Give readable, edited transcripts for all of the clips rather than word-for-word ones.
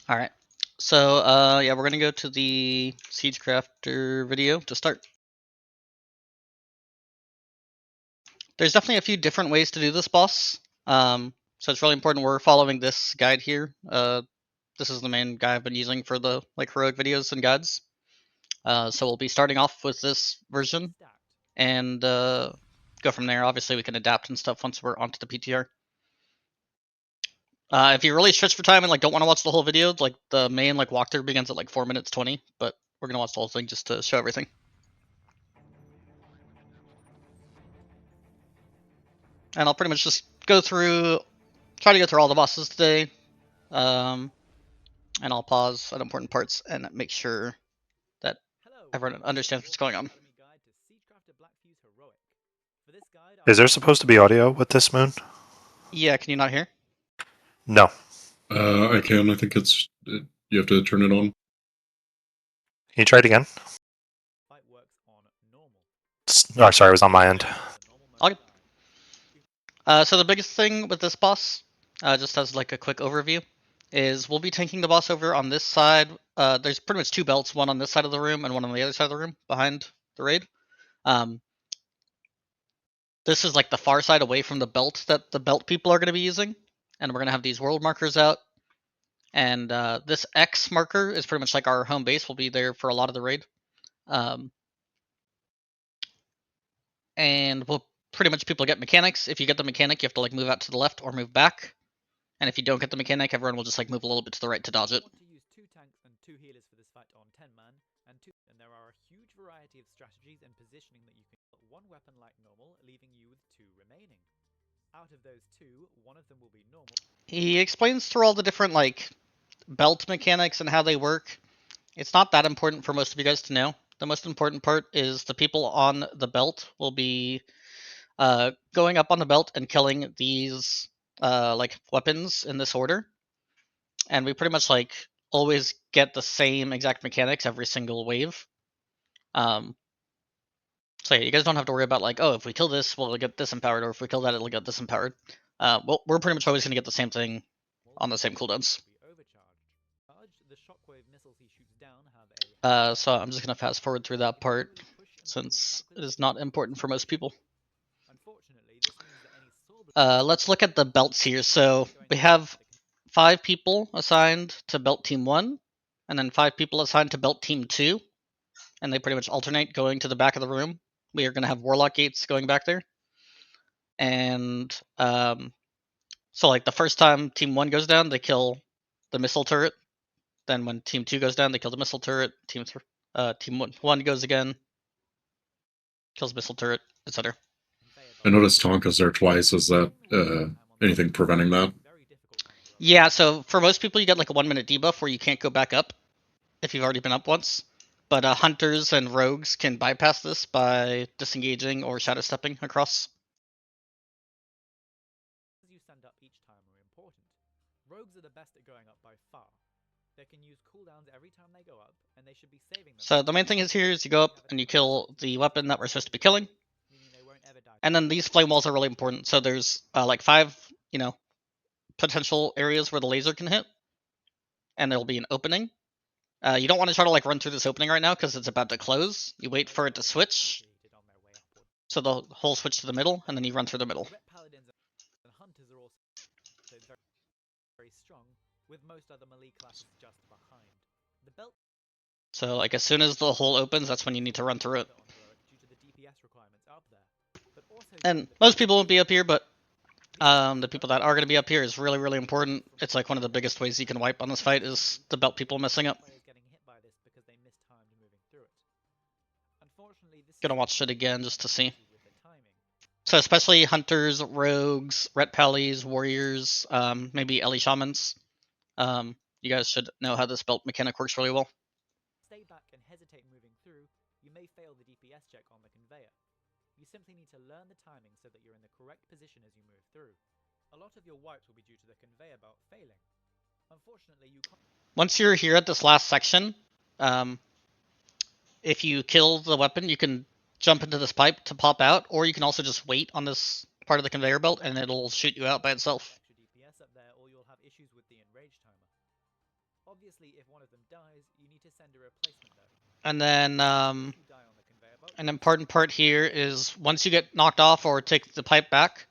All right. So, yeah, we're gonna go to the Siege Crafter video to start. There's definitely a few different ways to do this boss. So it's really important we're following this guide here. This is the main guide I've been using for the heroic videos and guides. So we'll be starting off with this version and go from there. Obviously, we can adapt and stuff once we're onto the PTR. If you're really stretched for time and don't want to watch the whole video, the main walkthrough begins at 4 minutes 20, but we're gonna watch the whole thing just to show everything. And I'll pretty much just try to go through all the bosses today. And I'll pause at important parts and make sure that everyone understands what's going on. Is there supposed to be audio with this, Moon? Yeah, can you not hear? No. I can. I think you have to turn it on. Can you try it again? Oh, sorry, it was on my end. Okay. So the biggest thing with this boss, just as a quick overview, is we'll be taking the boss over on this side. There's pretty much two belts, one on this side of the room and one on the other side of the room behind the raid. This is the far side away from the belt that the belt people are going to be using, and we're going to have these world markers out. And this X marker is pretty much our home base. We'll be there for a lot of the raid. And we'll pretty much people get mechanics. If you get the mechanic, you have to move out to the left or move back. And if you don't get the mechanic, everyone will just move a little bit to the right to dodge it. And there are a huge variety of strategies and positioning that you can put one weapon like normal, leaving you with two remaining. Out of those two, one of them will be normal. He explains through all the different belt mechanics and how they work. It's not that important for most of you guys to know. The most important part is the people on the belt will be going up on the belt and killing these weapons in this order. And we pretty much always get the same exact mechanics every single wave. So yeah, you guys don't have to worry about oh, if we kill this, we'll get this empowered, or if we kill that, it'll get this empowered. Well, we're pretty much always going to get the same thing on the same cooldowns. So I'm just going to fast forward through that part since it is not important for most people. Let's look at the belts here. So we have 5 people assigned to belt team 1, and then 5 people assigned to belt team 2, and they pretty much alternate going to the back of the room. We are going to have warlock gates going back there. And so the first time team 1 goes down, they kill the missile turret. Then when team 2 goes down, they kill the missile turret. Team 1 goes again, kills missile turret, etc. I noticed Tonka's there twice. Is that anything preventing that? Yeah, so for most people, you get a 1-minute debuff where you can't go back up if you've already been up once. But hunters and rogues can bypass this by disengaging or shadow stepping across. You send up each time are important. Rogues are the best at going up by far. They can use cooldowns every time they go up, and they should be saving them. So the main thing is here is you go up and you kill the weapon that we're supposed to be killing. And then these flame walls are really important. So there's 5, potential areas where the laser can hit, and there'll be an opening. You don't want to try to run through this opening right now because it's about to close. You wait for it to switch, so the whole switch to the middle, and then you run through the middle. So as soon as the hole opens, that's when you need to run through it. And most people won't be up here, but the people that are going to be up here is really, really important. It's one of the biggest ways you can wipe on this fight is the belt people messing up. Gonna watch it again just to see. So especially hunters, rogues, ret pallies, warriors, maybe Ellie shamans. You guys should know how this belt mechanic works really well. Stay back and hesitate moving through, you may fail the DPS check on the conveyor. You simply need to learn the timing so that you're in the correct position as you move through. A lot of your wipes will be due to the conveyor belt failing. Unfortunately, you can't... Once you're here at this last section, if you kill the weapon, you can jump into this pipe to pop out, or you can also just wait on this part of the conveyor belt and it'll shoot you out by itself. Obviously, if one of them dies, you need to send a replacement though. And then If you die on the conveyor belt, an important part here is once you get knocked off or take the pipe back,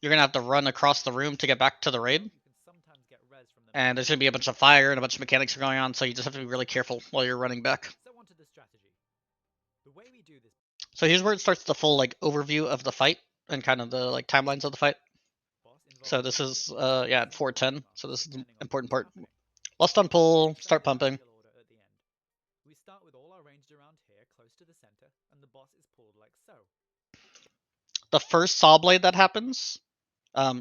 you're gonna have to run across the room to get back to the raid. you can sometimes get res from the And there's gonna be a bunch of fire and a bunch of mechanics going on, so you just have to be really careful while you're running back. So on to the strategy. The way we do this. So here's where it starts the full like overview of the fight and kind of the like timelines of the fight. So this is yeah at 4:10. So this is the important part. Lust on pull, start pumping. We start with all our ranged around here, close to the center, and the boss is pulled like so. The first saw blade that happens,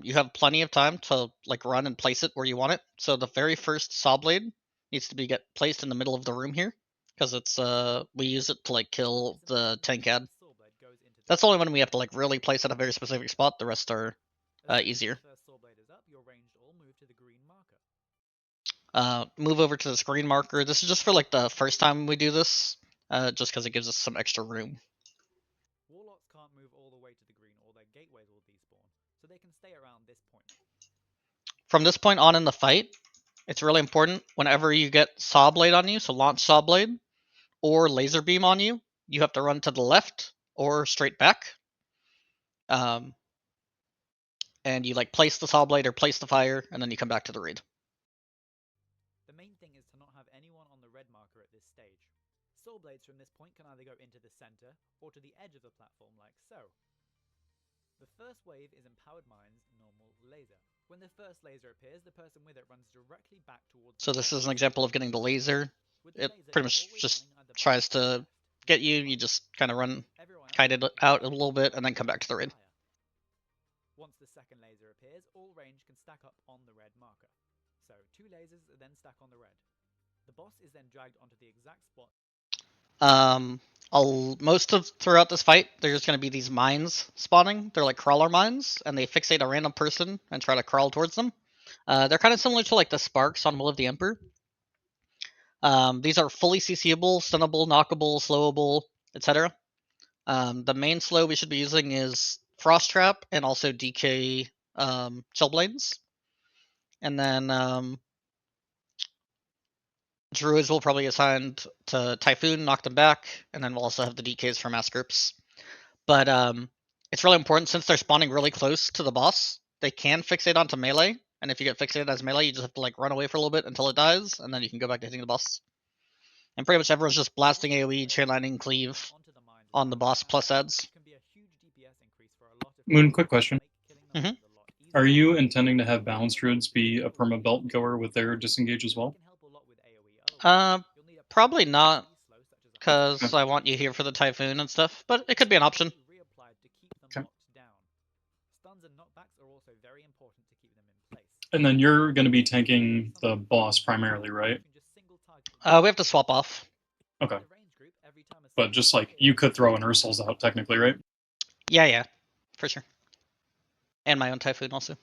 you have plenty of time to like run and place it where you want it. So the very first saw blade needs to be get placed in the middle of the room here, because it's we use it to like kill the tank ad. That's the only one we have to like really place at a very specific spot. The rest are easier. Move over to the screen marker. This is just for like the first time we do this, just because it gives us some extra room. Warlocks can't move all the way to the green or their gateways will despawn, so they can stay around this point. From this point on in the fight, it's really important whenever you get saw blade on you, so launch saw blade, or laser beam on you, you have to run to the left or straight back. And you like place the saw blade or place the fire, and then you come back to the raid. The main thing is to not have anyone on the red marker at this stage. Saw blades from this point can either go into the center or to the edge of the platform like so. The first wave is empowered mines, normal, laser. When the first laser appears, the person with it runs directly back towards. So this is an example of getting the laser. It pretty much just tries to get you. You just kind of run, kite it out a little bit, and then come back to the raid. Once the second laser appears, all range can stack up on the red marker. So 2 lasers then stack on the red. The boss is then dragged onto the exact spot. Most of throughout this fight, there's going to be these mines spawning. They're like crawler mines, and they fixate a random person and try to crawl towards them. They're kind of similar to like the sparks on Will of the Emperor. These are fully CCable, stunnable, knockable, slowable, etc. The main slow we should be using is Frost Trap and also DK Chill Blades. And then Druids will probably assign to Typhoon, knock them back, and then we'll also have the DKs for Mass Groups. But it's really important since they're spawning really close to the boss, they can fixate onto melee, and if you get fixated as melee, you just have to like run away for a little bit until it dies, and then you can go back to hitting the boss. And pretty much everyone's just blasting AoE, chainlining, cleave on the boss plus ads. Moon, quick question. Mhm. Are you intending to have balanced druids be a perma belt goer with their disengage as well? Probably not, because I want you here for the Typhoon and stuff, but it could be an option. Okay. And then you're going to be tanking the boss primarily, right? We have to swap off. Okay. But just like, you could throw an Ursul's out technically, right? Yeah, for sure. And my own Typhoon also.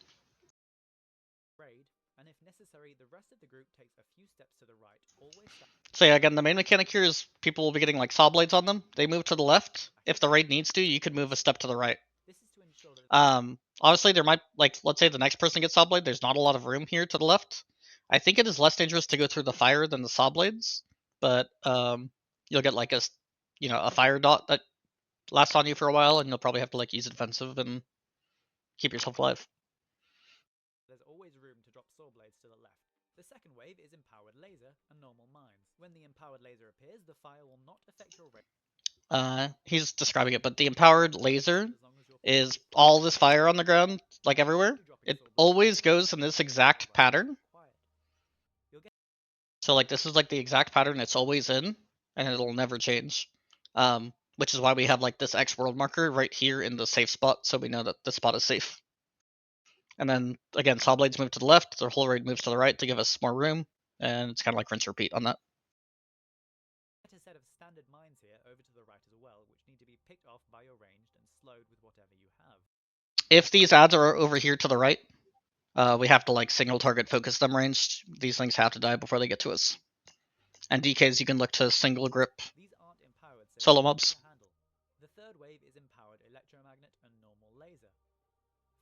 And if necessary, the rest of the group takes a few steps to the right, always. So yeah, again, the main mechanic here is people will be getting like saw blades on them. They move to the left. If the raid needs to, you could move a step to the right. This is to ensure that Obviously there might like let's say the next person gets saw blade. There's not a lot of room here to the left. I think it is less dangerous to go through the fire than the saw blades, but you'll get like a fire dot that lasts on you for a while, and you'll probably have to like use it defensive and keep yourself alive. There's always room to drop saw blades to the left. The second wave is empowered laser and normal mines. When the empowered laser appears, the fire will not affect your raid. He's describing it, but the empowered laser is all this fire on the ground, like everywhere. It always goes in this exact pattern. So like this is like the exact pattern it's always in, and it'll never change. Which is why we have like this X world marker right here in the safe spot, so we know that this spot is safe. And then again, saw blades move to the left, the whole raid moves to the right to give us more room, and it's kind of like rinse repeat on that. A set of standard mines here over to the right as well, which need to be picked off by your ranged and slowed with whatever you have. If these ads are over here to the right, we have to like single target focus them ranged. These things have to die before they get to us. And DKs, you can look to single grip solo mobs. The third wave is empowered electromagnet and normal laser.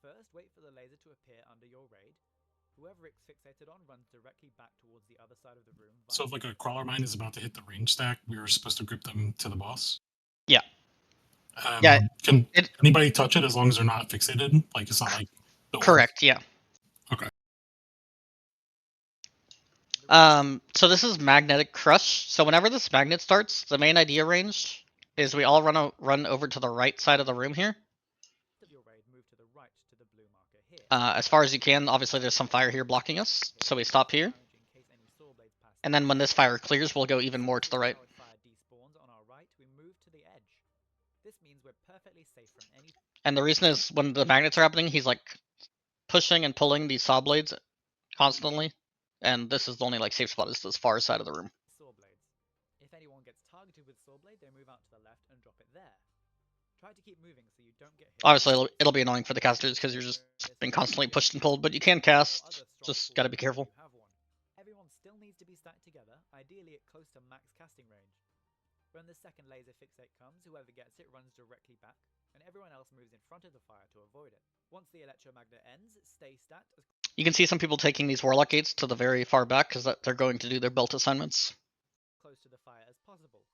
First, wait for the laser to appear under your raid. Whoever it's fixated on runs directly back towards the other side of the room. So if like a crawler mine is about to hit the range stack, we were supposed to grip them to the boss. Yeah. Yeah, Can it- anybody touch it as long as they're not fixated? Like it's not like the orb. Correct. Yeah. Okay. So this is magnetic crush. So whenever this magnet starts, the main idea range is we all run over to the right side of the room here. Of your raid, move to the right to the blue marker here. As far as you can. Obviously, there's some fire here blocking us, so we stop here. In case any saw blades pass And then when this fire clears, we'll go even more to the right. powered fire despawns on our right, we move to the edge. This means we're perfectly safe from any And the reason is when the magnets are happening, he's like pushing and pulling these saw blades constantly. And this is the only like safe spot is this far side of the room. saw blades. If anyone gets targeted with saw blade, they move out to the left and drop it there. Try to keep moving so you don't get hit. Obviously, it'll be annoying for the casters because you're just being constantly pushed and pulled, but you can cast. Just gotta be careful. Everyone still needs to be stacked together, ideally at close to max casting range. When the second laser fixate comes, whoever gets it runs directly back, and everyone else moves in front of the fire to avoid it. Once the electromagnet ends, stay stacked as You can see some people taking these warlock gates to the very far back because they're going to do their belt assignments. close to the fire as possible.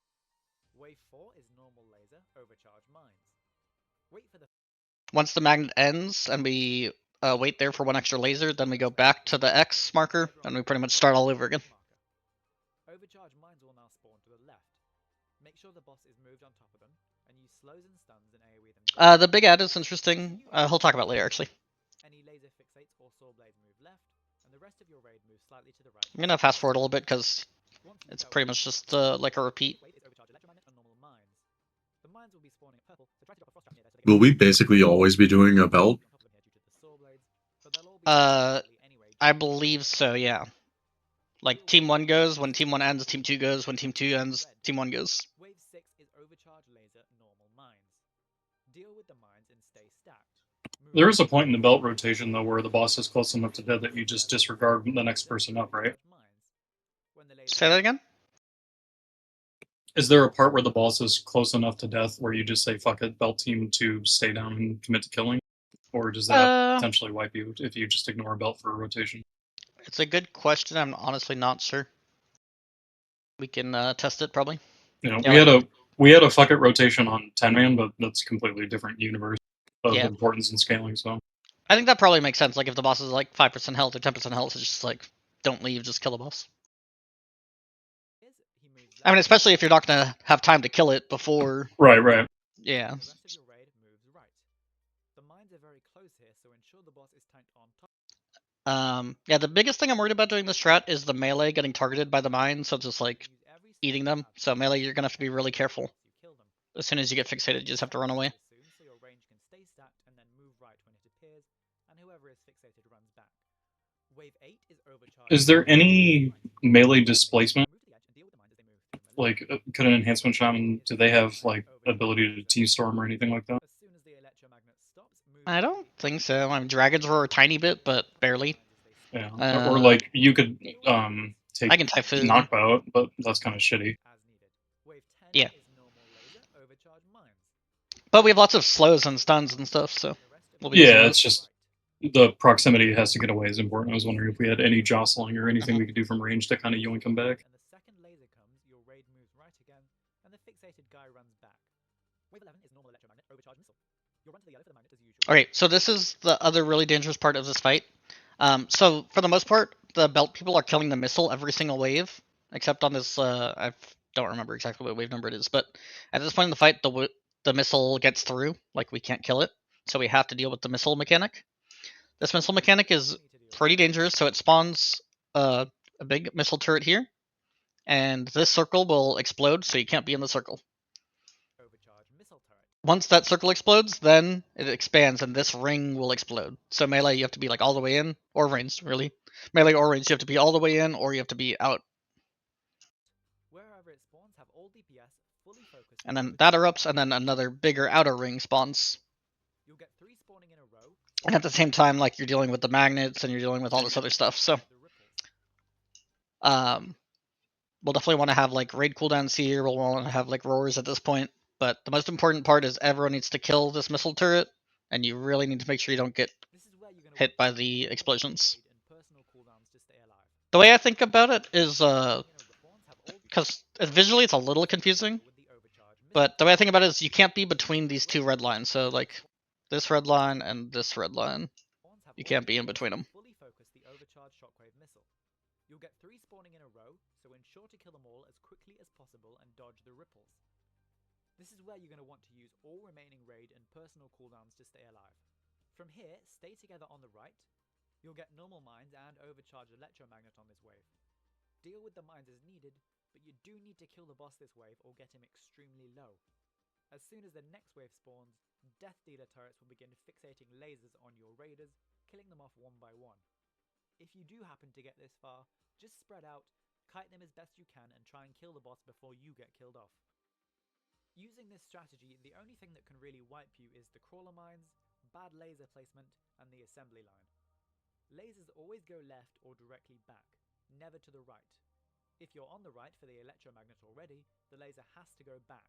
Wave 4 is normal laser, overcharge mines. Wait for the Once the magnet ends and we wait there for one extra laser, then we go back to the X marker and we pretty much start all over again. overcharge mines will now spawn to the left. Make sure the boss is moved on top of them, and use slows and stuns and AoE them. The big ad is interesting. He'll talk about later actually. Any laser fixates or saw blades move left, and the rest of your raid moves slightly to the right. I'm gonna fast forward a little bit because it's pretty much just like a repeat. Wave is overcharge electromagnet and normal mines. The mines will be spawning purple, so try to drop a frost trap near there so they Will we basically always be doing a belt? I believe so, yeah. Like team 1 goes, when team 1 ends, team 2 goes, when team 2 ends, team 1 goes. Wave 6 is overcharge laser normal mines. Deal with the mines and stay stacked. There is a point in the belt rotation though where the boss is close enough to death that you just disregard the next person up, right? Say that again? Is there a part where the boss is close enough to death where you just say fuck it, belt team to stay down and commit to killing? Or does that potentially wipe you if you just ignore a belt for a rotation? It's a good question. I'm honestly not sure. We can test it probably. You know, Yeah, we had a fuck it rotation on 10-man, but that's a completely different universe of Yeah. importance and scaling, so I think that probably makes sense. Like if the boss is like 5% health or 10% health, it's just like don't leave, just kill the boss. I mean, especially if you're not gonna have time to kill it before. Right. Yeah. The rest of your raid moves right. The mines are very close here, so ensure the boss is tanked on top. Yeah, the biggest thing I'm worried about doing this strat is the melee getting targeted by the mine, so just like Use every eating slot them. you have So to melee, kill you're gonna have to be really careful. you kill them. As soon as you get fixated, you just have to run away. Soon, so your range can stay stacked and then move right when it appears, and whoever is fixated runs back. Wave 8 is overcharged. is there any melee displacement? Move to the edge and deal with the mines as they move through melee. Like, could an enhancement shaman, do they have, like, ability to T-storm or anything like that? As soon as the electromagnet stops, move I don't think so. I mean, dragons were a tiny bit, but barely. Yeah. Or, like, you could take I can typhoon. knockbout, but that's kind of shitty. as needed. Wave 10 Yeah. is normal laser, overcharge mines. But we have lots of slows and stuns and stuff, so The rest of we'll your be using Yeah, those. it's just the proximity has to get away is important. I was wondering if we had any jostling or anything we could do from range to kind of yoink him back. And the second laser comes, your raid moves right again, and the fixated guy runs back. Wave 11 is normal electromagnet, overcharge missile. You'll run to the yellow for the magnet as usual. Okay, so this is the other really dangerous part of this fight. So for the most part, the belt people are killing the missile every single wave, except on this. I don't remember exactly what wave number it is, but at this point in the fight, the missile gets through. Like we can't kill it, so we have to deal with the missile mechanic. This missile mechanic is pretty dangerous. So it spawns a big missile turret here, and this circle will explode, so you can't be in the circle. Overcharge missile turret. Once that circle explodes, then it expands and this ring will explode. So melee, you have to be like all the way in, or ranged, really. Melee or ranged, you have to be all the way in, or you have to be out. Wherever it spawns, have all DPS fully focused. And then that erupts, and then another bigger outer ring spawns. You'll get 3 spawning in a row. And at the same time, like you're dealing with the magnets and you're dealing with all this other stuff. So, The ripples. we'll definitely want to have like raid cooldowns here. We'll want to have like roars at this point. But the most important part is everyone needs to kill this missile turret, and you really need to make sure you don't get This is where you're gonna hit want by to the avoid explosions. raid and personal The way I think about it is, because visually it's a little confusing, but the way I think about it is you can't be between these two red lines. So like this red line and this red line, you can't be in between them. Fully focus the overcharged shockwave missile. You'll get 3 spawning in a row, so ensure to kill them all as quickly as possible and dodge the ripples. This is where you're going to want to use all remaining raid and personal cooldowns to stay alive. From here, stay together on the right. You'll get normal mines and overcharged electromagnet on this wave. Deal with the mines as needed, but you do need to kill the boss this wave or get him extremely low. As soon as the next wave spawns, Death Dealer turrets will begin fixating lasers on your raiders, killing them off one by one. If you do happen to get this far, just spread out, kite them as best you can, and try and kill the boss before you get killed off. Using this strategy, the only thing that can really wipe you is the crawler mines, bad laser placement, and the assembly line. Lasers always go left or directly back, never to the right. If you're on the right for the electromagnet already, the laser has to go back.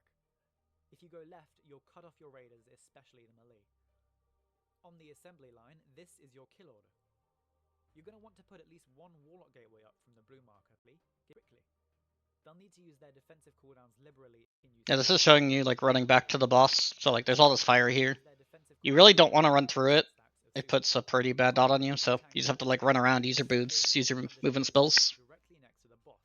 If you go left, you'll cut off your raiders, especially the melee. On the assembly line, this is your kill order. You're going to want to put at least one Warlock gateway up from the blue marker quickly. They'll need to use their defensive cooldowns liberally. Yeah, this is showing you like running back to the boss. So like there's all this fire here. You really don't want to run through it. It puts a pretty bad dot on you, so you just have to like run around, use your boots, use your movement spells. Directly next to the boss.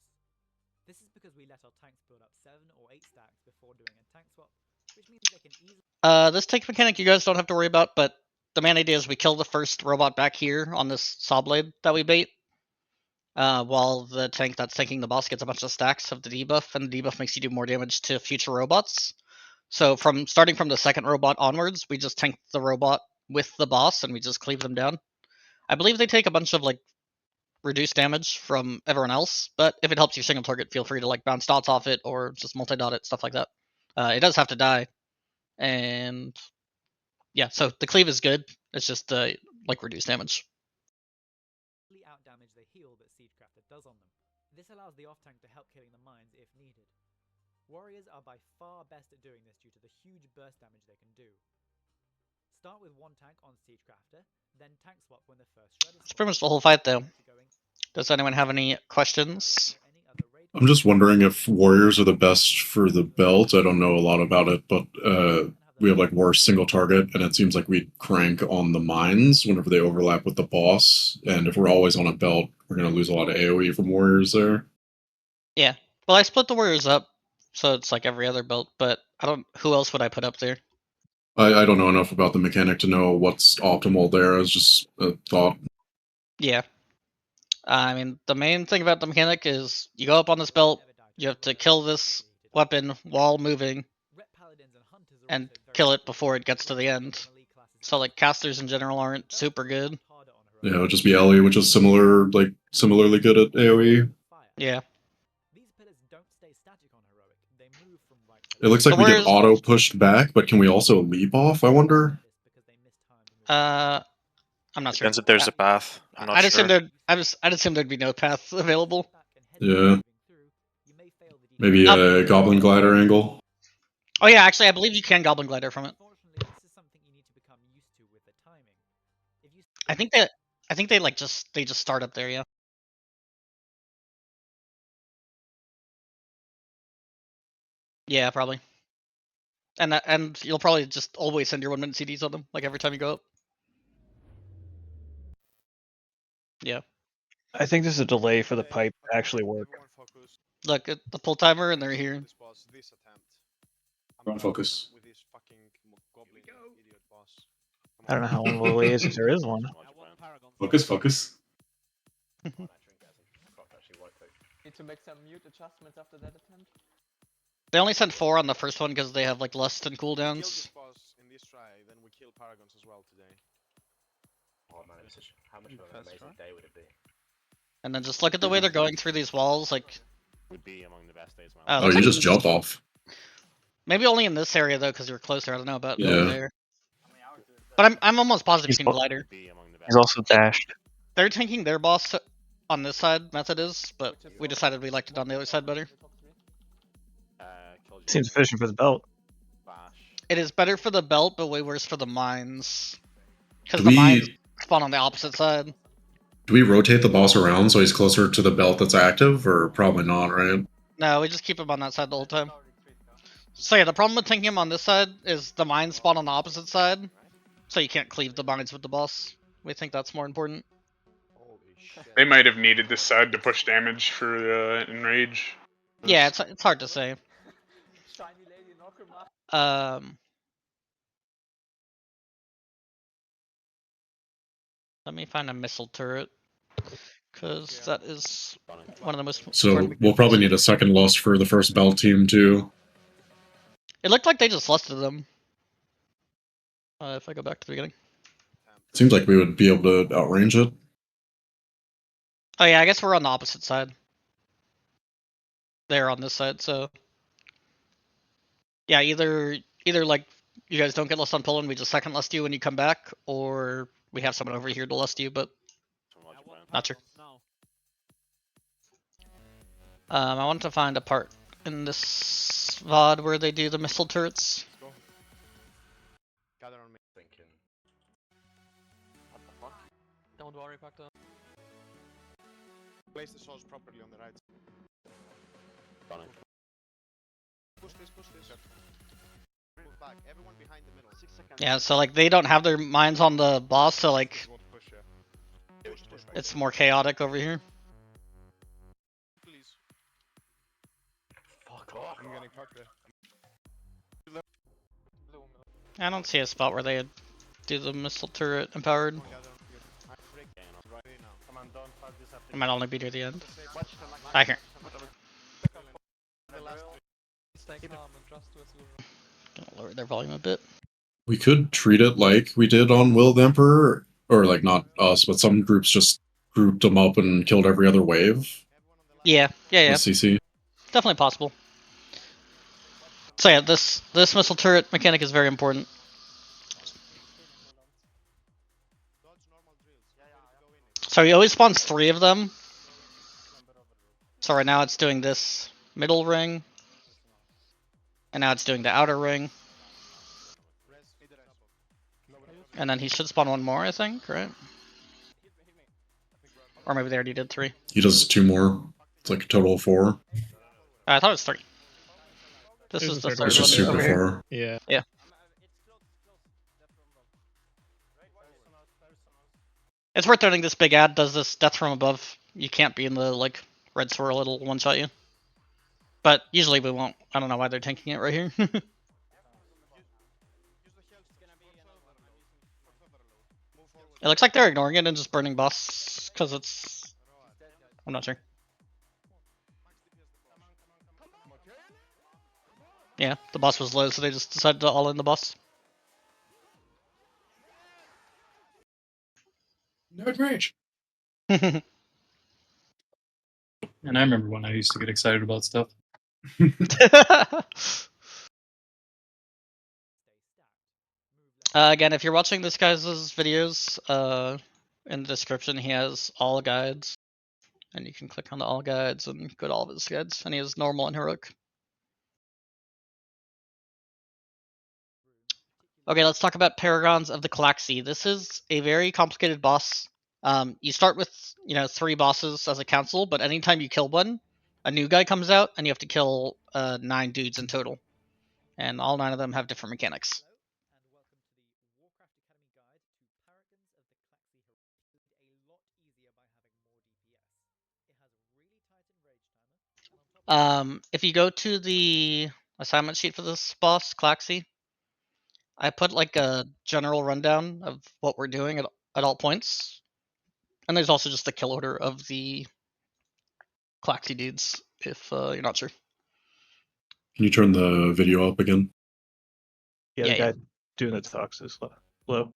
This is because we let our tanks build up 7 or 8 stacks before doing a tank swap, which means they can easily... This tank mechanic you guys don't have to worry about, but the main idea is we kill the first robot back here on this saw blade that we bait, while the tank that's tanking the boss gets a bunch of stacks of the debuff, and the debuff makes you do more damage to future robots. So starting from the second robot onwards, we just tank the robot with the boss, and we just cleave them down. I believe they take a bunch of like reduced damage from everyone else, but if it helps your single target, feel free to like bounce dots off it or just multi-dot it, stuff like that. It does have to die, and yeah, so the cleave is good. It's just like reduced damage. Out-damage the heal that Siegecrafter does on them. This allows the off-tank to help killing the mines if needed. Warriors are by far best at doing this due to the huge burst damage they can do. Start with one tank on Siegecrafter, then tank swap when the first shred is... That's pretty much the whole fight, though. Does anyone have any questions? I'm just wondering if warriors are the best for the belt. I don't know a lot about it, but we have like worse single target, and it seems like we crank on the mines whenever they overlap with the boss. And if we're always on a belt, we're going to lose a lot of AoE from warriors there. Yeah. Well, I split the warriors up, so it's like every other belt, but I don't... Who else would I put up there? I don't know enough about the mechanic to know what's optimal there. It's just a thought. Yeah. I mean, the main thing about the mechanic is you go up on this belt, you have to kill this weapon while moving, and kill it before it gets to the end. So like casters in general aren't super good. Yeah, it would just be Ellie, which is similarly good at AoE. Yeah. It looks like we get auto pushed back, but can we also leap off, I wonder? I'm not sure. Depends if there's a path. I'm not sure. I'd assume there'd be no path available. Yeah. Maybe a Goblin Glider angle. Oh yeah, actually I believe you can Goblin Glider from it. I think they like just start up there, yeah. Yeah, probably. And you'll probably just always send your 1 minute CDs on them, like every time you go up. Yeah. I think there's a delay for the pipe to actually work. Look at the pull timer, and they're here. Run focus. I don't know how long the delay is, if there is one. Focus. To make some mute adjustments after that attempt. They only sent 4 on the first one because they have like lust and cooldowns. In this try, then we kill Paragons as well today. Oh man, how much of an amazing day would it be? And then just look at the way they're going through these walls, like... Would be among the best days of my life. Oh, you just jump off. Maybe only in this area though, because you're closer. I don't know about over there. But I'm almost positive you can glider. He's also dashed. They're tanking their boss on this side, method is, but we decided we liked it on the other side better. Seems efficient for the belt. It is better for the belt, but way worse for the mines. Because the mines spawn on the opposite side. Do we rotate the boss around so he's closer to the belt that's active, or probably not, right? No, we just keep him on that side the whole time. So yeah, the problem with taking him on this side is the mines spawn on the opposite side, so you can't cleave the mines with the boss. We think that's more important. They might have needed this side to push damage for enrage. Yeah, it's hard to say. Let me find a missile turret, because that is one of the most So important we'll probably mechanics. need a second lust for the first belt team too. It looked like they just lusted them. If I go back to the beginning. Seems like we would be able to outrange it. Oh yeah, I guess we're on the opposite side. They're on this side, so yeah, either like you guys don't get lust on pull and we just second lust you when you come back, or we have someone over here to lust you, but not sure. I wanted to find a part in this VOD where they do the missile turrets. Gather on me. Thinking. What the fuck? Don't worry, Pacto. Place the swords properly on the right. Done it. Push this. Move back. Everyone behind the middle. 6 seconds. Yeah, so like they don't have their mines on the boss, so like Won't push, yeah. Push. it's more chaotic over here. Please. Fuck off. I'm getting fucked there. I don't see a spot where they do the missile turret empowered. Gather on me. I'm breaking right now. Come on, don't fuck this up. It might only be near the end. Watch them. I hear. The last stay calm and trust to us. Gonna lower their volume a bit. We could treat it like we did on Will of the Emperor, or like not us, but some groups just grouped them up and killed every other wave. Yeah. With CC. Definitely possible. So yeah, this missile turret mechanic is very important. So he always spawns 3 of them. So right now it's doing this middle ring. And now it's doing the outer ring. And then he should spawn 1 more, I think, right? Or maybe they already did 3. He does 2 more. It's like a total of 4. I thought it was 3. This is the third It's just one super over here. far. Yeah. Yeah. It's worth noting this big ad does this death from above. You can't be in the like red swirl, it'll one-shot you. But usually we won't. I don't know why they're tanking it right here. It looks like they're ignoring it and just burning boss because it's... I'm not sure. Yeah, the boss was low, so they just decided to all in the boss. No rage. And I remember when I used to get excited about stuff. Again, if you're watching this guy's videos, in the description he has all guides. And you can click on the all guides and go to all of his guides. And he has normal and heroic. Okay, let's talk about Paragons of the Calaxy. This is a very complicated boss. You start with 3 bosses as a council, but anytime you kill one, a new guy comes out, and you have to kill 9 dudes in total. And all 9 of them have different mechanics. If you go to the assignment sheet for this boss, Calaxy, I put like a general rundown of what we're doing at all points. And there's also just the kill order of the Calaxy dudes, if you're not sure. Can you turn the video up again? Yeah, the guy doing the talks is low.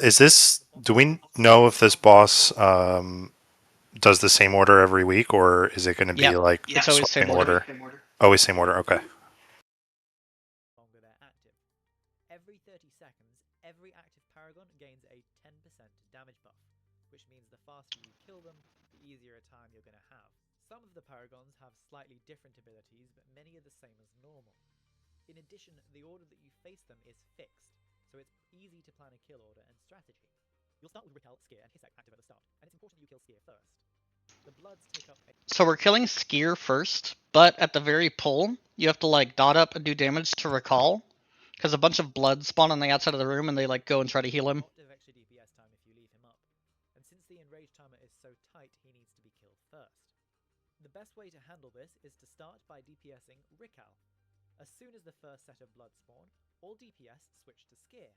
Is this? Do we know if this boss does the same order every week, or is it going to be like it's always same order? Always same order. Okay. Longer they're active. Every 30 seconds, every active paragon gains a 10% damage buff, which means the faster you kill them, the easier a time you're going to have. Some of the paragons have slightly different abilities, but many are the same as normal. In addition, the order that you face them is fixed, so it's easy to plan a kill order and strategy. You'll start with Rickhell, Skier, and Hisek active at the start, and it's important that you kill Skier first. The Bloods take up a... So we're killing Skier first, but at the very pull, you have to like dot up and do damage to recall, because a bunch of blood spawn on the outside of the room and they like go and try to heal him. Lot of extra DPS time if you leave him up, and since the enrage timer is so tight, he needs to be killed first. The best way to handle this is to start by DPSing Rickhell. As soon as the first set of blood spawn, all DPS switch to Skier.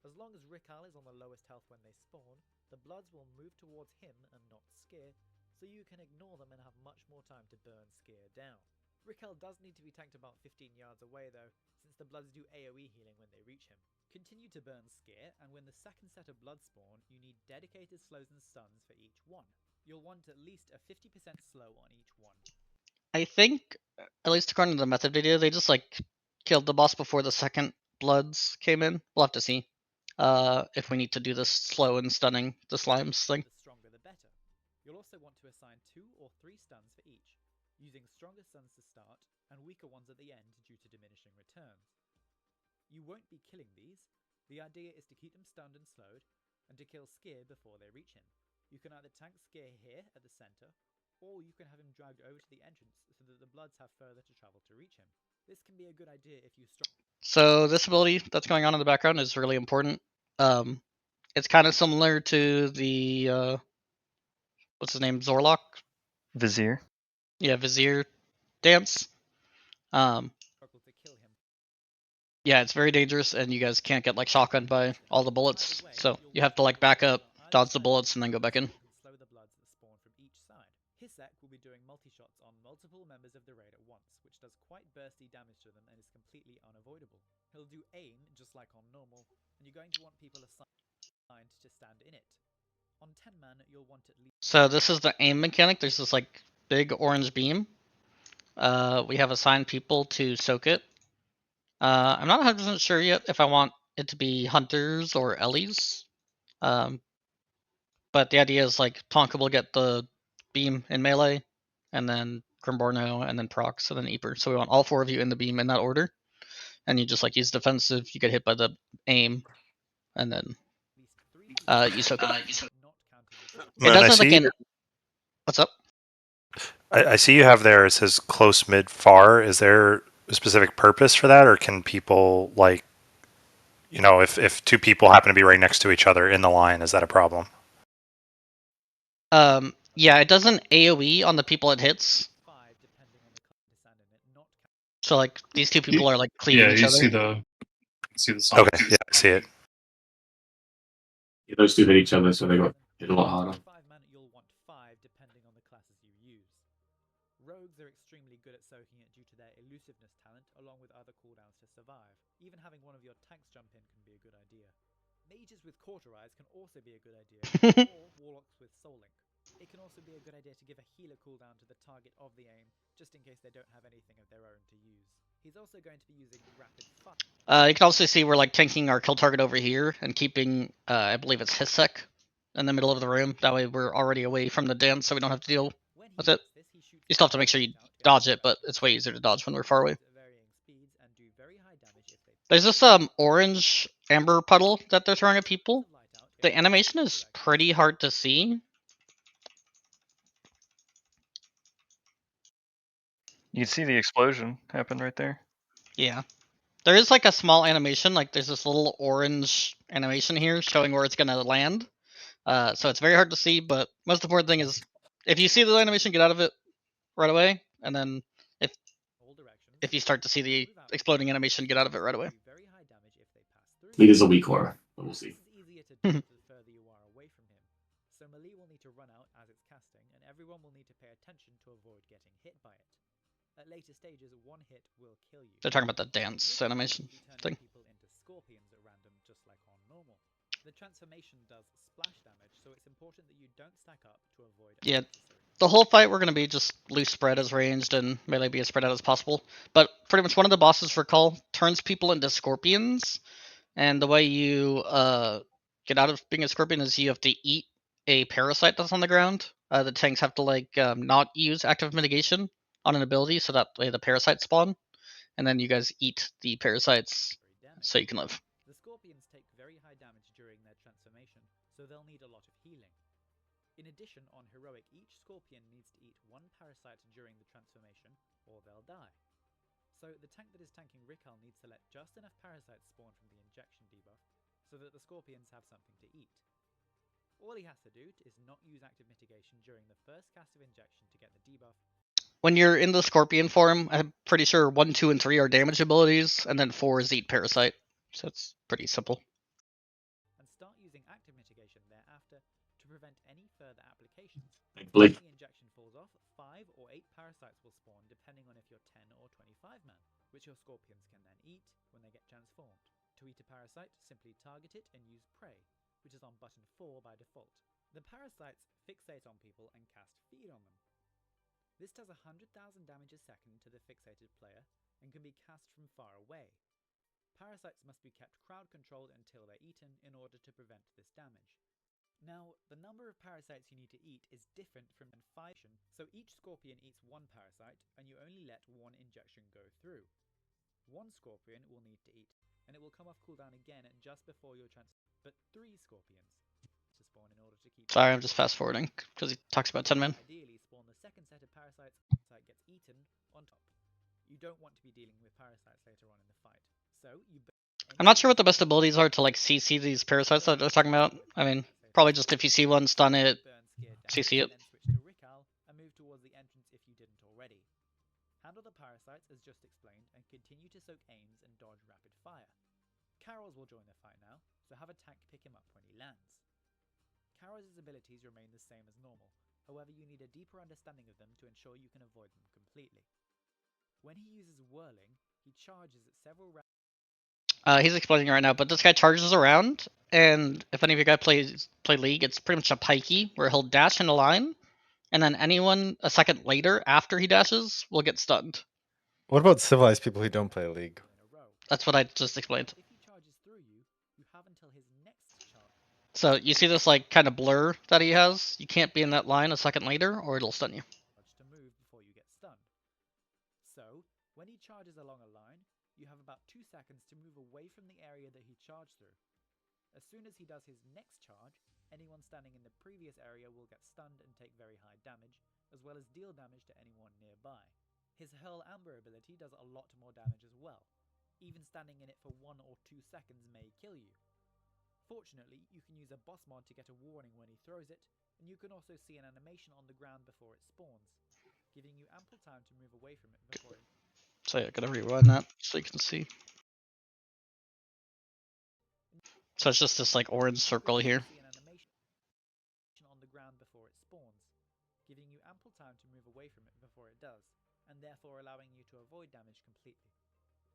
As long as Rickhell is on the lowest health when they spawn, the Bloods will move towards him and not Skier, so you can ignore them and have much more time to burn Skier down. Rickhell does need to be tanked about 15 yards away though, since the Bloods do AoE healing when they reach him. Continue to burn Skier, and when the second set of blood spawn, you need dedicated slows and stuns for each one. You'll want at least a 50% slow on each one. I think, at least according to the method video, they just like killed the boss before the second bloods came in. We'll have to see if we need to do this slow and stunning the slimes thing. The stronger the better. You'll also want to assign 2 or 3 stuns for each, using stronger stuns to start and weaker ones at the end due to diminishing returns. You won't be killing these. The idea is to keep them stunned and slowed, and to kill Skier before they reach him. You can either tank Skier here at the center, or you can have him dragged over to the entrance so that the Bloods have further to travel to reach him. This can be a good idea if you So this ability that's going on in the background is really important. It's kind of similar to the what's his name, Zorlok? Vizier. Yeah, Vizier dance. Yeah, it's very dangerous, and you guys can't get like shotgunned by all the bullets. So you have to like back up, dodge the bullets, and then go back in. Slow the Bloods that spawn from each side. Hisek will be doing multi-shots on multiple members of the raid at once, which does quite bursty damage to them and is completely unavoidable. He'll do aim just like on normal, and you're going to want people assigned to stand in it. On 10 man, you'll want at least... So this is the aim mechanic. There's this like big orange beam. We have assigned people to soak it. I'm not 100% sure yet if I want it to be hunters or Ellies. But the idea is like Tonka will get the beam in melee, and then Grimborno, and then Prox, and then Epur. So we want all 4 of you in the beam in that order. And you just like use defensive, you get hit by the aim, and then you soak it. It doesn't like in... What's up? I see you have there, it says close, mid, far. Is there a specific purpose for that, or can people, like, you know, if 2 people happen to be right next to each other in the line, is that a problem? Yeah, it doesn't AoE on the people it hits. So like these 2 people are like cleaving each other. See the sign. Okay, yeah, I see it. Yeah, those 2 hit each other, so they got hit a lot harder. 5 mana, you'll want 5 depending on the classes you use. Rogues are extremely good at soaking it due to their elusiveness talent, along with other cooldowns to survive. Even having one of your tanks jump in can be a good idea. Mages with Cauterize can also be a good idea, or Warlocks with Soul Link. It can also be a good idea to give a healer cooldown to the target of the aim, just in case they don't have anything of their own to use. He's also going to be using Rapid Fire. You can also see we're like tanking our kill target over here and keeping, I believe it's Hisek, in the middle of the room. That way we're already away from the dance, so we don't have to deal with it. You still have to make sure you dodge it, but it's way easier to dodge when we're far away. There's this orange amber puddle that they're throwing at people. The animation is pretty hard to see. You can see the explosion happen right there. Yeah. There is like a small animation, like there's this little orange animation here showing where it's gonna land. So it's very hard to see, but most important thing is if you see the animation, get out of it right away, and then if you start to see the exploding animation, get out of it right away. Leader's a weak aura, but we'll see. So melee will need to run out as it's casting, and everyone will need to pay attention to avoid getting hit by it. At later stages, 1 hit will kill you. They're talking about the dance animation thing. People into scorpions at random, just like on normal. The transformation does splash damage, so it's important that you don't stack up to avoid. Yeah, the whole fight we're gonna be just loose spread as ranged and melee be as spread out as possible. But pretty much one of the bosses for Call turns people into scorpions, and the way you get out of being a scorpion is you have to eat a parasite that's on the ground. The tanks have to like not use active mitigation on an ability, so that way the parasites spawn, and then you guys eat the parasites so you can live. The scorpions take very high damage during their transformation, so they'll need a lot of healing. In addition, on Heroic, each Scorpion needs to eat one parasite during the transformation, or they'll die. So the tank that is tanking Rikal needs to let just enough parasites spawn from the injection debuff, so that the Scorpions have something to eat. All he has to do is not use active mitigation during the first cast of injection to get the debuff. When you're in the Scorpion form, I'm pretty sure 1, 2, and 3 are damage abilities, and then 4 is Eat Parasite. So it's pretty simple. And start using active mitigation thereafter to prevent any further applications. When the injection falls off, 5 or 8 parasites will spawn depending on if you're 10 or 25 man, which your Scorpions can then eat when they get transformed. To eat a parasite, simply target it and use Prey, which is on button 4 by default. The parasites fixate on people and cast Feed on them. This does 100,000 damage a second to the fixated player and can be cast from far away. Parasites must be kept crowd controlled until they're eaten in order to prevent this damage. Now, the number of parasites you need to eat is different from 5, so each Scorpion eats 1 parasite and you only let 1 injection go through. 1 Scorpion will need to eat, and it will come off cooldown again just before your but 3 Scorpions to spawn in order to keep... Sorry, I'm just fast forwarding because he talks about 10 men. Ideally, spawn the second set of parasites gets eaten on top. You don't want to be dealing with parasites later on in the fight, so you... I'm not sure what the best abilities are to like CC these parasites that they're talking about. I mean, probably just if you see one, stun it, CC it. Then switch to Rikal and move towards the entrance if you didn't already. Handle the parasites as just explained and continue to soak aims and dodge rapid fire. Carols will join the fight now, so have a tank pick him up when he lands. Carols' abilities remain the same as normal, however you need a deeper understanding of them to ensure you can avoid them completely. When he uses Whirling, he charges at several rounds. He's explaining it right now, but this guy charges around, and if any of you guys play League, it's pretty much a pikey, where he'll dash in a line, and then anyone a second later after he dashes will get stunned. What about civilized people who don't play League? That's what I just explained. If he charges through you, you have until his next charge. So you see this like kind of blur that he has? You can't be in that line a second later, or it'll stun you. To move before you get stunned. So, when he charges along a line, you have about 2 seconds to move away from the area that he charged through. As soon as he does his next charge, anyone standing in the previous area will get stunned and take very high damage, as well as deal damage to anyone nearby. His Hurl Amber ability does a lot more damage as well. Even standing in it for 1 or 2 seconds may kill you. Fortunately, you can use a boss mod to get a warning when he throws it, and you can also see an animation on the ground before it spawns, giving you ample time to move away from it before it... So yeah, gotta rewind that so you can see. So it's just this like orange circle here. See an animation on the ground before it spawns, giving you ample time to move away from it before it does, and therefore allowing you to avoid damage completely.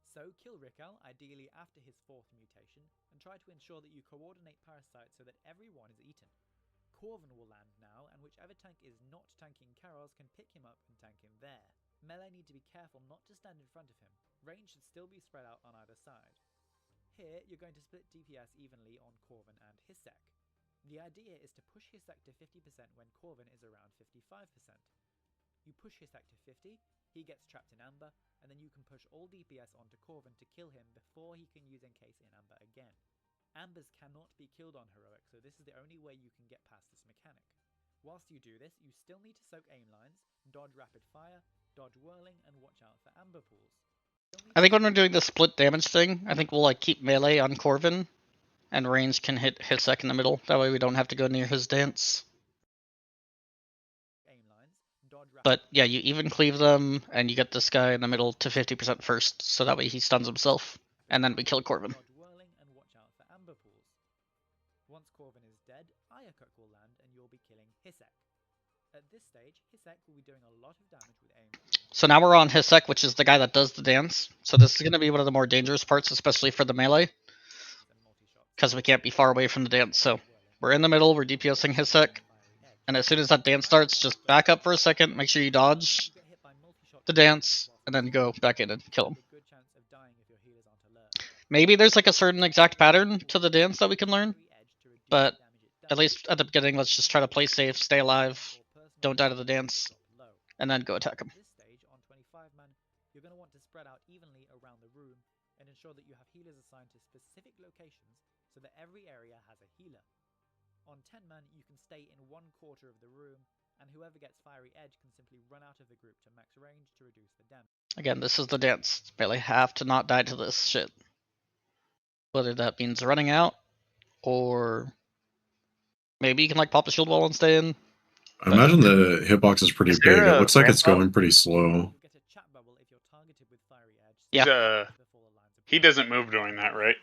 So kill Rikal, ideally after his 4th mutation, and try to ensure that you coordinate parasites so that everyone is eaten. Corvin will land now, and whichever tank is not tanking Carols can pick him up and tank him there. Melee need to be careful not to stand in front of him. Range should still be spread out on either side. Here, you're going to split DPS evenly on Corvin and Hisek. The idea is to push Hisek to 50% when Corvin is around 55%. You push Hisek to 50, he gets trapped in Amber, and then you can push all DPS onto Corvin to kill him before he can use Encase in Amber again. Ambers cannot be killed on Heroic, so this is the only way you can get past this mechanic. Whilst you do this, you still need to soak aim lines, dodge rapid fire, dodge whirling, and watch out for amber pools. I think when we're doing the split damage thing, I think we'll like keep melee on Corvin, and range can hit Hisek in the middle. That way we don't have to go near his dance. But yeah, you even cleave them, and you get this guy in the middle to 50% first, so that way he stuns himself, and then we kill Corvin. Dodge whirling and watch out for amber pools. Once Corvin is dead, Ayakuk will land and you'll be killing Hisek. At this stage, Hisek will be doing a lot of damage with aim. So now we're on Hisek, which is the guy that does the dance. So this is going to be one of the more dangerous parts, especially for the melee, because we can't be far away from the dance. So we're in the middle, we're DPSing Hisek, and as soon as that dance starts, just back up for a second, make sure you dodge the dance, and then go back in and kill him. Maybe there's like a certain exact pattern to the dance that we can learn, but at least at the beginning, let's just try to play safe, stay alive, don't die to the dance, and then go attack him. At this stage, on 25 man, you're going to want to spread out evenly around the room and ensure that you have healers assigned to specific locations so that every area has a healer. On 10 man, you can stay in one quarter of the room, and whoever gets Fiery Edge can simply run out of the group to max range to reduce the damage. Again, this is the dance. Barely have to not die to this shit. Whether that means running out, or maybe you can like pop the shield wall and stay in. I imagine the hitbox is pretty big. It looks like it's going pretty slow. Yeah. He doesn't move during that, right?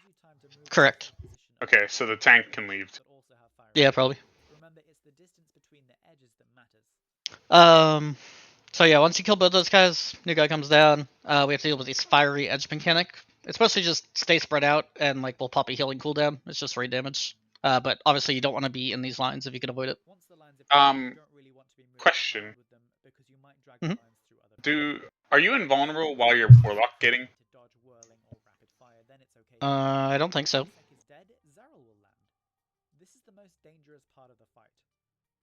Correct. Okay, so the tank can leave. Yeah, probably. Remember, it's the distance between the edges that matters. So yeah, once you kill both those guys, new guy comes down. We have to deal with this fiery edge mechanic. It's supposed to just stay spread out and like we'll pop a healing cooldown. It's just raid damage. But obviously you don't want to be in these lines if you can avoid it. Question. Mhm. Are you invulnerable while you're warlock getting? I don't think so. This is the most dangerous part of the fight.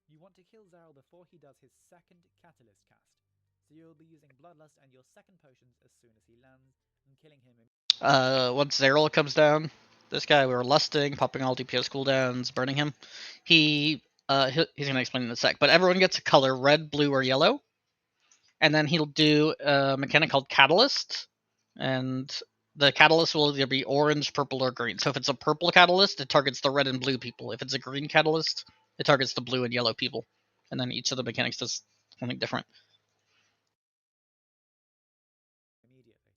You want to kill Zaryl before he does his second catalyst cast. So you'll be using Bloodlust and your second potions as soon as he lands, and killing him Once Zaryl comes down, this guy we were lusting, popping all DPS cooldowns, burning him. He's gonna explain in a sec, but everyone gets a color: red, blue, or yellow. And then he'll do a mechanic called Catalyst, and the catalyst will either be orange, purple, or green. So if it's a purple catalyst, it targets the red and blue people. If it's a green catalyst, it targets the blue and yellow people. And then each of the mechanics does something different. immediately.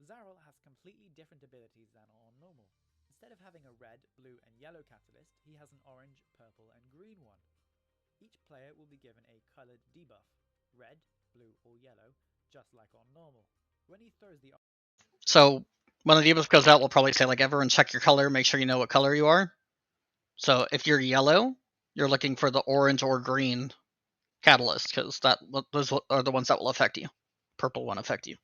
Zaryl has completely different abilities than on normal. Instead of having a red, blue, and yellow catalyst, he has an orange, purple, and green one. Each player will be given a colored debuff, red, blue, or yellow, just like on normal. When he throws the So when the debuff goes out, we'll probably say like everyone check your color, make sure you know what color you are. So if you're yellow, you're looking for the orange or green catalyst because those are the ones that will affect you. Purple won't affect you.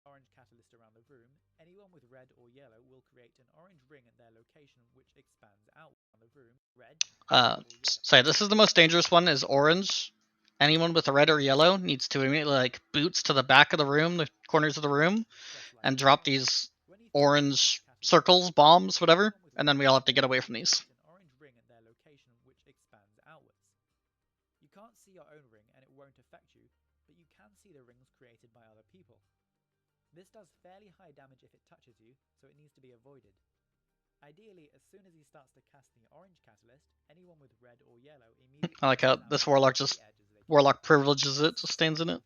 orange catalyst around the room, anyone with red or yellow will create an orange ring at their location which expands out on the room. Red. So yeah, this is the most dangerous one is orange. Anyone with a red or yellow needs to immediately like boots to the back of the room, the corners of the room, and drop these orange circles, bombs, whatever, and then we all have to get away from these. An orange ring at their location which expands outwards. You can't see your own ring and it won't affect you, but you can see the rings created by other people. This does fairly high damage if it touches you, so it needs to be avoided. Ideally, as soon as he starts to cast the orange catalyst, anyone with red or yellow immediately I like how this warlock privileges it, just stands in it.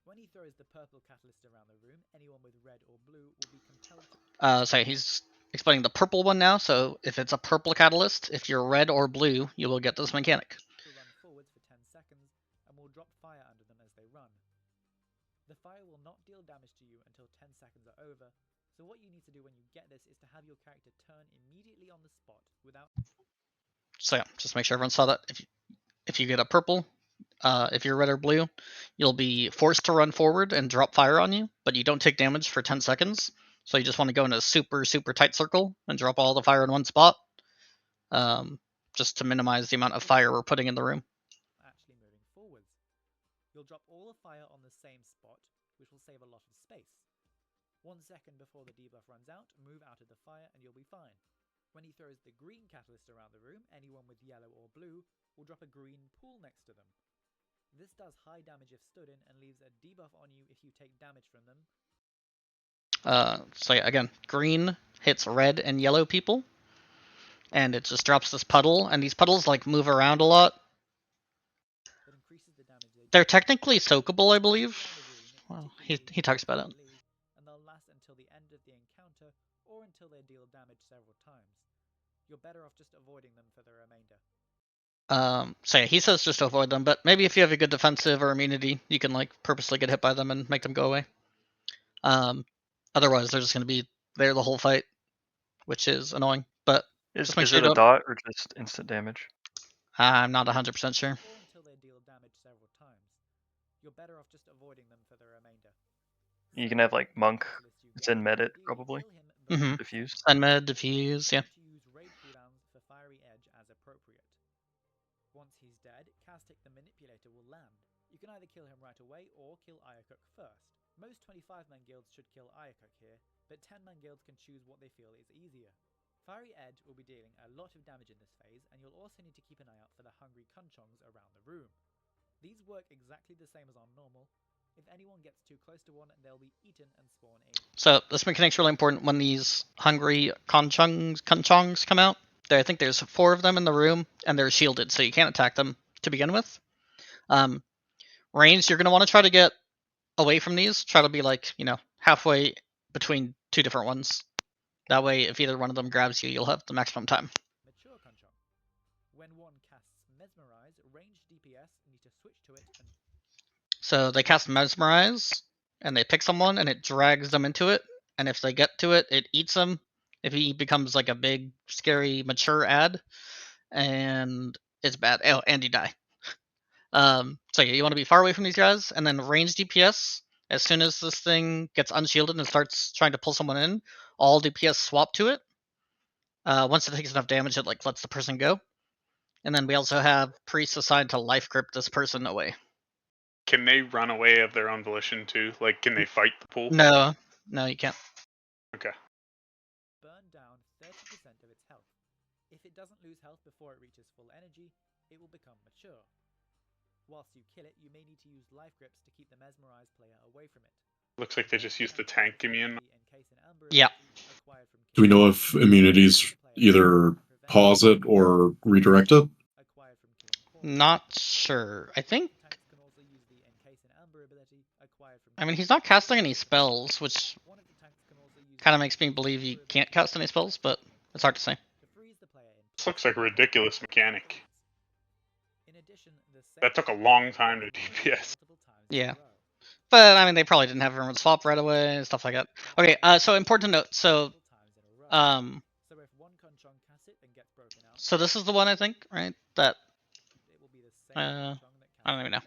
When he throws the purple catalyst around the room, anyone with red or blue will be compelled to... So he's explaining the purple one now, so if it's a purple catalyst, if you're red or blue, you will get this mechanic. Run forwards for 10 seconds, and will drop fire under them as they run. The fire will not deal damage to you until 10 seconds are over, so what you need to do when you get this is to have your character turn immediately on the spot without... So yeah, just make sure everyone saw that. If you get a purple, if you're red or blue, you'll be forced to run forward and drop fire on you, but you don't take damage for 10 seconds. So you just want to go in a super, super tight circle and drop all the fire in one spot, just to minimize the amount of fire we're putting in the room. Actually moving forwards. You'll drop all the fire on the same spot, which will save a lot of space. 1 second before the debuff runs out, move out of the fire and you'll be fine. When he throws the green catalyst around the room, anyone with yellow or blue will drop a green pool next to them. This does high damage if stood in and leaves a debuff on you if you take damage from them. So yeah, again, green hits red and yellow people, and it just drops this puddle, and these puddles like move around a lot. They're technically soakable, I believe. Well, he talks about it. And they'll last until the end of the encounter, or until they deal damage several times. You're better off just avoiding them for the remainder. So yeah, he says just avoid them, but maybe if you have a good defensive or immunity, you can like purposely get hit by them and make them go away. Otherwise, they're just going to be there the whole fight, which is annoying. But is sure it a dot or just instant damage? I'm not 100% sure. Or until they deal damage several times. You're better off just avoiding them for the remainder. You can have like monk, Zen med it probably. Diffuse. Zen med, diffuse, yeah. Use raid cooldowns for Fiery Edge as appropriate. Once he's dead, Castic the Manipulator will land. You can either kill him right away or kill Ayakuk first. Most 25-man guilds should kill Ayakuk here, but 10-man guilds can choose what they feel is easier. Fiery Edge will be dealing a lot of damage in this phase, and you'll also need to keep an eye out for the hungry Kunchongs around the room. These work exactly the same as on normal. If anyone gets too close to one, they'll be eaten and spawn in. So this mechanic's really important when these hungry Kunchongs come out. I think there's 4 of them in the room, and they're shielded, so you can't attack them to begin with. Ranged, you're going to want to try to get away from these. Try to be like, halfway between 2 different ones. That way, if either one of them grabs you, you'll have the maximum time. Mature Kunchong. When one casts Mesmerize, ranged DPS need to switch to it and... So they cast Mesmerize, and they pick someone, and it drags them into it. And if they get to it, it eats them. If he becomes like a big, scary, mature ad, and it's bad. Oh, and you die. So yeah, you want to be far away from these guys, and then range DPS. As soon as this thing gets unshielded and starts trying to pull someone in, all DPS swap to it. Once it takes enough damage, it lets the person go. And then we also have priests assigned to life grip this person away. Can they run away of their own volition too? Like, can they fight the pool? No, you can't. Okay. Burn down 30% of its health. If it doesn't lose health before it reaches full energy, it will become mature. Whilst you kill it, you may need to use life grips to keep the mesmerized player away from it. Looks like they just used the tank immune. Yeah. Do we know if immunities either pause it or redirect it? Not sure. I think... I mean, he's not casting any spells, which kind of makes me believe he can't cast any spells, but it's hard to say. This looks like a ridiculous mechanic. That took a long time to DPS. Yeah. But, I mean, they probably didn't have everyone swap right away and stuff like that. Okay, so important to note. So this is the one, I think, right? That, I don't even know.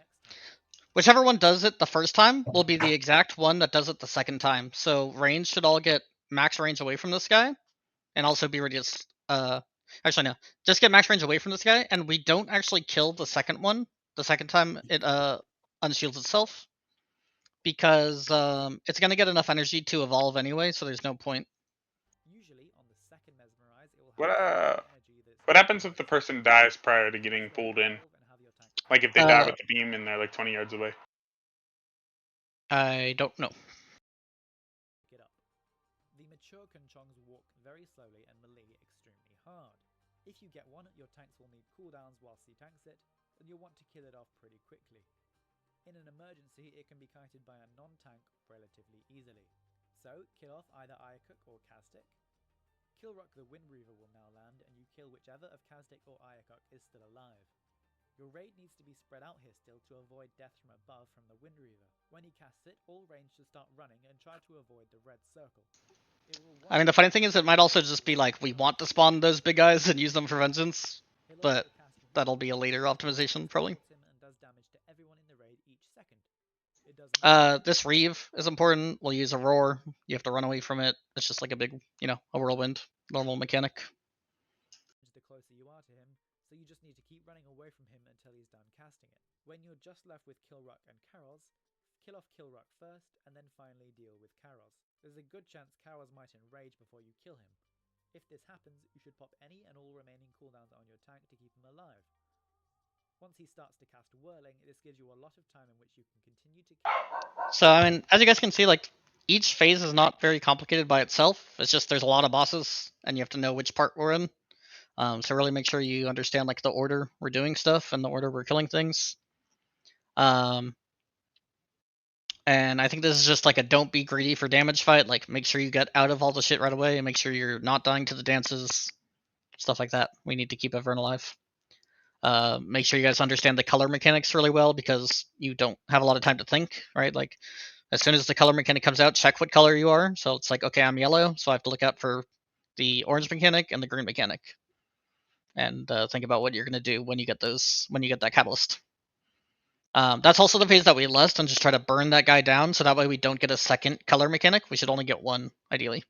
Whichever one does it the first time will be the exact one that does it the second time. So range should all get max range away from this guy, and also be reduced. Actually, no. Just get max range away from this guy, and we don't actually kill the second one the second time it unshields itself. Because it's going to get enough energy to evolve anyway, so there's no point. What happens if the person dies prior to getting pulled in? Like if they die with the beam and they're like 20 yards away? I don't know. The mature Kunchongs walk very slowly and melee extremely hard. If you get one, your tanks will need cooldowns whilst you tanks it, and you'll want to kill it off pretty quickly. In an emergency, it can be kited by a non-tank relatively easily. So, kill off either Ayacook or Castic. Killrock the Windreaver will now land, and you kill whichever of Castic or Ayacook is still alive. Your raid needs to be spread out here still to avoid death from above from the Windreaver. When he casts it, all range should start running and try to avoid the red circle. I mean, the funny thing is, it might also just be like, we want to spawn those big guys and use them for vengeance, but that'll be a later optimization, probably. This Reeve is important. We'll use a roar. You have to run away from it. It's just like a big, a whirlwind, normal mechanic. The closer you are to him, so you just need to keep running away from him until he's done casting it. When you're just left with Killrock and Carols, kill off Killrock first, and then finally deal with Carols. There's a good chance Carols might enrage before you kill him. If this happens, you should pop any and all remaining cooldowns on your tank to keep him alive. Once he starts to cast Whirling, this gives you a lot of time in which you can continue to kill. So, I mean, as you guys can see, like, each phase is not very complicated by itself. It's just there's a lot of bosses, and you have to know which part we're in. So really make sure you understand, like, the order we're doing stuff and the order we're killing things. And I think this is just like a don't be greedy for damage fight. Like, make sure you get out of all the shit right away, and make sure you're not dying to the dances, stuff like that. We need to keep everyone alive. Make sure you guys understand the color mechanics really well, because you don't have a lot of time to think, right? Like, as soon as the color mechanic comes out, check what color you are. So it's like, okay, I'm yellow, so I have to look out for the orange mechanic and the green mechanic. And think about what you're going to do when you get that catalyst. That's also the phase that we lost, and just try to burn that guy down, so that way we don't get a second color mechanic. We should only get one, ideally.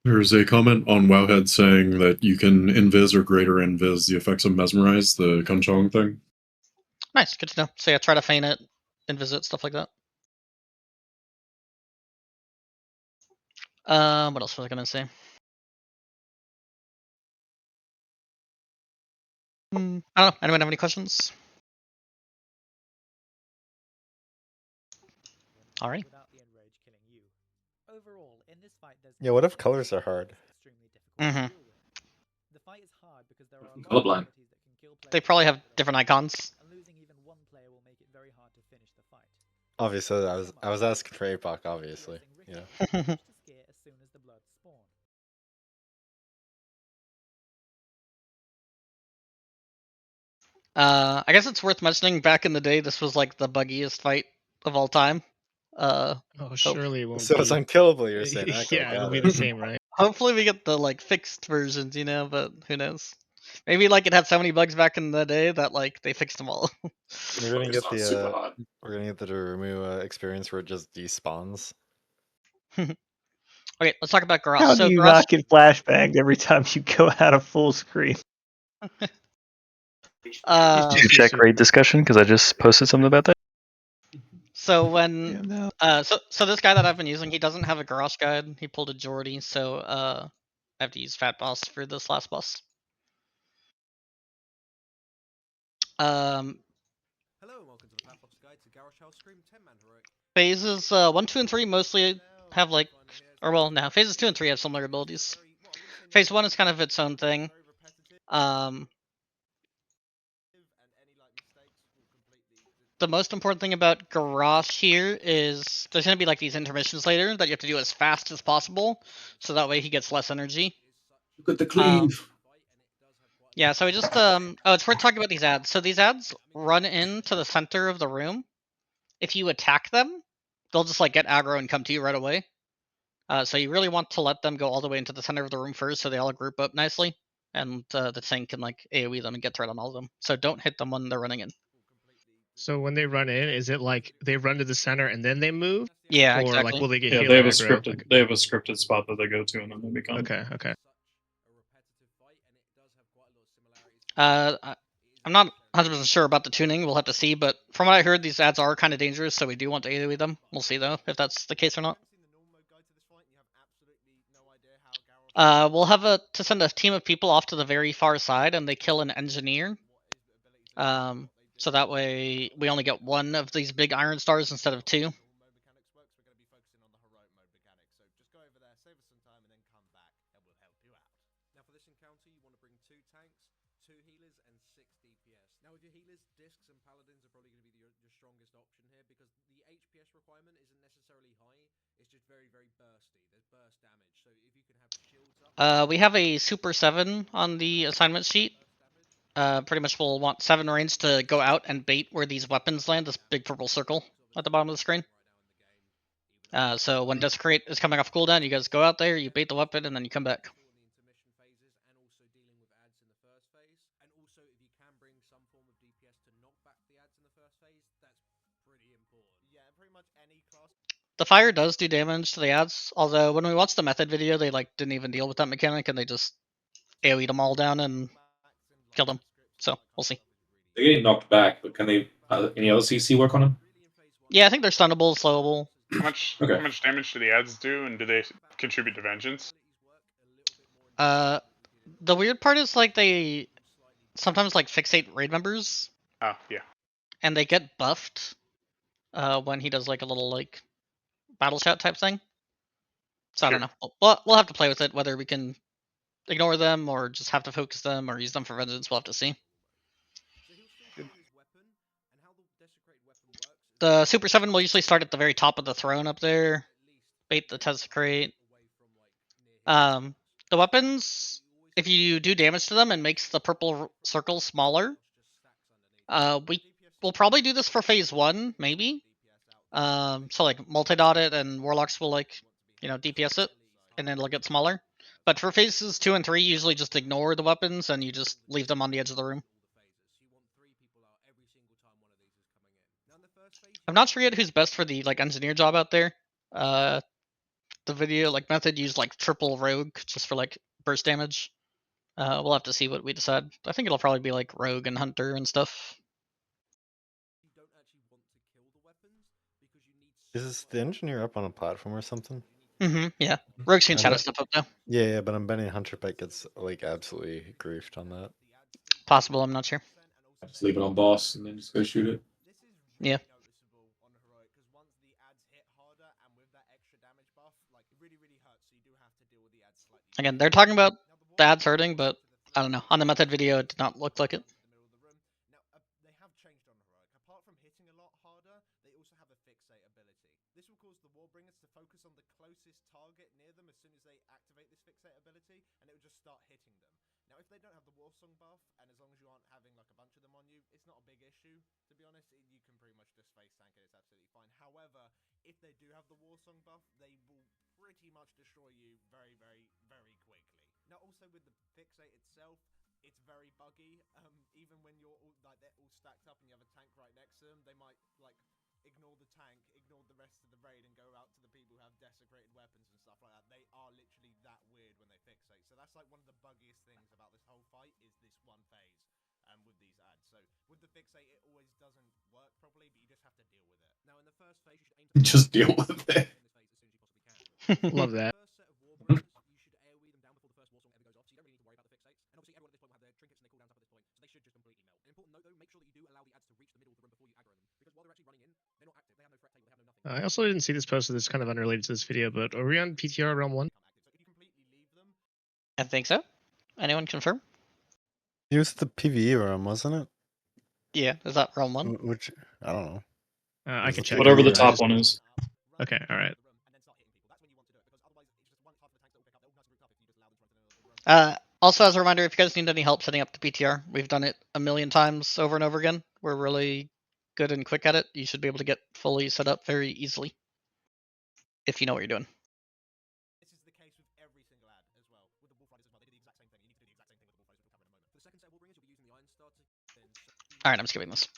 There's a comment on Wowhead saying that you can invis or greater invis the effects of Mesmerize, the Kunchong thing. Nice, good to know. So yeah, try to feign it, invis it, stuff like that. What else was I gonna say? I don't know. Anyone have any questions? All right. Overall, in this fight, there's Yeah, what if colors are hard? extremely difficult to deal with. The fight is hard because there are a lot of Colorblind. abilities that can kill players. They probably have different icons. And losing even one player will make it very hard to finish the fight. Obviously, I was asking for APOC, obviously. Yeah. to scare as soon as the blood spawn. I guess it's worth mentioning. Back in the day, this was like the buggiest fight of all time. Oh, surely it won't So be. it's unkillable. You're saying? Okay, Yeah, it'll got be it. the same, right? Hopefully, we get the like fixed versions, you know. But who knows? Maybe like it had so many bugs back in the day that like they fixed them all. We're gonna get It's super the hot. we're gonna get the Rumu experience where it just despawns. Okay, let's talk about Garrosh. How So do you Garrosh, not get flashbanged every time you go out of full screen? Did you check raid discussion? Because I just posted something about that. so when Yeah, no. so this guy that I've been using, he doesn't have a Garrosh guide. He pulled a Geordie, so I have to use Fat Boss for this last boss. Hello and welcome to the Fatbox Guide to Garrosh Hell Scream 10-man heroic. Phases 1, 2, and 3 mostly have like, or well, no, phases 2 and 3 have similar abilities. Phase 1 is kind of its own thing. The most important thing about Garrosh here is there's going to be like these intermissions later that you have to do as fast as possible, so that way he gets less energy. Look at the cleave. Yeah, so we just oh, it's worth talking about these ads. So these ads run into the center of the room. If you attack them, they'll just like get aggro and come to you right away. So you really want to let them go all the way into the center of the room first, so they all group up nicely, and the tank can like AOE them and get threat on all of them. So don't hit them when they're running in. So when they run in, is it like they run to the center and then they move? Yeah, Or exactly. like will they get Yeah, healed they have a aggro? scripted. They have a scripted spot that they go to, and then they become. Okay. I'm not 100% sure about the tuning. We'll have to see. But from what I heard, these ads are kind of dangerous, so we do want to AOE them. We'll see though if that's the case or not. We'll have to send a team of people off to the very far side, and they kill an engineer. So that way we only get one of these big iron stars instead of two. Now for this encounter, you want to bring 2 tanks, 2 healers, and 6 DPS. Now with your healers, discs and paladins are probably going to be your strongest option here because the HPS requirement isn't necessarily high. It's just very, very bursty. There's burst damage. So if you can have shields up. We have a Super 7 on the assignment sheet. Pretty much we'll want 7 range to go out and bait where these weapons land, this big purple circle at the bottom of the screen. So when Desecrate is coming off cooldown, you guys go out there, you bait the weapon, and then you come back. The fire does do damage to the ads, although when we watched the method video, they like didn't even deal with that mechanic, and they just AoE'd them all down and killed them. So we'll see. They're getting knocked back, but can they? Any other CC work on them? Yeah, I think they're stunnable, slowable. How much damage do the ads do, and do they contribute to vengeance? The weird part is like they sometimes like fixate raid members. Oh yeah. And they get buffed when he does like a little like battle shout type thing. So I don't know. We'll have to play with it, whether we can ignore them or just have to focus them or use them for vengeance. We'll have to see. The Super 7 will usually start at the very top of the throne up there. Bait the Desecrate. The weapons, if you do damage to them and makes the purple circle smaller, we'll probably do this for phase 1, maybe. So like multi-dot it and Warlocks will like, DPS it, and then it'll get smaller. But for phases 2 and 3, usually just ignore the weapons and you just leave them on the edge of the room. I'm not sure yet who's best for the like engineer job out there. The video like method used like triple rogue just for like burst damage. We'll have to see what we decide. I think it'll probably be like rogue and hunter and stuff. Is the engineer up on a platform or something? Yeah. Rogue's seen I shadow bet- stuff up though. Yeah, but I'm betting Hunter Pet gets like absolutely griefed on that. Possible, I'm not sure. Just leave it on boss and then just go shoot it. Yeah. Again, they're talking about the ads hurting, but I don't know. On the method video, it did not look like it. They have changed on heroic. Apart from hitting a lot harder, they also have a fixate ability. This will cause the Warbringers to focus on the closest target near them as soon as they activate this fixate ability, and it will just start hitting them. Now, if they don't have the Warsong buff, and as long as you aren't having like a bunch of them on you, it's not a big issue. To be honest, you can pretty much just face tank it. It's absolutely fine. However, if they do have the Warsong buff, they will pretty much destroy you very, very, very quickly. Now, also with the fixate itself, it's very buggy. Even when you're all, like they're all stacked up and you have a tank right next to them, they might like ignore the tank, ignore the rest of the raid, and go out to the people who have desecrated weapons and stuff like that. They are literally that weird when they fixate. So that's like one of the buggiest things about this whole fight is this one phase with these ads. So with the fixate, it always doesn't work properly, but you just have to deal with it. Now in the first phase, you should aim to Just deal with it. Love that. I also didn't see this post, so this is kind of unrelated to this video, but are we on PTR realm 1? I think so. Anyone confirm? It was the PvE room, wasn't it? Yeah, is that realm 1? Which, I don't know. I can check. Whatever the top one is. Okay, alright. Also, as a reminder, if you guys need any help setting up the PTR, we've done it a million times over and over again. We're really good and quick at it. You should be able to get fully set up very easily if you know what you're doing. This is the case with every single ad as well. With the Wolf Riders as well, they do the exact same thing. You need to do the exact same thing with the Wolf Riders, we'll cover in a moment. For the second set of Warbringers, you'll be using the Iron Star to Alright, I'm skipping this.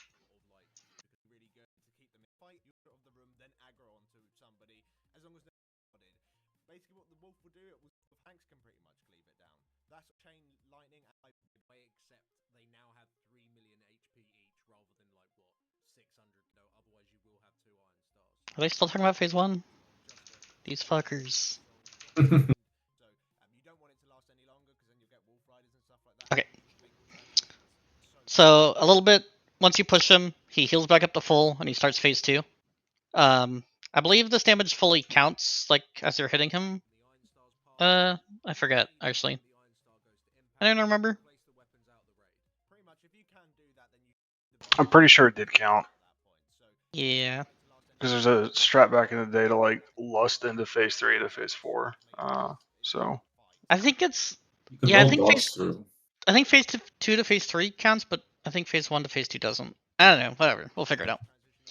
really good to keep them in fight. You of the room, then aggro onto somebody, as long as they're spotted. Basically, what the Wolf will do, the tanks can pretty much cleave it down. That's chain lightning, except they now have 3 million HP each rather than like what 600. No, otherwise you will have 2 Iron Stars. Are they still talking about phase 1? These fuckers. Okay. So, a little bit, once you push him, he heals back up to full, and he starts phase 2. I believe this damage fully counts, like, as you're hitting him. I forget, actually. I don't remember. I'm pretty sure it did count. Yeah. Because there's a strat back in the day to like lust into phase 3 to phase 4. So. I think it's. Yeah, I think phase 2 to phase 3 counts, but I think phase 1 to phase 2 doesn't. I don't know. Whatever. We'll figure it out.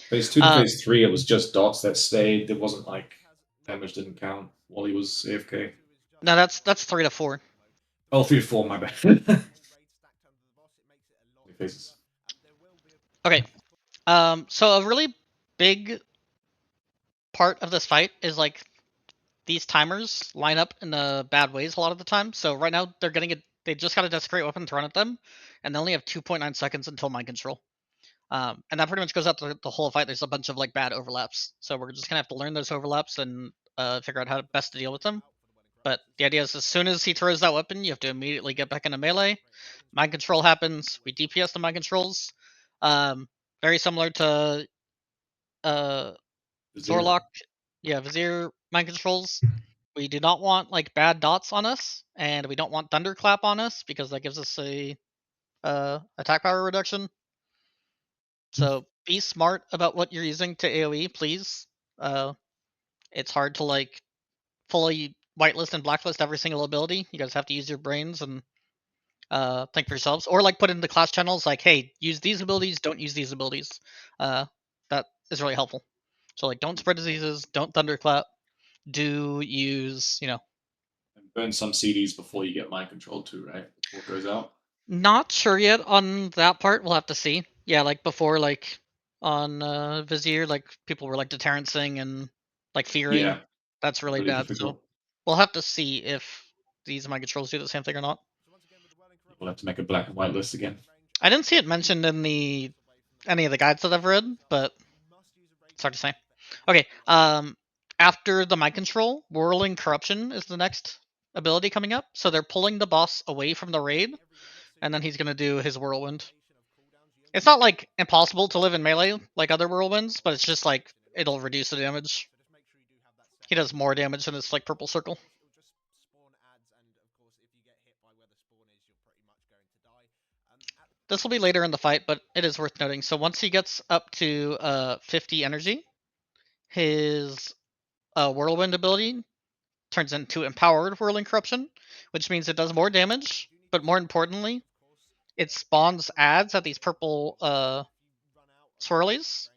Phase 2 to phase 3, it was just dots that stayed. It wasn't like damage didn't count while he was AFK. No, that's 3 to 4. Oh, 3 to 4, my bad. Phases. Okay. So a really big part of this fight is like these timers line up in bad ways a lot of the time. So right now they're getting it. They just got a desecrate weapon thrown at them, and they only have 2.9 seconds until mind control. And that pretty much goes out the whole fight. There's a bunch of like bad overlaps, so we're just gonna have to learn those overlaps and figure out how best to deal with them. But the idea is, as soon as he throws that weapon, you have to immediately get back into melee. Mind control happens. We DPS the mind controls. Very similar to Zorlock. Yeah, Vizier mind controls. We do not want like bad dots on us, and we don't want thunderclap on us because that gives us a attack power reduction. So be smart about what you're using to AoE, please. It's hard to like fully whitelist and blacklist every single ability. You guys have to use your brains and think for yourselves, or like put in the class channels like, hey, use these abilities, don't use these abilities. That is really helpful. So like, don't spread diseases, don't thunderclap, do use, And burn some CDs before you get mind control too, right? Before it goes out. Not sure yet on that part. We'll have to see. Yeah, like before, like on Vizier, like people were like deterrencing and like fearing. Yeah, that's really bad. difficult. So we'll have to see if these mind controls do the same thing or not. We'll have to make a black and white list again. I didn't see it mentioned in any of the guides that I've read, but it's hard to say. Okay, after the mind control, Whirling Corruption is the next ability coming up. So they're pulling the boss away from the raid, and then he's gonna do his Whirlwind. It's not like impossible to live in melee like other Whirlwinds, but it's just like it'll reduce the damage. He does more damage in this like purple circle. This will be later in the fight, but it is worth noting. So once he gets up to 50 energy, his Whirlwind ability turns into Empowered Whirling Corruption, which means it does more damage, but more importantly, it spawns ads at these purple swirlies.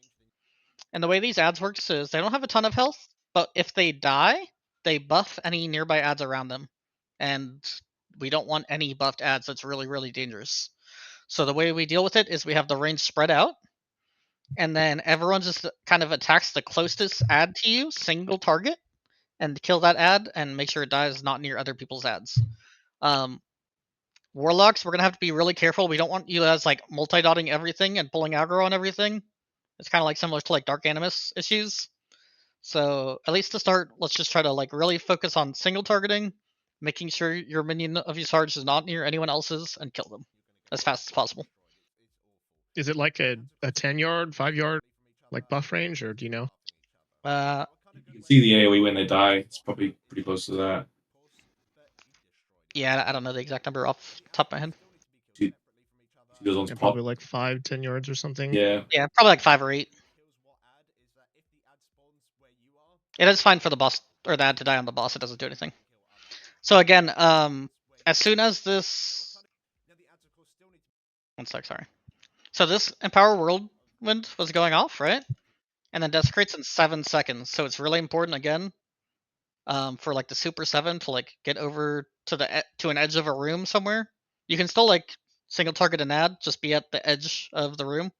And the way these ads works is they don't have a ton of health, but if they die, they buff any nearby ads around them. And we don't want any buffed ads. That's really, really dangerous. So the way we deal with it is we have the range spread out, and then everyone just kind of attacks the closest ad to you, single target, and kill that ad and make sure it dies not near other people's ads. Warlocks, we're gonna have to be really careful. We don't want you as like multi-dotting everything and pulling aggro on everything. It's kind of like similar to like Dark Animus issues. So at least to start, let's just try to like really focus on single targeting, making sure your minion of your charge is not near anyone else's, and kill them as fast as possible. Is it like a 10-yard, 5-yard, like buff range, or do you know? You can see the AoE when they die. It's probably pretty close to that. Yeah, I don't know the exact number off the top of my head. See those ones Yeah, pop. probably like 5-10 yards or something. Yeah. Yeah, probably like 5 or 8. It is fine for the boss or the ad to die on the boss. It doesn't do anything. So again, as soon as this, one sec, sorry. So this Empower Whirlwind was going off, right? And then desecrates in 7 seconds. So it's really important again, for like the Super 7 to like get over to an edge of a room somewhere. You can still like single target an ad, just be at the edge of the room,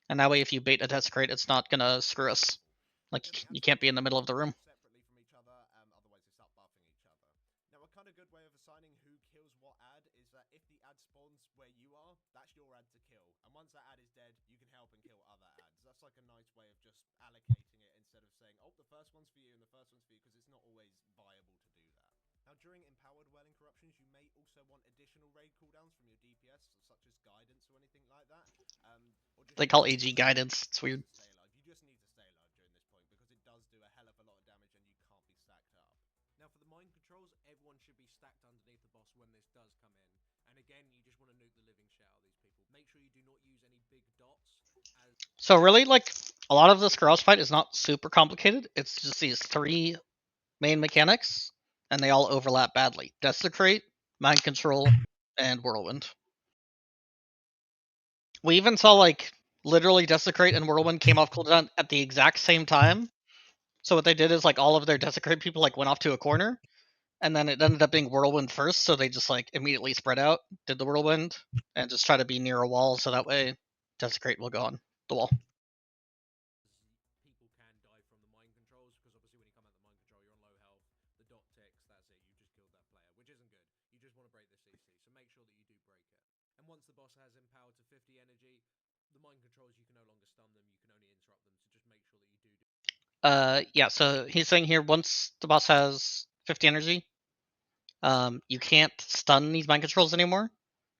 and that way if you bait a desecrate, it's not gonna screw us. Like you can't be in the middle of the room. During empowered whirling corruptions, you may also want additional raid cooldowns from your DPS, such as guidance or anything like that. They call AG guidance. It's weird. You just need to stay alive during this point because it does do a hell of a lot of damage and you can't be stacked up. Now for the mind controls, everyone should be stacked underneath the boss when this does come in. And again, you just want to nuke the living shit out of these people. Make sure you do not use any big dots. So really, like a lot of this garage fight is not super complicated. It's just these 3 main mechanics, and they all overlap badly. Desecrate, Mind Control, and Whirlwind. We even saw like literally Desecrate and Whirlwind came off cooldown at the exact same time. So what they did is like all of their Desecrate people like went off to a corner, and then it ended up being Whirlwind first, so they just like immediately spread out, did the Whirlwind, and just try to be near a wall so that way Desecrate will go on the wall. Once the boss has empowered to 50 energy, the mind controls, you can no longer stun them, you can only interrupt them, so just make sure that you do. Yeah, so he's saying here once the boss has 50 energy, you can't stun these mind controls anymore.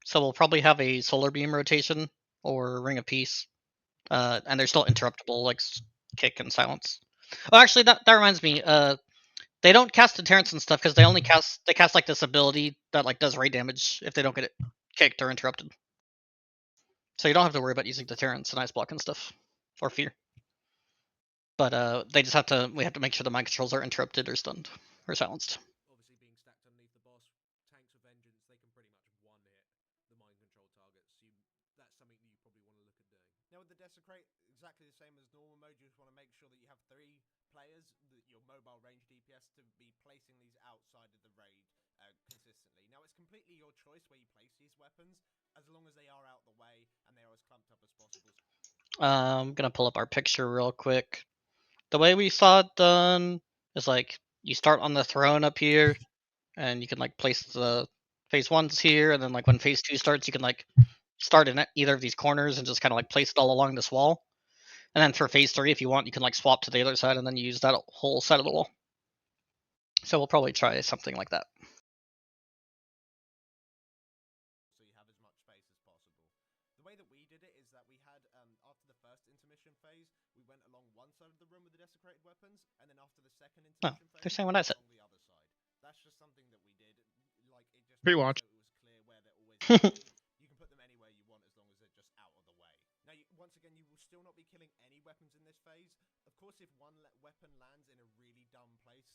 So we'll probably have a solar beam rotation or ring of peace. And they're still interruptible, like kick and silence. Oh, actually, that reminds me. They don't cast deterrence and stuff because they cast like this ability that like does raid damage if they don't get it kicked or interrupted. So you don't have to worry about using deterrence and ice block and stuff, or fear. But they just have to. We have to make sure the mind controls are interrupted or stunned or silenced. Obviously, being stacked underneath the boss, tanks with vengeance, they can pretty much one-hit the mind control targets. So that's something that you probably want to look at doing. Now with the desecrate, exactly the same as normal mode. You just want to make sure that you have 3 players, your mobile range DPS, to be placing these outside of the raid consistently. Now it's completely your choice where you place these weapons, as long as they are out the way and they are as clumped up as possible. I'm gonna pull up our picture real quick. The way we saw it done is like you start on the throne up here, and you can like place the phase 1s here, and then like when phase 2 starts, you can like start in either of these corners and just kind of like place it all along this wall. And then for phase 3, if you want, you can like swap to the other side and then use that whole side of the wall. So we'll probably try something like that. So you have as much space as possible. The way that we did it is that we had, after the first intermission phase, we went along one side of the room with the desecrated weapons, and then after the second intermission phase, they're saying what I said. along the other side. That's just something that we did. Like, it just Rewatch. So it was clear where they're always going to be. You can put them anywhere you want as long as they're just out of the way. Now, once again, you will still not be killing any weapons in this phase. Of course, if one weapon lands in a really dumb place,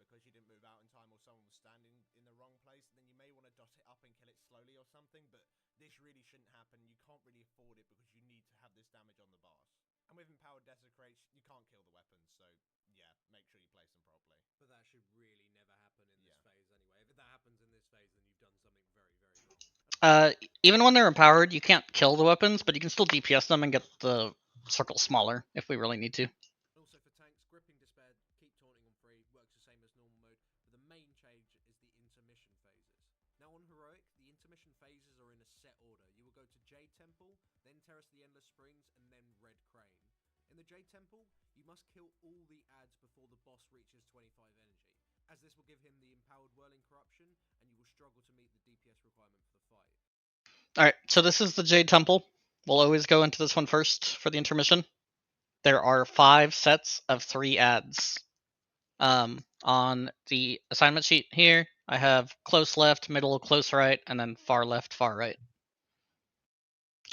because you didn't move out in time or someone was standing in the wrong place, then you may want to dot it up and kill it slowly or something, but this really shouldn't happen. You can't really afford it because you need to have this damage on the bars. And with Empowered Desecrates, you can't kill the weapons, so yeah, make sure you place them properly. But that should really never happen in this phase anyway. If that happens in this phase, then you've done something very, very wrong. Even when they're empowered, you can't kill the weapons, but you can still DPS them and get the circle smaller if we really need to. Also for tanks, Gripping Despair, keep taunting on free, works the same as normal mode, but the main change is the intermission phases. Now on Heroic, the intermission phases are in a set order. You will go to Jade Temple, then Terrace the Endless Springs, and then Red Crane. In the Jade Temple, you must kill all the adds before the boss reaches 25 energy, as this will give him the Empowered Whirling Corruption, and you will struggle to meet the DPS requirement for the fight. Alright, so this is the Jade Temple. We'll always go into this one first for the intermission. There are 5 sets of 3 adds. On the assignment sheet here, I have close left, middle, close right, and then far left, far right.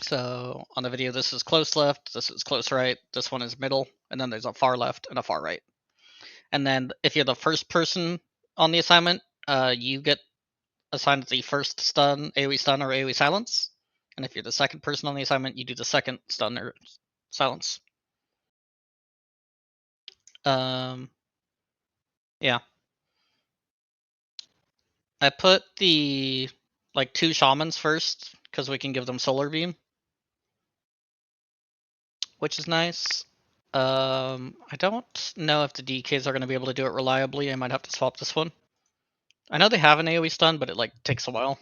So on the video, this is close left, this is close right, this one is middle, and then there's a far left and a far right. And then if you're the first person on the assignment, you get assigned the first stun, AoE or AoE silence. And if you're the second person on the assignment, you do the second stun or silence. Yeah. I put the like 2 shamans first because we can give them solar beam, which is nice. I don't know if the DKs are going to be able to do it reliably. I might have to swap this one. I know they have an AoE stun, but it like takes a while.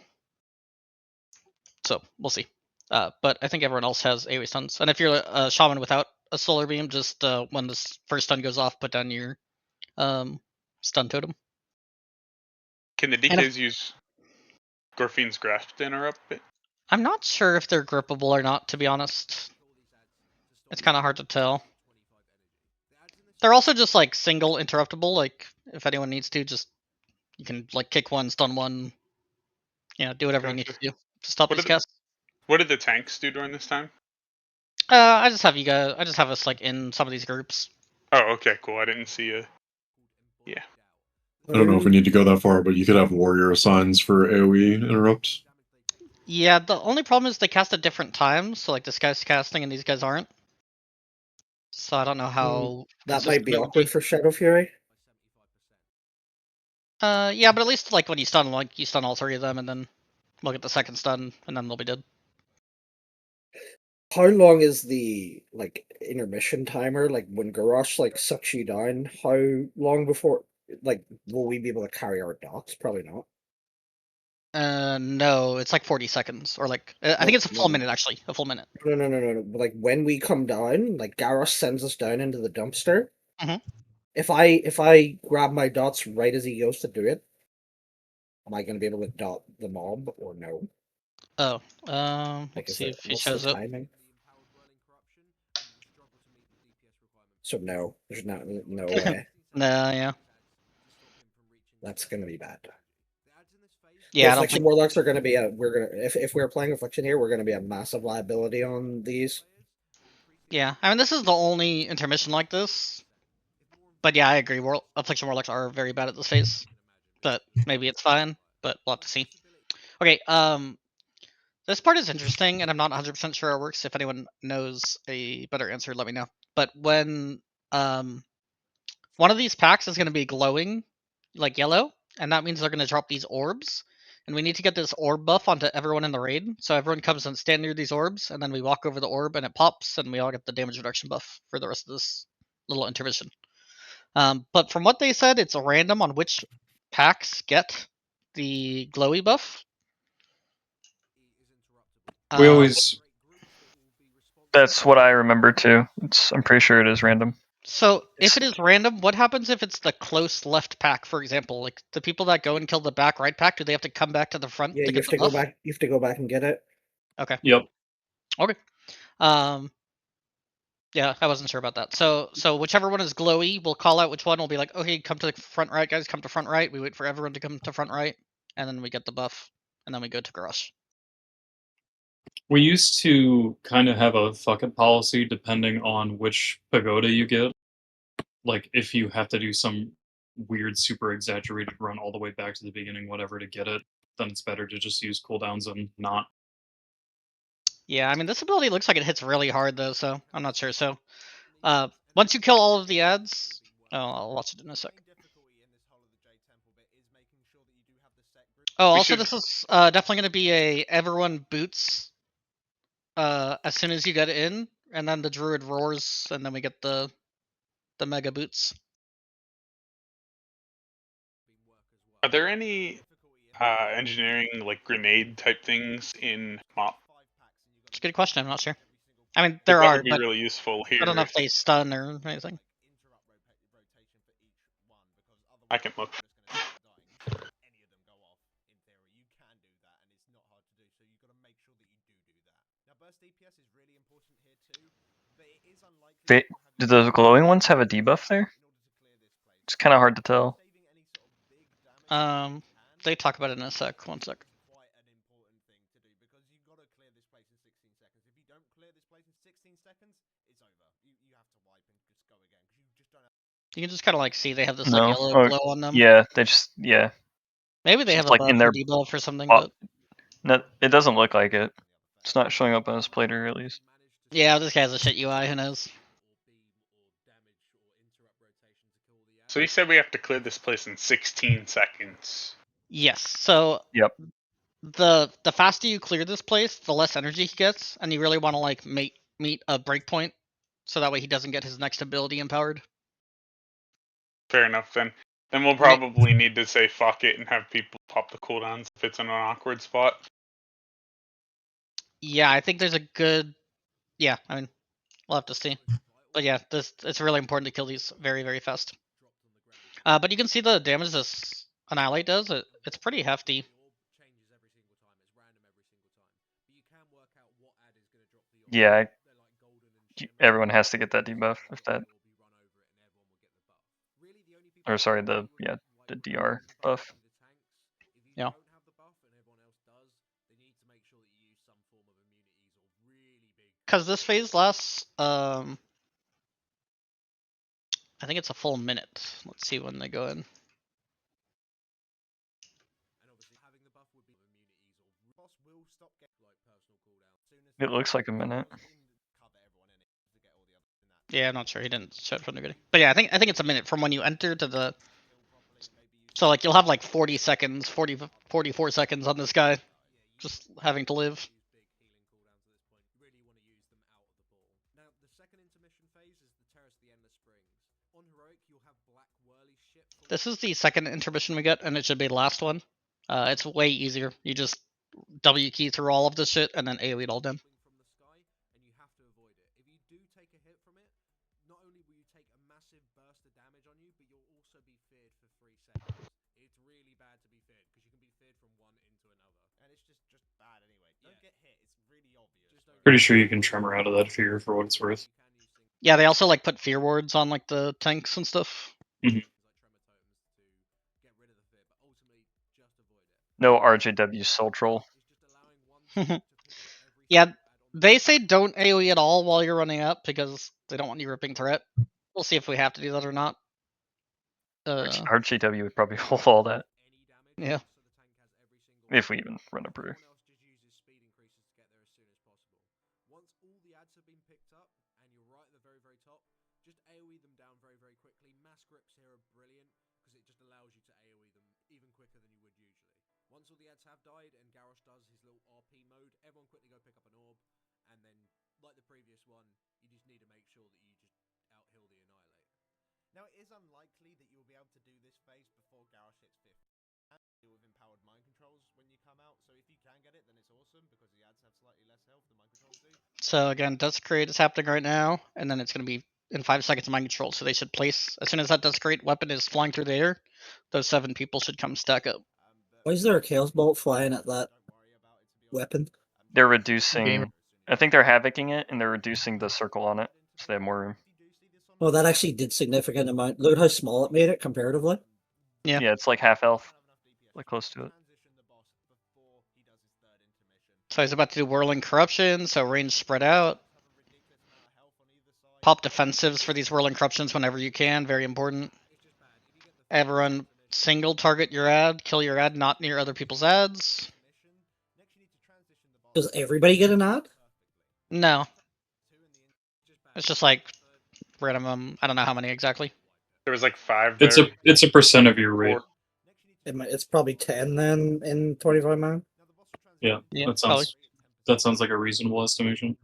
So we'll see. But I think everyone else has AoE stuns. And if you're a shaman without a solar beam, just when this first stun goes off, put down your stun totem. Can the DKs use Gorfine's Grasp to interrupt it? I'm not sure if they're grippable or not, to be honest. It's kind of hard to tell. They're also just like single interruptible. Like if anyone needs to, just you can like kick one, stun one. Do whatever you need to do to stop these casts. What did the tanks do during this time? I just have us like in some of these groups. Oh, okay, cool. I didn't see a. Yeah. I don't know if we need to go that far, but you could have warrior assigns for AoE interrupts. Yeah, the only problem is they cast at different times. So like this guy's casting and these guys aren't. So I don't know how that might be awkward for Shadow Fury. Yeah, but at least like when you stun, like you stun all 3 of them, and then we'll get the second stun, and then they'll be dead. How long is the like intermission timer? Like when Garrosh like sucks you down, how long before like will we be able to carry our dots? Probably not. No, it's like 40 seconds, or like I think it's a full minute actually, a full minute. No. Like when we come down, like Garrosh sends us down into the dumpster. Mm-hmm. If I grab my dots right as he goes to do it, am I going to be able to dot the mob or no? Oh, let's see if he shows up. Timing? So no, there's no way. No, yeah. That's gonna be bad. Yeah, Affliction Warlocks are gonna be if we're playing Affliction here, we're gonna be a massive liability on these. Yeah, I mean this is the only intermission like this. But yeah, I agree. Affliction Warlocks are very bad at this phase. But maybe it's fine, but we'll have to see. Okay, this part is interesting, and I'm not 100% sure it works. If anyone knows a better answer, let me know. But when one of these packs is going to be glowing, like yellow, and that means they're going to drop these orbs, and we need to get this orb buff onto everyone in the raid. So everyone comes and stand near these orbs, and then we walk over the orb, and it pops, and we all get the damage reduction buff for the rest of this little intermission. But from what they said, it's random on which packs get the glowy buff. We always That's what I remember too. I'm pretty sure it is random. So if it is random, what happens if it's the close left pack, for example? Like the people that go and kill the back right pack, do they have to come back to the front Yeah, to you get have the to go buff? back. You have to go back and get it. Okay. Yep. Okay. Yeah, I wasn't sure about that. So whichever one is glowy, we'll call out which one. We'll be like, okay, come to the front right, guys. Come to front right. We wait for everyone to come to front right, and then we get the buff, and then we go to garage. We used to kind of have a fuck it policy depending on which pagoda you get. Like, if you have to do some weird, super exaggerated run all the way back to the beginning, whatever, to get it, then it's better to just use cooldowns and not. Yeah, I mean, this ability looks like it hits really hard, though, so I'm not sure. So, once you kill all of the ads, I'll watch it in a sec. Oh, also, this is definitely going to be a everyone boots as soon as you get in, and then the druid roars, and then we get the mega boots. Are there any engineering like grenade type things in MOP? It's a good question. I'm not sure. I mean, That there are, would be but really useful here. I don't know if they stun or anything. I can look. Do those glowing ones have a debuff there? It's kind of hard to tell. They talk about it in a sec. One sec. You can just kind of like see they have this like yellow glow on them. Yeah, they just Maybe they it's have just a like buff in or their debuff or something, but no, it doesn't look like it. It's not showing up on his plater at least. yeah, this guy's a shit UI. Who knows? So you said we have to clear this place in 16 seconds. Yes. So yep. The faster you clear this place, the less energy he gets, and you really want to like meet a breakpoint, so that way he doesn't get his next ability empowered. Fair enough then. Then we'll probably need to say fuck it and have people pop the cooldowns if it's in an awkward spot. Yeah, I think there's a good. Yeah, I mean, we'll have to see. But yeah, it's really important to kill these very, very fast. But you can see the damage this Annihilate does. It's pretty hefty. Yeah, everyone has to get that debuff if that. Or sorry, the DR buff. Yeah. Because this phase lasts, I think it's a full minute. Let's see when they go in. It looks like a minute. Yeah, I'm not sure. He didn't show it from the beginning. But yeah, I think it's a minute from when you enter to the. So like you'll have like 40 seconds, 44 seconds on this guy, just having to live. This is the second intermission we get, and it should be the last one. It's way easier. You just W key through all of this shit and then AoE it all done. Pretty sure you can tremor out of that fear for what it's worth. Yeah, they also like put fear wards on like the tanks and stuff. Mm-hmm. No RJW Soul Troll. Yeah, they say don't AoE at all while you're running up because they don't want you ripping threat. We'll see if we have to do that or not. RJW would probably hold all that. Yeah. If we even run a brew. Once all the ads have died and Garrosh does his little RP mode, everyone quickly go pick up an orb, and then, like the previous one, you just need to make sure that you just out-heal the Annihilator. Now, it is unlikely that you'll be able to do this phase before Garrosh hits 50. And deal with empowered mind controls when you come out, so if you can get it, then it's awesome, because the ads have So again, Desecrate is happening right now, and then it's going to be in 5 seconds of mind control. So they should place, as soon as that Desecrate weapon is flying through the air, those 7 people should come stack up. Why is there a Chaos Bolt flying at that weapon? They're reducing. I think they're havocing it, and they're reducing the circle on it, so they have more room. Well, that actually did significant amount. Look at how small it made it comparatively. Yeah. Yeah, it's like half health, like close to it. So he's about to do Whirling Corruption, so range spread out. Pop defensives for these Whirling Corruptions whenever you can, very important. Everyone single target your ad, kill your ad not near other people's ads. Does everybody get an ad? No. It's just like random, I don't know how many exactly. There was like 5 there. It's a percent of your rate. It's probably 10 then in 25 man. Yeah, that sounds like a reasonable estimation.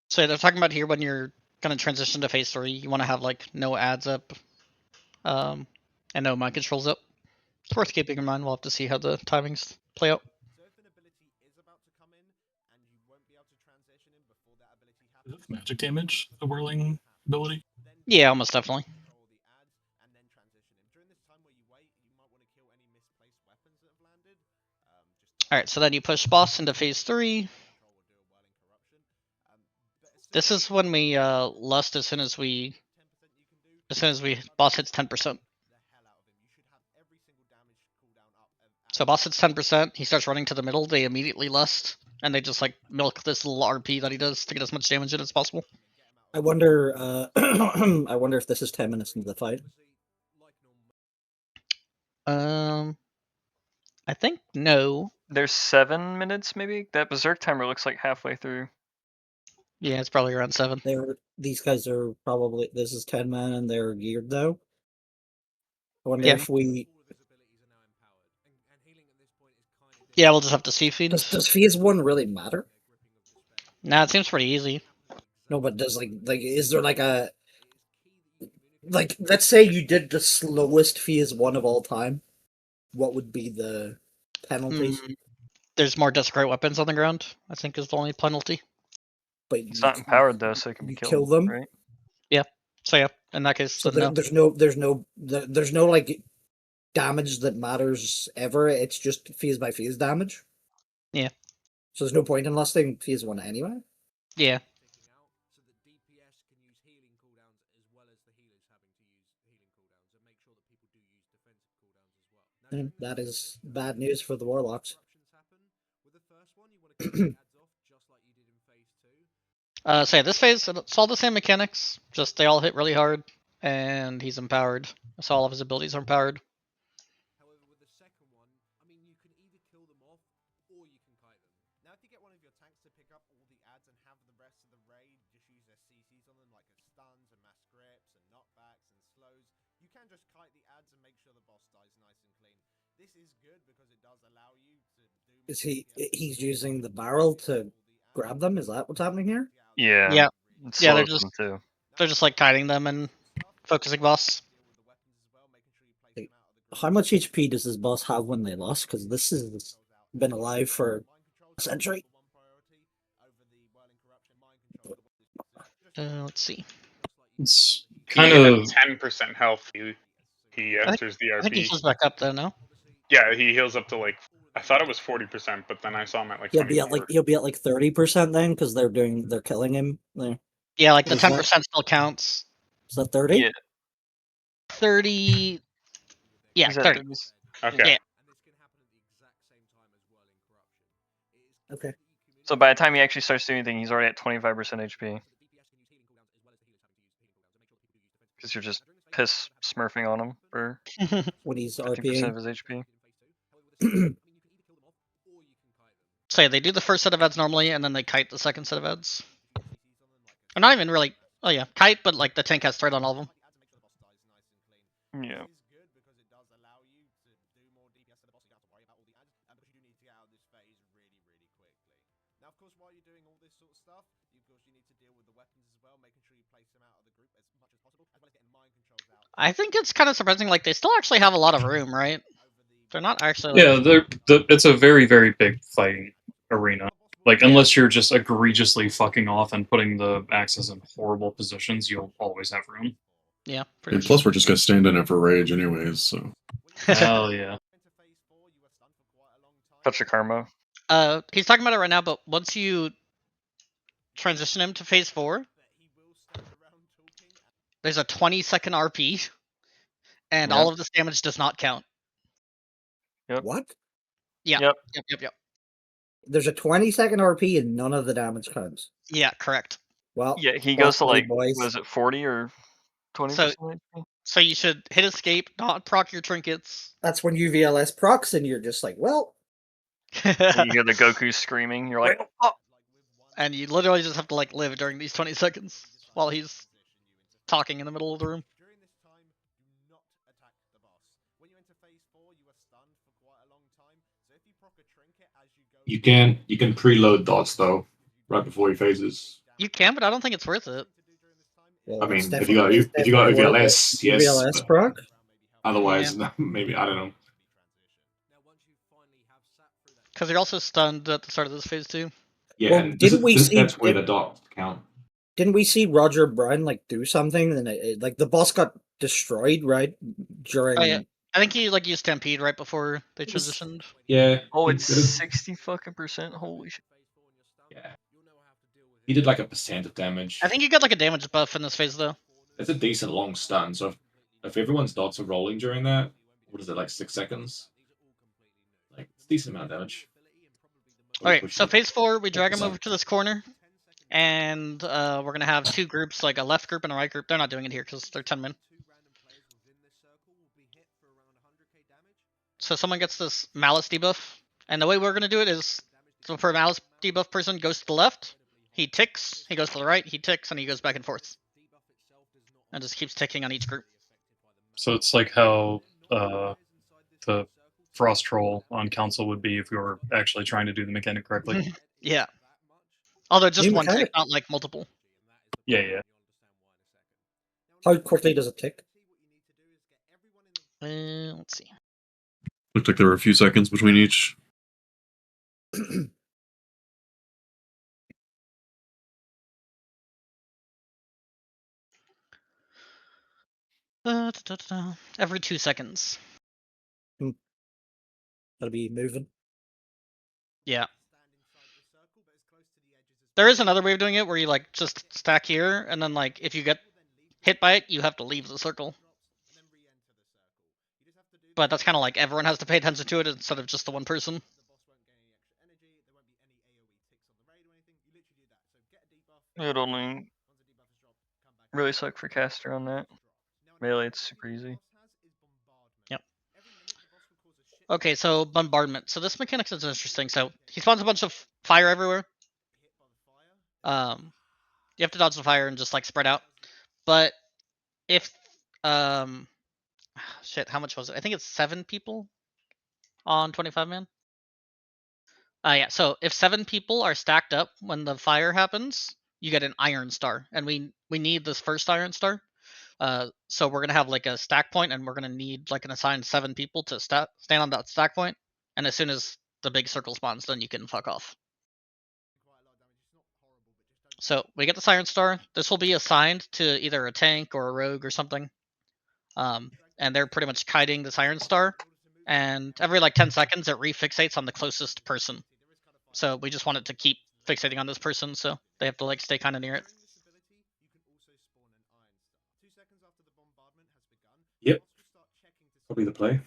So they're talking about here when you're gonna transition to phase 3, you want to have like no ads up, and no mind controls up. It's worth keeping in mind. We'll have to see how the timings play out. Magic damage, the whirling ability? Yeah, almost definitely. Alright, so then you push boss into phase 3. This is when we lust as soon as boss hits 10%. So boss hits 10%, he starts running to the middle, they immediately lust, and they just like milk this little RP that he does to get as much damage in as possible. I wonder I wonder if this is 10 minutes into the fight. I think no. There's 7 minutes maybe? That berserk timer looks like halfway through. Yeah, it's probably around 7. These guys are probably, this is 10 men and they're geared though. I wonder if we... Yeah, we'll just have to see feeds. Does phase 1 really matter? Nah, it seems pretty easy. No, but does like is there like a... Like, let's say you did the slowest phase 1 of all time. What would be the penalties? There's more Desecrate weapons on the ground, I think is the only penalty. But it's not empowered though, so it can be killed. Kill them, right? Yeah. So yeah, in that case, so no. there's no like damage that matters ever. It's just phase by phase damage. Yeah. So there's no point in lusting phase 1 anyway. Yeah. And that is bad news for the Warlocks. So yeah, this phase, it's all the same mechanics, just they all hit really hard, and he's empowered. So all of his abilities are empowered. Is he's using the barrel to grab them? Is that what's happening here? Yeah. Yeah. It Yeah, slows them too. They're just like kiting them and focusing boss. How much HP does this boss have when they lost? Because this has been alive for a century. Let's see. It's Kind of 10% health. He enters the RP. I think he heals back up though, no? Yeah, he heals up to like, I thought it was 40%, but then I saw him at like 24. He'll be at like 30% then, because they're killing him there. Yeah, like the 10% still counts. Is that 30? Yeah. 30. Yeah, He's at 30. 30s. Okay. Yeah. Okay. So by the time he actually starts doing anything, he's already at 25% HP. Because you're just piss smurfing on him for when he's 50% of his HP. So yeah, they do the first set of ads normally, and then they kite the second set of ads. Or not even really. Oh yeah, kite, but like the tank has threat on all of them. Yeah. Now, of course, while you're doing all this sort of stuff, of course, you need to deal with the weapons as well, making sure you place them out of the group as much as possible, as well as getting mind controls out. I think it's kind of surprising. Like they still actually have a lot of room, right? They're not actually. Like... Yeah, it's a very, very big fighting arena. Like, unless you're just egregiously fucking off and putting the axes in horrible positions, you'll always have room. Yeah, and plus we're just gonna stand in it for rage anyways, so. Hell yeah. Touch the karma. He's talking about it right now, but once you transition him to phase 4, there's a 20-second RP, and all of this damage does not count. Yep. What? Yeah. Yep. Yep. There's a 20-second RP and none of the damage counts. Yeah, correct. Well, yeah, he goes to like, boys. was it 40 or 20%? So you should hit escape, not proc your trinkets. That's when you VLS procs and you're just like, well. And you hear the Goku screaming. You're like, oh. And you literally just have to like live during these 20 seconds while he's talking in the middle of the room. During this time, do not attack the boss. When you enter phase 4, you are stunned for quite a long time. So if you proc a trinket as you go, You can preload dots though, right before he phases. You can, but I don't think it's worth it. Well, I mean, if you got OVLS, yes. VLS proc? Otherwise, maybe I don't know. Because you're also stunned at the start of this phase too. Yeah, well, and didn't we see that's where the dots count. Didn't we see Roger Brown like do something and like the boss got destroyed right during? Oh, yeah. I think he like used Stampede right before they transitioned. Yeah. Oh, it's 60%. Holy shit. Yeah. He did like 1% of damage. I think you got like a damage buff in this phase though. It's a decent long stun. So if everyone's dots are rolling during that, what is it, like 6 seconds? Like it's a decent amount of damage. Okay, so phase 4, we drag him over to this corner, and we're gonna have 2 groups, like a left group and a right group. They're not doing it here because they're 10 men. So someone gets this Malice debuff, and the way we're gonna do it is, so for a Malice debuff person goes to the left, he ticks, he goes to the right, he ticks, and he goes back and forth. And just keeps ticking on each group. So it's like how the Frost Troll on Council would be if we were actually trying to do the mechanic correctly. Yeah. Although just one tick, not like multiple. Yeah. How quickly does it tick? Let's see. Looked like there were a few seconds between each. Every 2 seconds. Gotta be moving. Yeah. There is another way of doing it where you like just stack here, and then like if you get hit by it, you have to leave the circle. But that's kind of like everyone has to pay attention to it instead of just the one person. It would only really suck for caster on that. Melee, it's super easy. Yep. Okay, so bombardment. So this mechanic is interesting. So he spawns a bunch of fire everywhere. You have to dodge the fire and just like spread out. But if shit, how much was it? I think it's 7 people on 25 man. Yeah, so if 7 people are stacked up when the fire happens, you get an iron star, and we need this first iron star. So we're gonna have like a stack point, and we're gonna need like an assigned 7 people to stand on that stack point. And as soon as the big circle spawns, then you can fuck off. So we get the Siren Star. This will be assigned to either a tank or a rogue or something. And they're pretty much kiting the Siren Star. And every like 10 seconds, it refixates on the closest person. So we just want it to keep fixating on this person, so they have to like stay kind of near it. Yep. Probably the play.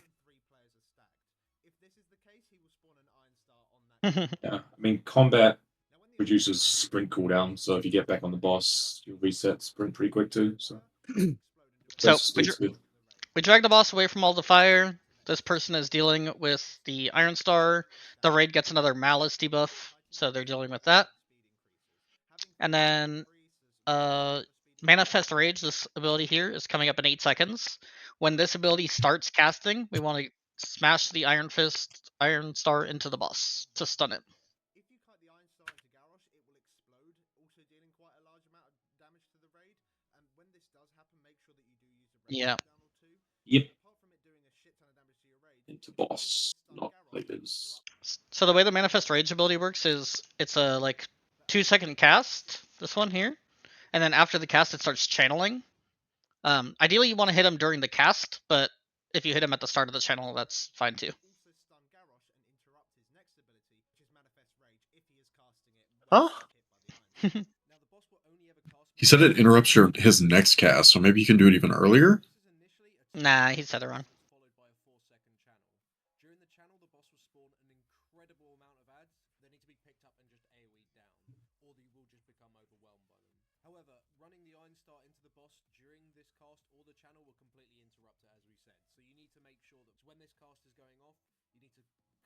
Yeah, I mean, combat reduces sprint cooldown, so if you get back on the boss, you'll reset sprint pretty quick too. So, we drag the boss away from all the fire. This person is dealing with the Iron Star. The raid gets another Malice debuff, so they're dealing with that. And then Manifest Rage, this ability here, is coming up in 8 seconds. When this ability starts casting, we want to smash the Iron Star into the boss to stun it. Yeah. Yep. Into boss, not players. So the way the Manifest Rage ability works is it's a like 2-second cast, this one here, and then after the cast it starts channeling. Ideally you want to hit him during the cast, but if you hit him at the start of the channel, that's fine too. Huh? He said it interrupts his next cast, so maybe you can do it even earlier? Nah, he said it wrong. During the channel, the boss will spawn an incredible amount of ads that need to be picked up and just AoE'd down, or you will just become overwhelmed by them. However, running the Iron Star into the boss during this cast or the channel will completely interrupt it, as we said. So you need to make sure that when this cast is going off, you need to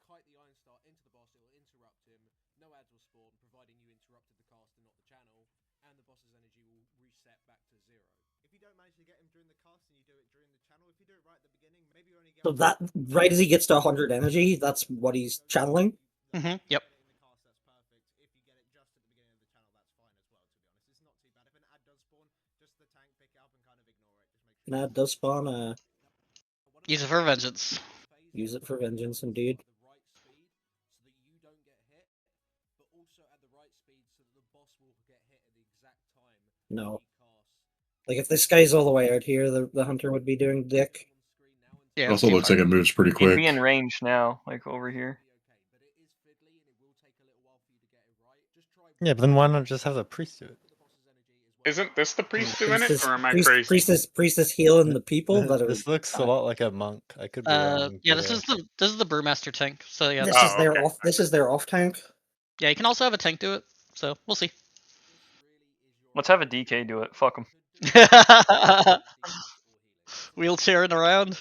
kite the Iron Star into the boss, it will interrupt him, no ads will spawn, providing you interrupted the cast and not the channel, and the boss's energy will reset back to 0. If you don't manage to get him during the cast and you do it during the channel, if you do it right at the beginning, maybe you only get... So that right as he gets to 100 energy, that's what he's channeling. Yep. An ad does spawn. Use it for vengeance. Use it for vengeance, indeed. No. Like if this guy's all the way out here, the hunter would be doing dick. Yeah, it also looks like it moves pretty He'd quick. be in range now, like over here. Yeah, but then why not just have the priest do it? Isn't this the priest doing it, or am I crazy? Priestess healing the people that are. This looks a lot like a monk. I could be wrong. Yeah, but, this is the brewmaster tank. So yeah. This is their off. This is their off tank. Yeah, you can also have a tank do it. So we'll see. Let's have a DK do it. Fuck him. Wheelchairing around.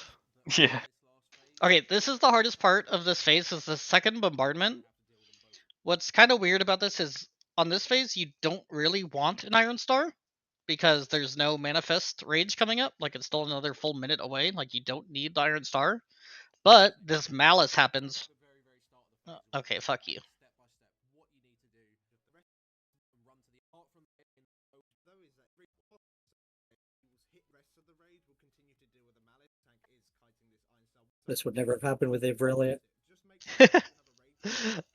Yeah. Okay, this is the hardest part of this phase. Is the second bombardment. What's kind of weird about this is on this phase you don't really want an Iron Star because there's no Manifest Rage coming up. Like it's still another full minute away. Like you don't need the Iron Star. But this Malice happens. Okay, fuck you. This would never have happened with Epur.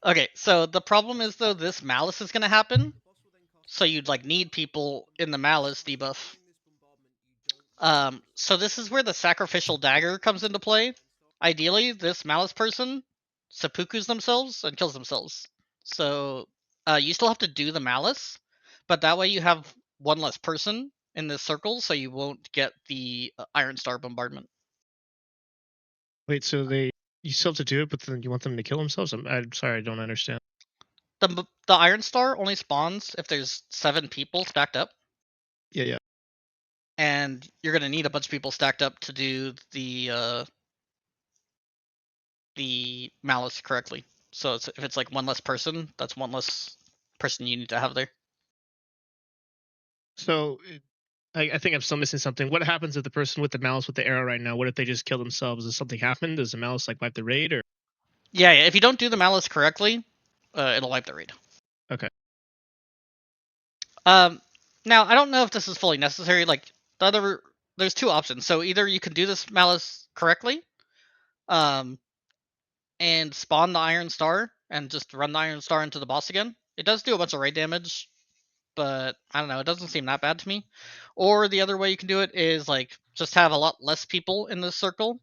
Okay, so the problem is though this Malice is gonna happen. So you'd like need people in the Malice debuff. So this is where the sacrificial dagger comes into play. Ideally, this Malice person seppukus themselves and kills themselves. So you still have to do the Malice, but that way you have one less person in this circle, so you won't get the Iron Star bombardment. Wait, so you still have to do it, but then you want them to kill themselves? I'm sorry, I don't understand. The Iron Star only spawns if there's 7 people stacked up. Yeah. And you're gonna need a bunch of people stacked up to do the Malice correctly. So if it's like one less person, that's one less person you need to have there. So I think I'm still missing something. What happens if the person with the Malice with the arrow right now? What if they just kill themselves? Does something happen? Does the Malice like wipe the raid or? Yeah, if you don't do the Malice correctly, it'll wipe the raid. Okay. Now I don't know if this is fully necessary. Like there's 2 options. So either you can do this Malice correctly, and spawn the Iron Star and just run the Iron Star into the boss again. It does do a bunch of raid damage, but I don't know, it doesn't seem that bad to me. Or the other way you can do it is like just have a lot less people in this circle,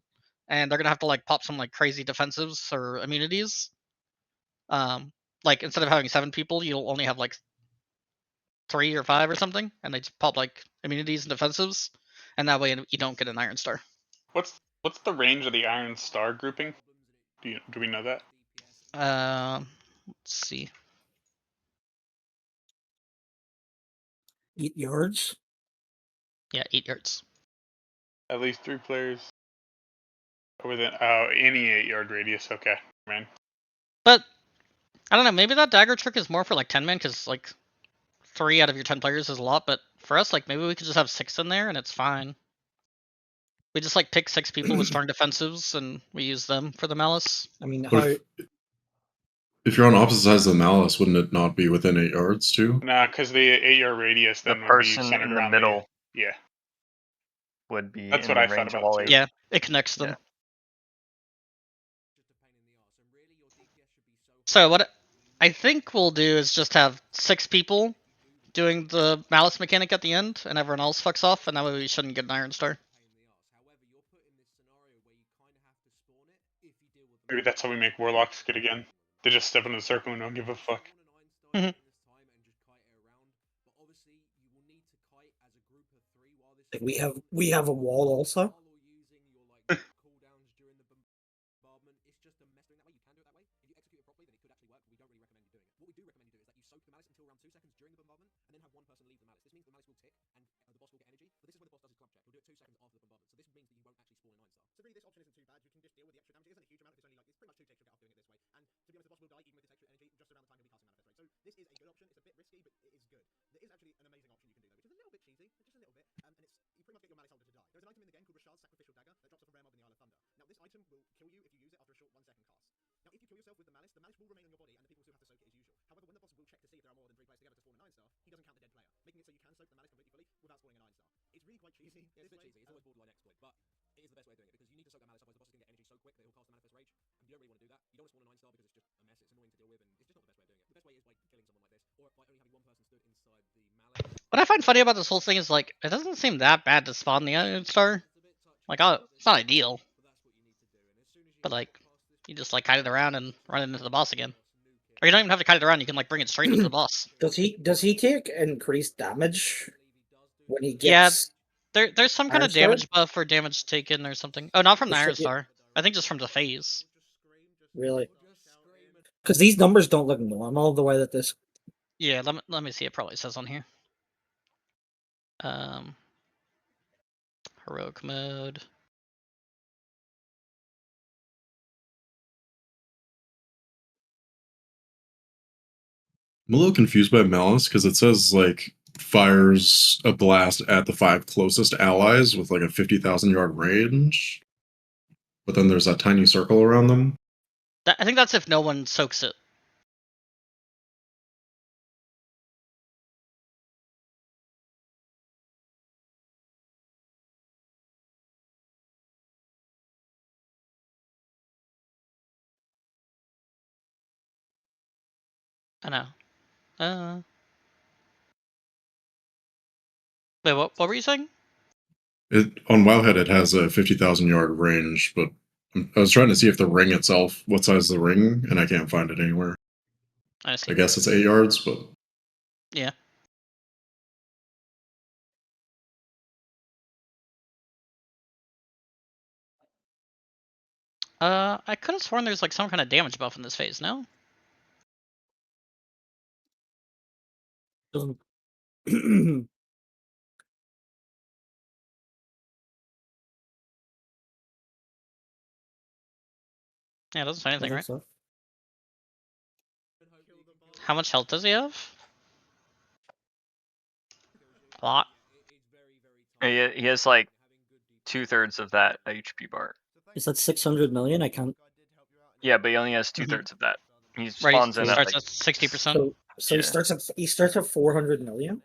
and they're gonna have to like pop some like crazy defensives or immunities. Like instead of having 7 people, you'll only have like 3 or 5 or something, and they just pop like immunities and defensives, and that way you don't get an Iron Star. What's the range of the Iron Star grouping? Do we know that? Let's see. 8 yards. Yeah, 8 yards. At least 3 players. Within any 8-yard radius. Okay, man. But I don't know. Maybe that dagger trick is more for like 10 men, because like 3 out of your 10 players is a lot. But for us, like maybe we could just have 6 in there and it's fine. We just like pick 6 people with strong defensives and we use them for the Malice. I mean, if you're on opposite sides of the Malice, wouldn't it not be within 8 yards too? Nah, because the 8-yard radius then the would be person centered in the around middle. Yeah. would be That's in what the I thought range of about all too. 8. Yeah, it connects them. Yeah. So what I think we'll do is just have 6 people doing the malice mechanic at the end, and everyone else fucks off, and that way we shouldn't get an Iron Star. Maybe that's how we make warlocks good again. They just step into the circle and don't give a fuck. Mhm. We have a wall also. What I find funny about this whole thing is like it doesn't seem that bad to spawn the Iron Star. Like, it's not ideal, but like you just like kite it around and run it into the boss again. Or you don't even have to kite it around; you can like bring it straight into the boss. Does he take increased damage when he Yeah, gets? there's some kind Iron of Star? damage buff for damage taken or something. Oh, not from the Or Iron should you- Star. I think just from the phase. Really? Because these numbers don't look normal the way that this. Yeah, let me see. It probably says on here. Heroic mode. I'm a little confused by Malice because it says like fires a blast at the 5 closest allies with like a 50,000 yard range, but then there's that tiny circle around them. I think that's if no one soaks it. I know. Wait, what were you saying? It on Wowhead it has a 50,000 yard range, but I was trying to see if the ring itself, what size is the ring, and I can't find it anywhere. I see. I guess it's 8 yards, but Yeah. I could have sworn there's like some kind of damage buff in this phase. No. Yeah, Yeah, it doesn't say anything, right? so. How much health does he have? A lot. He has like 2/3 of that HP bar. Is that 600 million? I can't. Yeah, but he only has 2/3 of that. He Right, spawns he in at starts like at 60%. So Yeah. he starts at 400 million.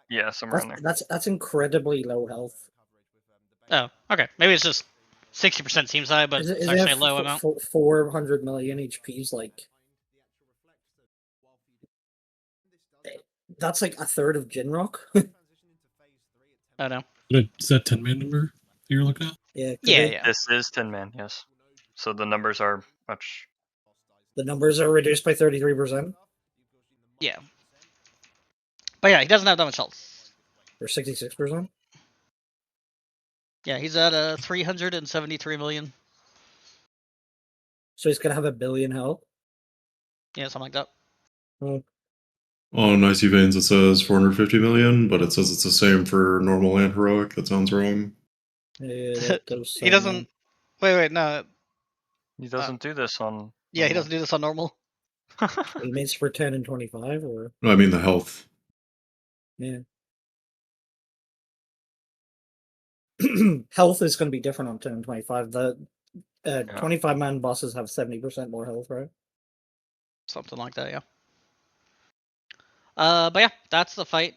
Yeah, somewhere in there. That's incredibly low health. Oh, okay. Maybe it's just 60% seems high, but it's actually a low amount. 400 million HP's like. That's like a third of Jinrock. I know. Is that 10-man number you're looking at? Yeah. Yeah. This is 10-man, yes. So the numbers are much. The numbers are reduced by 33%. Yeah. But yeah, he doesn't have that much health. Or 66%. Yeah, he's at 373 million. So he's gonna have 1 billion health. Yeah, something like that. on Icy Veins it says 450 million, but it says it's the same for normal and heroic. That sounds wrong. Yeah, that does He doesn't. Wait, no. He doesn't do this on. Yeah, he doesn't do this on normal. He makes for 10 and 25, or. No, I mean the health. Yeah. Health is going to be different on 10 and 25. The 25-man bosses have 70% more health, right? Something like that, yeah. But yeah, that's the fight.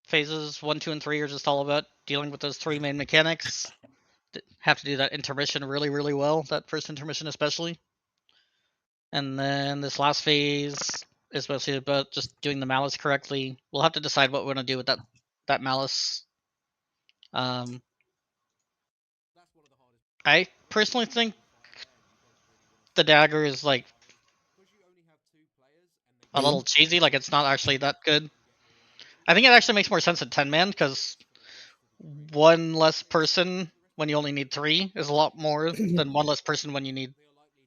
phases 1, 2, and 3 are just all about dealing with those 3 main mechanics. Have to do that intermission really, really well. That first intermission especially. And then this last phase is mostly about just doing the malice correctly. We'll have to decide what we're gonna do with that malice. I personally think the dagger is like a little cheesy. Like it's not actually that good. I think it actually makes more sense at 10-man because one less person when you only need 3 is a lot more than one less person when you need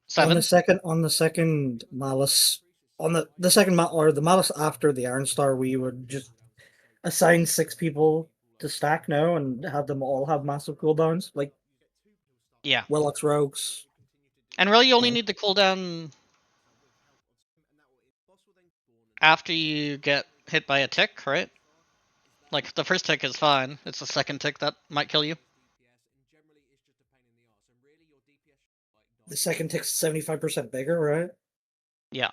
7. On the second malice, on the second or the malice after the Iron Star, we would just assign 6 people to stack now and have them all have massive cooldowns, like yeah, Willux rogues. And really, you only need the cooldown after you get hit by a tick, right? Like the first tick is fine. It's the second tick that might kill you. The second tick's 75% bigger, right? Yeah.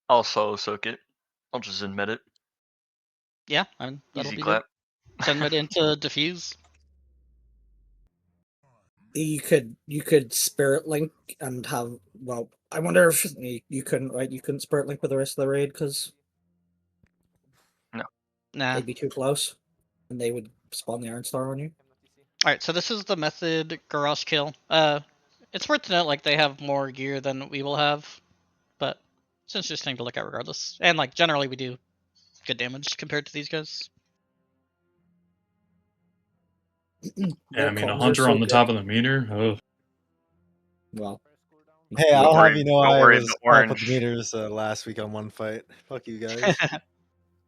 I'll solo soak it. I'll just admit it. Yeah, I mean, that'll Easy be clap. good. Send it into diffuse. You could spirit link and have, well, I wonder if you couldn't, right? You couldn't spirit link with the rest of the raid because no, they'd be too close, and they would spawn the Iron Star on you. All right, so this is the method garage kill. It's worth to note like they have more gear than we will have, but it's interesting to look at regardless. And like generally we do good damage compared to these guys. Yeah, I mean a hunter on the top of the meter. Oh. Well, hey, I'll have you know I worry, was the top of the orange. meters last week on one fight. Fuck you guys.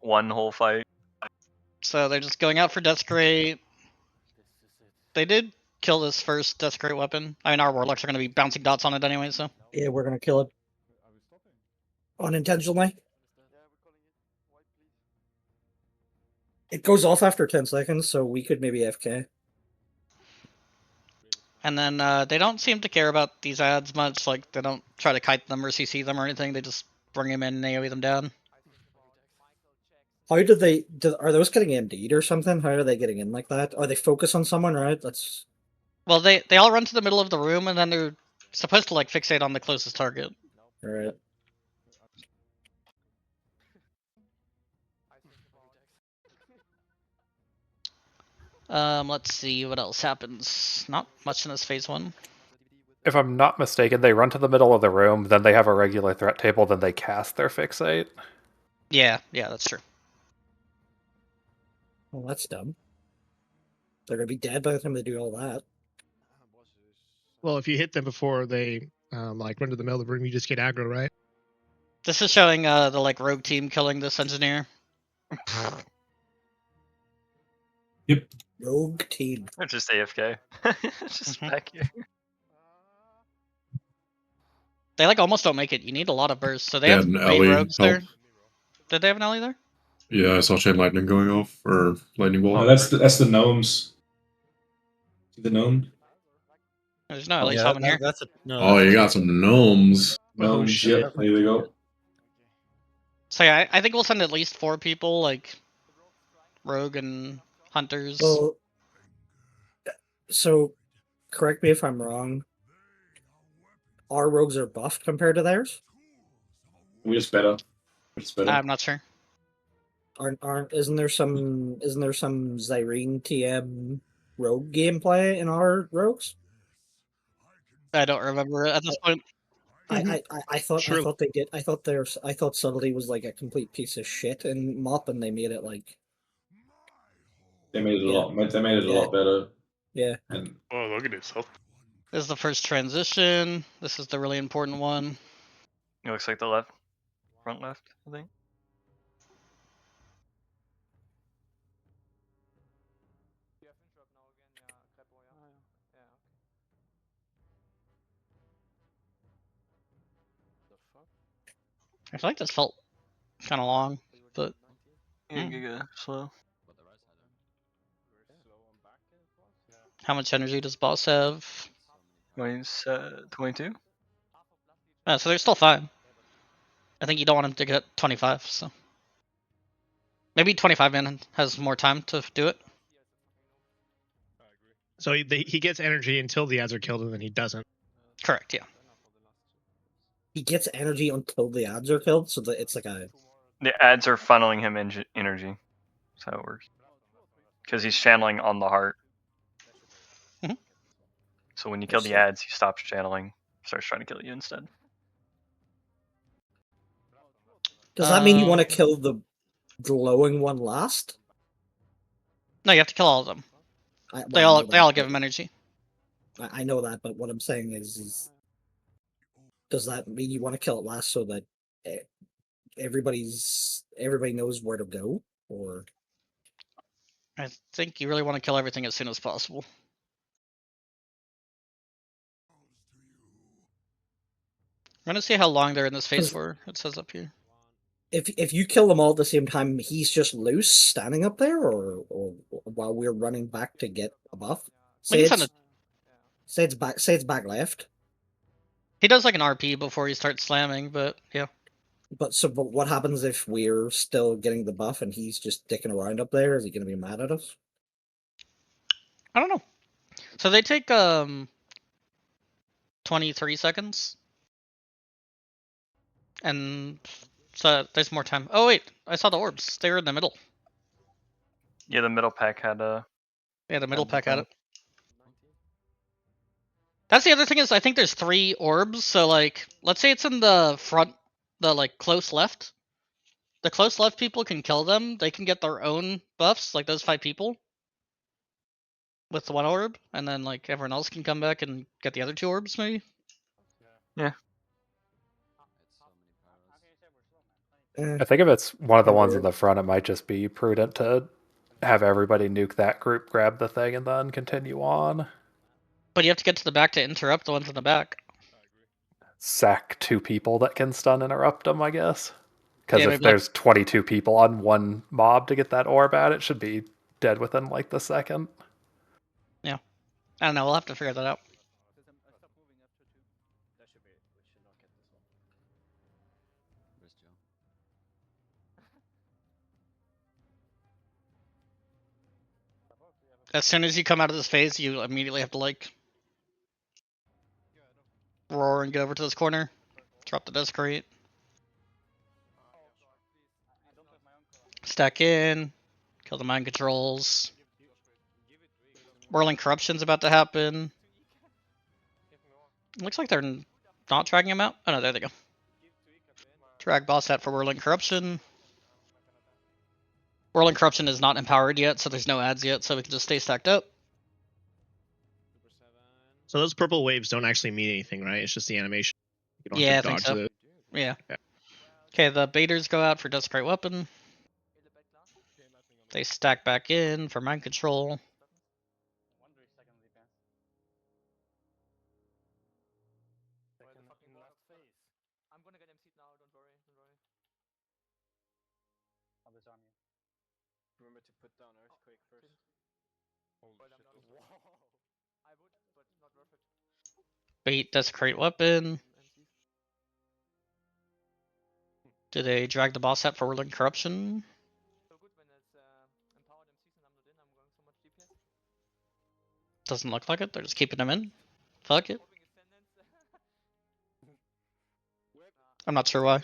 One whole fight. So they're just going out for Desecrate. They did kill this first Desecrate weapon. I mean, our Warlocks are going to be bouncing dots on it anyway, so. Yeah, we're going to kill it. Unintentionally. It goes off after 10 seconds, so we could maybe FK. And then they don't seem to care about these ads much. Like, they don't try to kite them or CC them or anything. They just bring them in and AoE them down. How do they... are those getting MD'd or something? How are they getting in like that? Are they focus on someone, right? That's... Well, they all run to the middle of the room, and then they're supposed to, like, fixate on the closest target. Right. Let's see what else happens. Not much in this phase 1. If I'm not mistaken, they run to the middle of the room, then they have a regular threat table, then they cast their fixate. Yeah, that's true. Well, that's dumb. They're going to be dead by the time they do all that. Well, if you hit them before they like run to the middle of the room, you just get aggro, right? This is showing the like rogue team killing this engineer. Yep. Rogue team. Or just AFK. Just back here. They like almost don't make it. You need a lot of bursts. So they Yeah, have an 3 Ellie rogues help. there. Did they have an Ellie there? Yeah, I saw chain lightning going off, or lightning bolt. Oh, that's the gnomes. See the gnome? There's no Ellie yeah, summon here. that's a, no, Oh, that's you a got some gnomes. Gnomes, shit. yep, there we go. So yeah, I think we'll send at least 4 people, like rogue and hunters. Well, so correct me if I'm wrong. Our rogues are buffed compared to theirs? We're just better. We're just better. I'm not sure. Isn't there some Zyrene TM rogue gameplay in our rogues? I don't remember at this point. I thought True. I thought they did. I thought subtlety was like a complete piece of shit in MOP, and they made it like They made it a Yeah. lot. They made it a Yeah. lot better. yeah. And Oh, look at this health. This is the first transition. This is the really important one. It looks like the left, front left, I think. I feel like this felt kind of long, but Yeah, Giga, slow. how much energy does boss have? 22? So they're still fine. I think you don't want him to get 25, so maybe 25 man has more time to do it. So he gets energy until the ads are killed, and then he doesn't. Correct. Yeah. He gets energy until the ads are killed, so that it's like a. The ads are funneling him energy. That's how it works. Because he's channeling on the heart. Mhm. So when you kill the ads, he stops channeling, starts trying to kill you instead. Does that mean you want to kill the glowing one last? No, you have to kill all of them. Well, they all give him energy. I know that, but what I'm saying is does that mean you want to kill it last so that everybody knows where to go, or? I think you really want to kill everything as soon as possible. I'm gonna see how long they're in this phase for. It says up here. If you kill them all at the same time, he's just loose standing up there, or while we're running back to get a buff. Say it's back left. He does like an RP before he starts slamming, but yeah. But what happens if we're still getting the buff and he's just dicking around up there? Is he going to be mad at us? I don't know. So they take 23 seconds. And so there's more time. Oh wait, I saw the orbs. They were in the middle. Yeah, the middle pack had a. Yeah, the middle pack had it. That's the other thing is I think there's 3 orbs. So like, let's say it's in the front, the like close left. The close left people can kill them. They can get their own buffs, like those 5 people. With the 1 orb, and then like everyone else can come back and get the other 2 orbs, maybe. Yeah. I think if it's one of the ones in the front, it might just be prudent to have everybody nuke that group, grab the thing, and then continue on. But you have to get to the back to interrupt the ones in the back. Sack 2 people that can stun interrupt them, I guess. Because Yeah, if there's 22 people on one mob to get that orb out, it should be dead within like the second. Yeah. I don't know, we'll have to figure that out. As soon as you come out of this phase, you immediately have to like roar and get over to this corner. Drop the desk crate. Stack in. Kill the mind controls. Whirling Corruption's about to happen. Looks like they're not dragging him out. Oh no, there they go. Drag boss hat for Whirling Corruption. Whirling Corruption is not empowered yet, so there's no ads yet, so we can just stay stacked up. So those purple waves don't actually mean anything, right? It's just the animation. You don't Yeah, have to I think dodge so. it. Yeah. Okay, the baiters go out for Desecrate Weapon. They stack back in for Mind Control. Remember to put down Earthquake first. I would, but not worth it. Bait Desecrate Weapon. Do they drag the boss hat for Whirling Corruption? So good when it's empowered MCs and I'm not in, I'm going so much DPS. Doesn't look like it. They're just keeping him in. Fuck it. I'm not sure why.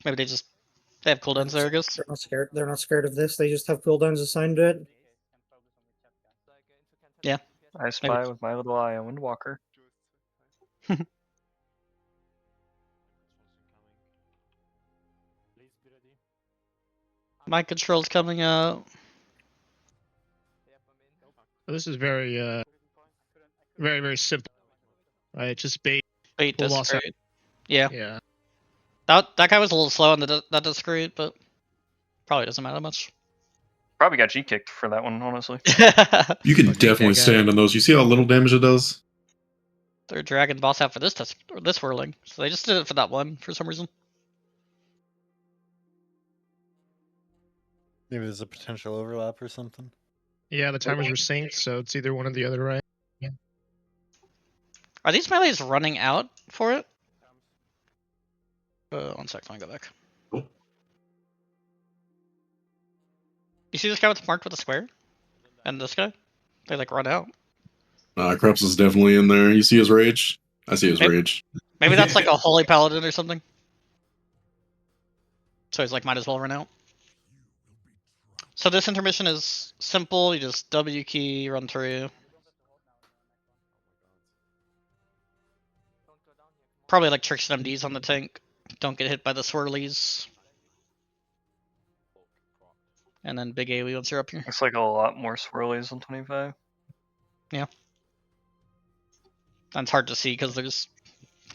Maybe they have cooldowns there, I guess. They're not scared. They're not scared of this. They just have cooldowns assigned to it. Yeah. I spy with my little eye on Windwalker. Mind Control's coming out. This is very, very, very simple. Right? Just bait. Bait pull boss out. Desecrate. Yeah. Yeah. That guy was a little slow on that Desecrate, but probably doesn't matter much. Probably got G kicked for that one, honestly. You can definitely stand on those. You see how little damage it does? They're dragging boss out for this whirling, so they just did it for that one for some reason. Maybe there's a potential overlap or something. Yeah, the timers were synced, so it's either one or the other, right? Yeah. Are these melees running out for it? 1 sec, let me go back. You see this guy with marked with a square? And this guy? They like run out. Krebs is definitely in there. You see his rage? I see his rage. Maybe that's like a holy paladin or something. So he's like, might as well run out. So this intermission is simple. You just W key, run through. Probably like tricks and MDs on the tank. Don't get hit by the swirlies. And then big AoE once you're up here. It's like a lot more swirlies on 25. Yeah. That's hard to see because there's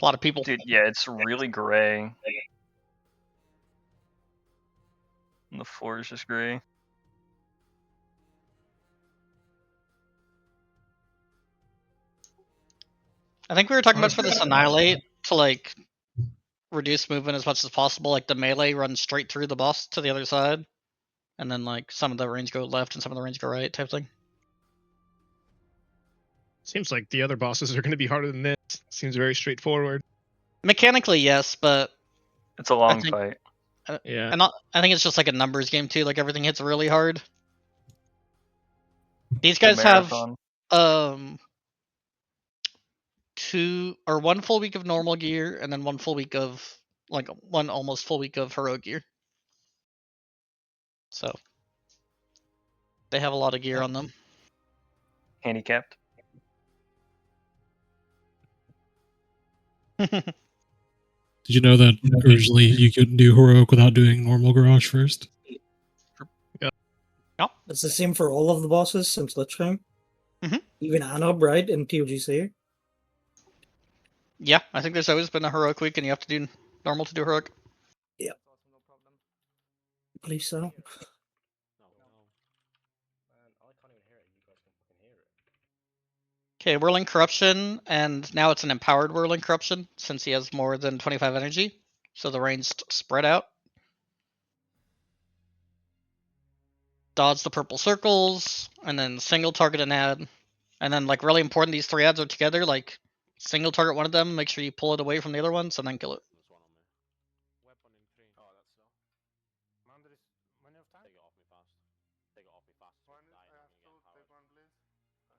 a lot of people. Dude, yeah, it's really gray. And the floor is just gray. I think we were talking about for this Annihilate to like reduce movement as much as possible. Like the melee runs straight through the boss to the other side. And then like some of the range go left and some of the range go right type thing. Seems like the other bosses are going to be harder than this. Seems very straightforward. Mechanically, yes, but it's a long fight. Yeah, and I think it's just like a numbers game too. Like everything hits really hard. These guys have 1 full week of normal gear and then 1 full week of like 1 almost full week of heroic gear. So they have a lot of gear on them. Handicapped. Did you know that originally you couldn't do heroic without doing normal garage first? Yeah. It's the same for all of the bosses since Lich King. Mm-hmm. Even Anob, right, in TOGC. Yeah, I think there's always been a heroic week and you have to do normal to do heroic. Yeah. I believe so. Okay, Whirling Corruption, and now it's an empowered Whirling Corruption since he has more than 25 energy. So the range spread out. Dodge the purple circles, and then single target an ad. And then, like, really important, these 3 ads are together. Like, single target one of them, make sure you pull it away from the other ones, and then kill it.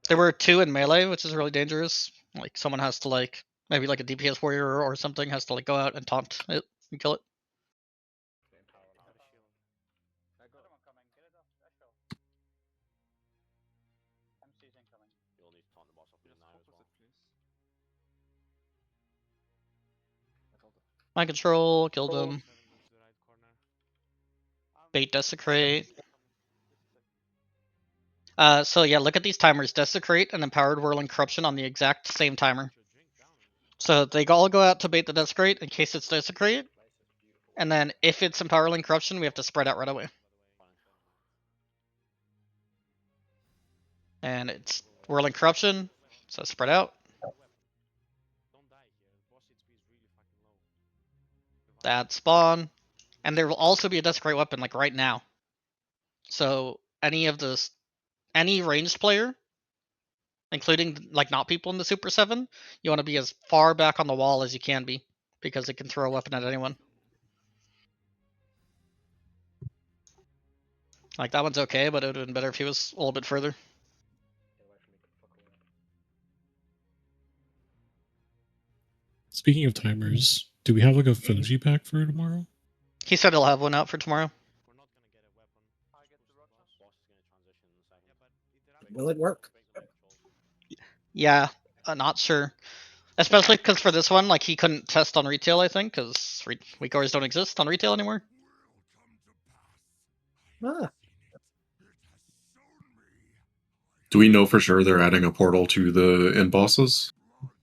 There were 2 in melee, which is really dangerous. Like, someone has to, like, maybe like a DPS warrior or something has to, like, go out and taunt it and kill it. Mind control, killed him. Bait desecrate. So yeah, look at these timers. Desecrate and empowered whirling corruption on the exact same timer. So they all go out to bait the desecrate in case it's desecrate. And then if it's empowering corruption, we have to spread out right away. And it's whirling corruption, so spread out. That spawn. And there will also be a desecrate weapon like right now. So any ranged player, including like not people in the Super 7, you want to be as far back on the wall as you can be, because it can throw a weapon at anyone. Like that one's okay, but it would have been better if he was a little bit further. Speaking of timers, do we have like a Fuji pack for tomorrow? He said he'll have one out for tomorrow. Will it work? Yeah, not sure. Especially because for this one, like he couldn't test on retail, I think, because weak auras don't exist on retail anymore. Ah. Do we know for sure they're adding a portal to the end bosses?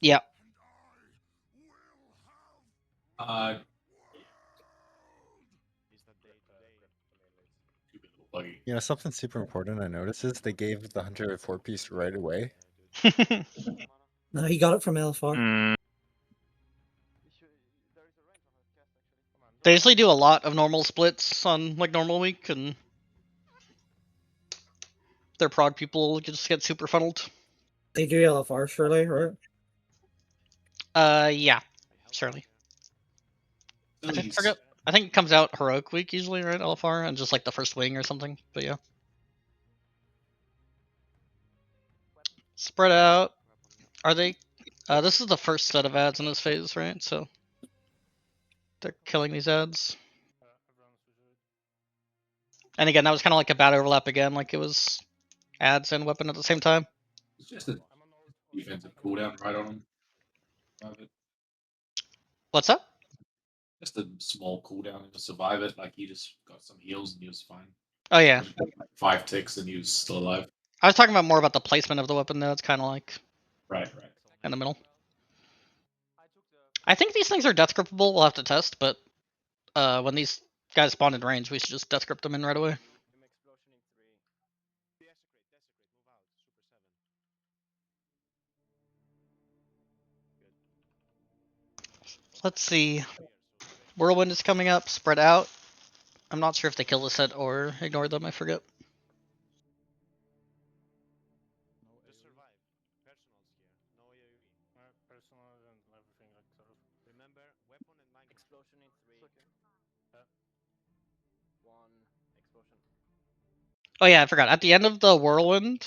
Yeah. You know, something super important I noticed is they gave the hunter a 4-piece right away. No, he got it from LFR. They usually do a lot of normal splits on like normal week, and their prog people just get super funneled. They do LFR, surely, right? Yeah, surely. I think it comes out heroic week usually, right? LFR, and just like the first wing or something. But yeah. Spread out. Are they? This is the first set of ads in this phase, right? So they're killing these ads. And again, that was kind of like a bad overlap again, like it was ads and weapon at the same time. It's just a defensive cooldown right on him. What's up? Just a small cooldown to survive it. Like he just got some heals and he was fine. Oh yeah. Like 5 ticks and he was still alive. I was talking about more about the placement of the weapon though. It's kind of like right in the middle. I think these things are death grippable. We'll have to test, but when these guys spawn in range, we should just death grip them in right away. Let's see. Whirlwind is coming up. Spread out. I'm not sure if they kill the set or ignore them. I forget. Oh yeah, I forgot. At the end of the whirlwind,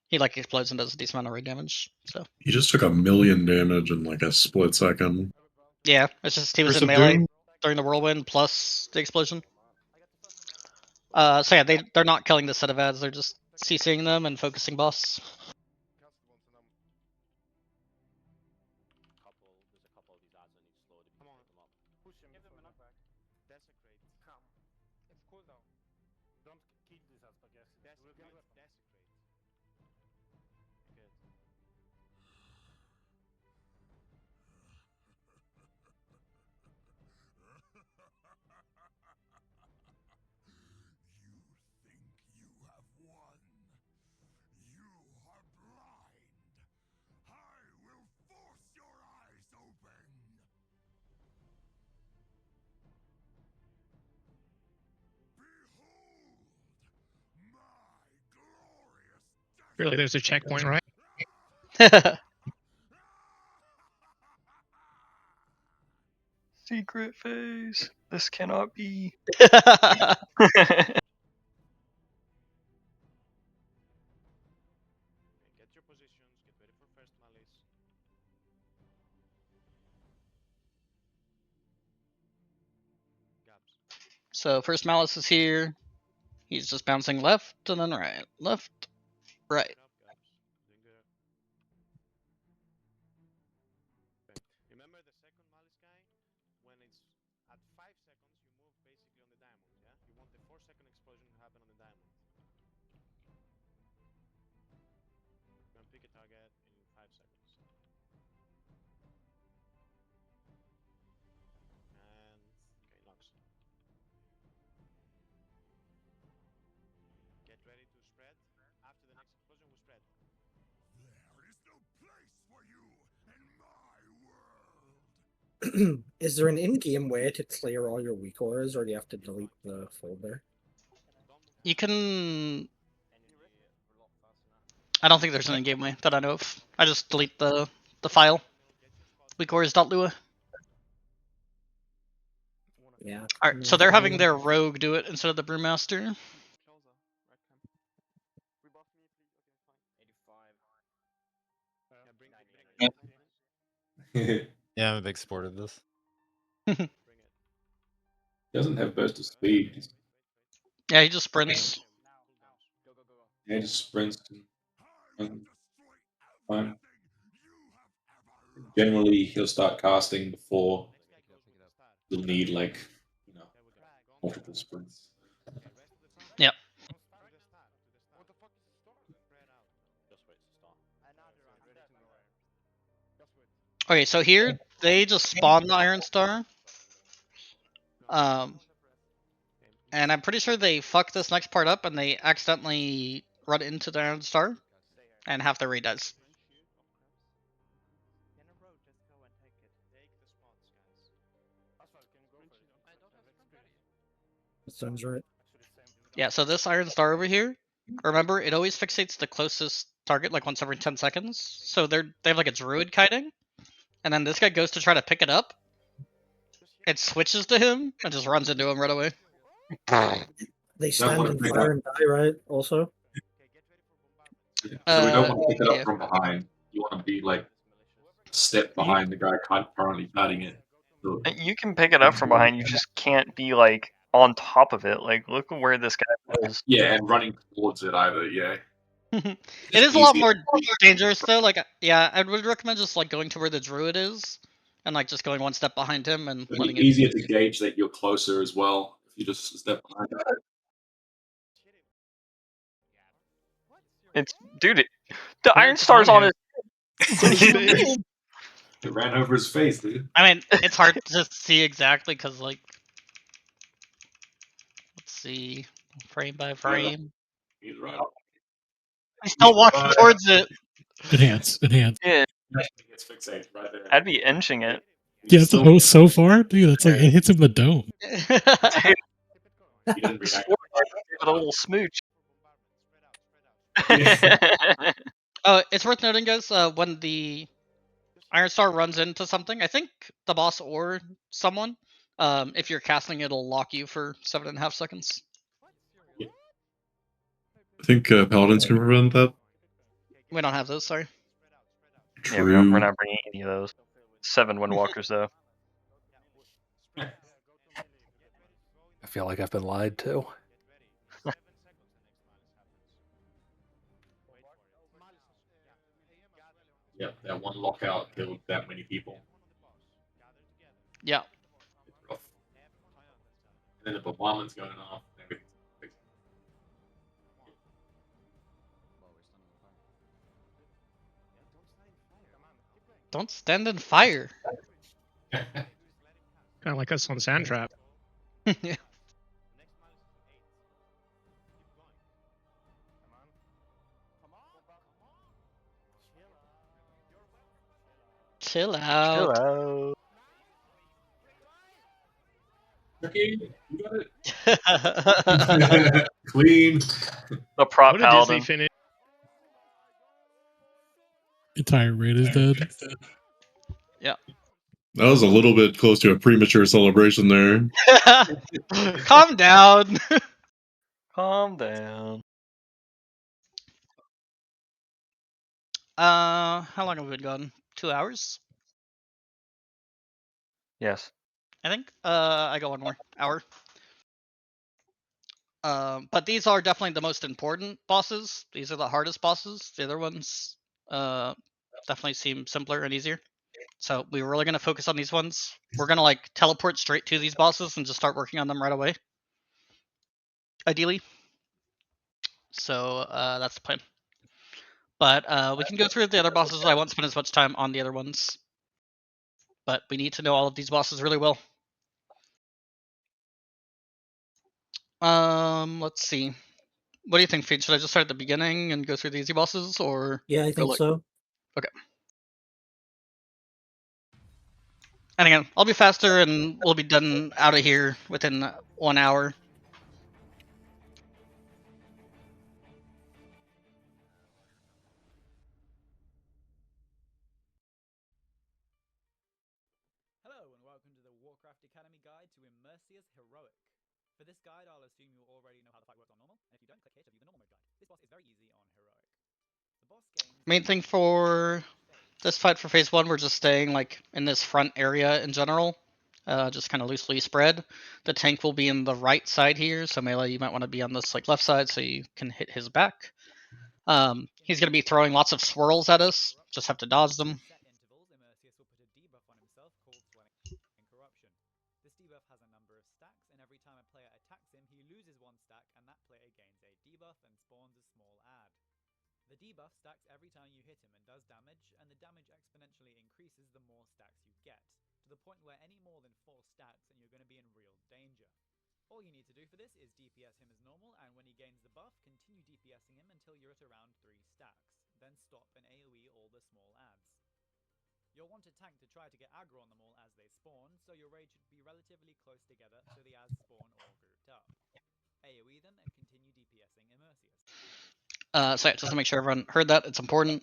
he like explodes and does a decent amount of raid damage. So he just took 1,000,000 damage in like a split second. yeah, it's just he was in melee during the whirlwind plus the explosion. So yeah, they're not killing the set of ads. They're just CCing them and focusing boss. Really, there's a checkpoint, right? Secret phase. This cannot be. So first Malice is here. He's just bouncing left and then right, left, right. Is there an in-game way to clear all your weak auras, or do you have to delete the folder? You can. I don't think there's an in-game way that I know of. I just delete the file. Weakors.lua. Yeah. Alright, so they're having their rogue do it instead of the brewmaster. Yeah, I'm a big sport of this. He doesn't have burst of speed. Yeah, he just sprints. Yeah, he just sprints. Fine. Generally, he'll start casting before you'll need like multiple sprints. Yep. Okay, so here they just spawn the Iron Star. And I'm pretty sure they fuck this next part up and they accidentally run into the Iron Star, and half their raid dies. That sounds right. Yeah, so this Iron Star over here, remember, it always fixates the closest target like once every 10 seconds. So they have like a druid kiting, and then this guy goes to try to pick it up, it switches to him and just runs into him right away. They stand in fire and die, right? Also. So we don't want to pick it up yeah. from behind. You want to be like a step behind the guy currently cutting it. So, You can pick it up from behind. You just can't be like on top of it. Like, look where this guy was. yeah, and running towards it either. Yeah. It is a lot more dangerous though. Like, yeah, I would recommend just like going to where the druid is, and like just going one step behind him and It'd letting be it. easier to gauge that you're closer as well if you just step behind that. It's dude. The Iron Star's on his. It ran over his face, dude. I mean, it's hard to see exactly because like, let's see, frame by frame. He's right up. He's still walking towards it. Enhance. Yeah. It's fixated right there. I'd be inching it. Yeah, so far, dude, that's like it hits him in the dome. He didn't react. Give it a little smooch. It's worth noting, guys, when the Iron Star runs into something, I think the boss or someone, if you're casting, it'll lock you for 7.5 seconds. I think Paladins can prevent that. We don't have those, sorry. Yeah, we're not bringing any of those. 7 Windwalkers, though. I feel like I've been lied to. Yep, that one lockout killed that many people. Yeah. And then the bombardment's going off. Don't stand in fire. Kind of like us on Sand Trap. Yeah. Chill out. Chill out. Okay, you got it. Clean. The prop What a Disney paladin. finish. Entire raid is dead. Yeah. That was a little bit close to a premature celebration there. Calm down. Calm down. How long have we been gone? 2 hours? Yes. I think. I got 1 more hour. But these are definitely the most important bosses. These are the hardest bosses. The other ones, definitely seem simpler and easier. So we're really gonna focus on these ones. We're gonna like teleport straight to these bosses and just start working on them right away. Ideally. So that's the plan. But we can go through the other bosses. I won't spend as much time on the other ones. But we need to know all of these bosses really well. Let's see. What do you think, Feed? Should I just start at the beginning and go through the easy bosses, or Yeah, I think so. Okay. And again, I'll be faster, and we'll be done out of here within 1 hour. Hello and welcome to the Warcraft Academy Guide to Immersius Heroic. For this guide, I'll assume you already know how the fight works on normal, and if you don't, click here to view the normal mode guide. This boss is very easy on heroic. The boss gains Main thing for this fight for phase 1, we're just staying like in this front area in general, just kind of loosely spread. The tank will be in the right side here, so melee you might want to be on this like left side so you can hit his back. He's gonna be throwing lots of swirls at us. Just have to dodge them. set intervals, Immersius will put a debuff on himself called Swelling and Corruption. This debuff has a number of stacks, and every time a player attacks him, he loses 1 stack, and that player gains a debuff and spawns a small add. The debuff stacks every time you hit him and does damage, and the damage exponentially increases the more stacks you get, to the point where any more than 4 stacks and you're going to be in real danger. All you need to do for this is DPS him as normal, and when he gains the buff, continue DPSing him until you're at around 3 stacks, then stop and AoE all the small adds. You'll want a tank to try to get aggro on them all as they spawn, so your raid should be relatively close together so the adds spawn all grouped up. AoE them and continue DPSing Immersius. So yeah, just to make sure everyone heard that, it's important.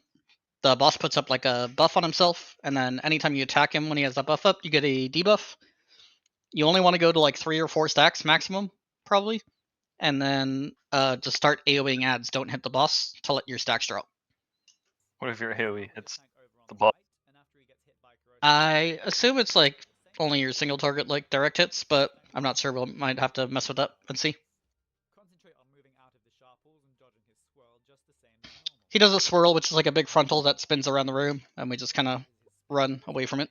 The boss puts up like a buff on himself, and then anytime you attack him when he has that buff up, you get a debuff. you only want to go to like 3 or 4 stacks maximum, probably, and then just start AoEing ads. Don't hit the boss to let your stacks drop. What if your AoE hits the boss? I assume it's like only your single target like direct hits, but I'm not sure. We might have to mess with that and see. He does a swirl, which is like a big frontal that spins around the room, and we just kind of run away from it.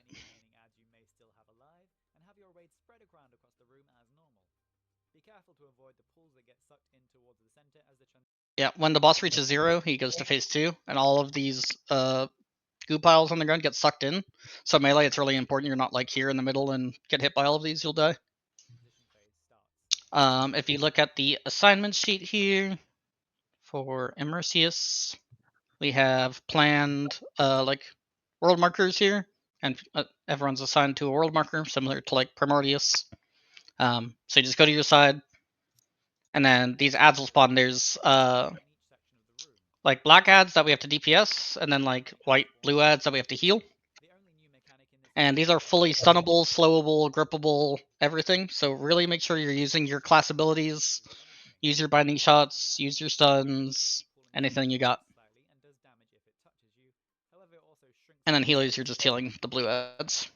Yeah, when the boss reaches 0, he goes to phase 2, and all of these goo piles on the ground get sucked in. So melee, it's really important you're not like here in the middle and get hit by all of these, you'll die. If you look at the assignment sheet here for Immersius, we have planned like world markers here, and everyone's assigned to a world marker similar to like Primordius. So you just go to your side, and then these ads will spawn. There's like black ads that we have to DPS, and then like white, blue ads that we have to heal. And these are fully stunnable, slowable, grippable, everything. So really make sure you're using your class abilities. Use your binding shots, use your stuns, anything you got. And then healers, you're just healing the blue ads.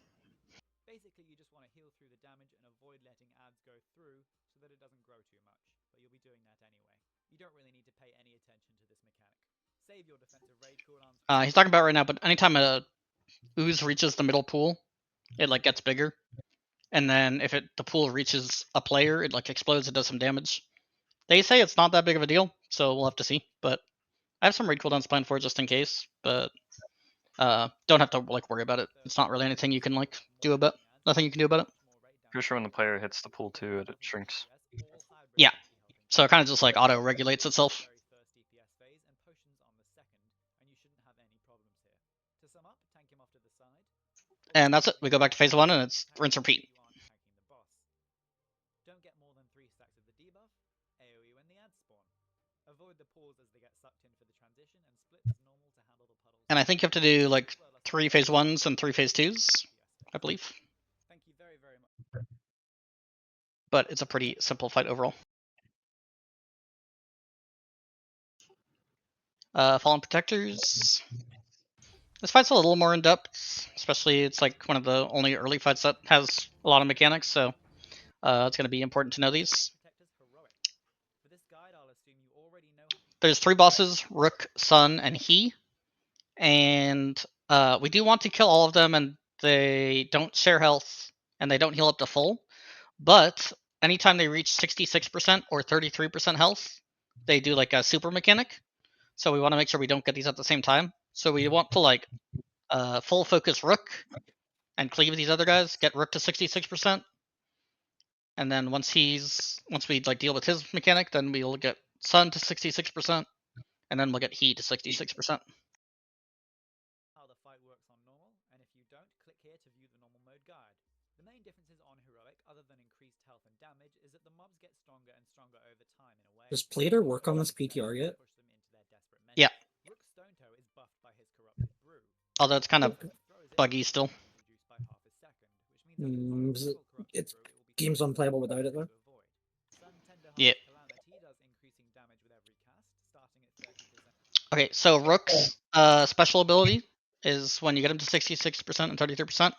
Basically, you just want to heal through the damage and avoid letting ads go through so that it doesn't grow too much, but you'll be doing that anyway. You don't really need to pay any attention to this mechanic. Save your defensive raid cooldowns. He's talking about right now, but anytime a ooze reaches the middle pool, it like gets bigger. And then if the pool reaches a player, it like explodes and does some damage. They say it's not that big of a deal, so we'll have to see. But I have some raid cooldowns planned for it just in case, but don't have to like worry about it. It's not really anything you can like do about. Nothing you can do about it. Pretty sure when the player hits the pool too, it shrinks. Yeah. So it kind of just like auto regulates itself. And that's it. We go back to phase 1 and it's rinse repeat. Don't get more than 3 stacks of the debuff. AoE when the ads spawn. Avoid the pools as they get sucked in for the transition, and split as normal to handle the puddles. And I think you have to do like 3 phase 1s and 3 phase 2s, I believe. Thank you very, very much. But it's a pretty simple fight overall. Fallen Protectors. This fight's a little more in depth, especially it's like one of the only early fights that has a lot of mechanics, so it's going to be important to know these. There's 3 bosses, Rook, Sun, and He. And we do want to kill all of them, and they don't share health, and they don't heal up to full. But anytime they reach 66% or 33% health, they do like a super mechanic. So we want to make sure we don't get these at the same time. So we want to like full focus Rook and cleave these other guys, get Rook to 66%. And then once we like deal with his mechanic, then we'll get Sun to 66%, and then we'll get He to 66%. How the fight works on normal, and if you don't, click here to view the normal mode guide. The main differences on heroic, other than increased health and damage, is that the mobs get stronger and stronger over time in a way. Does Plater work on this PTR yet? Yeah. Rook Stonetoe is buffed by his corrupted brew. Although it's kind of buggy still. It's game's unplayable without it though. Yeah. Okay, so Rook's special ability is when you get him to 66% and 33%,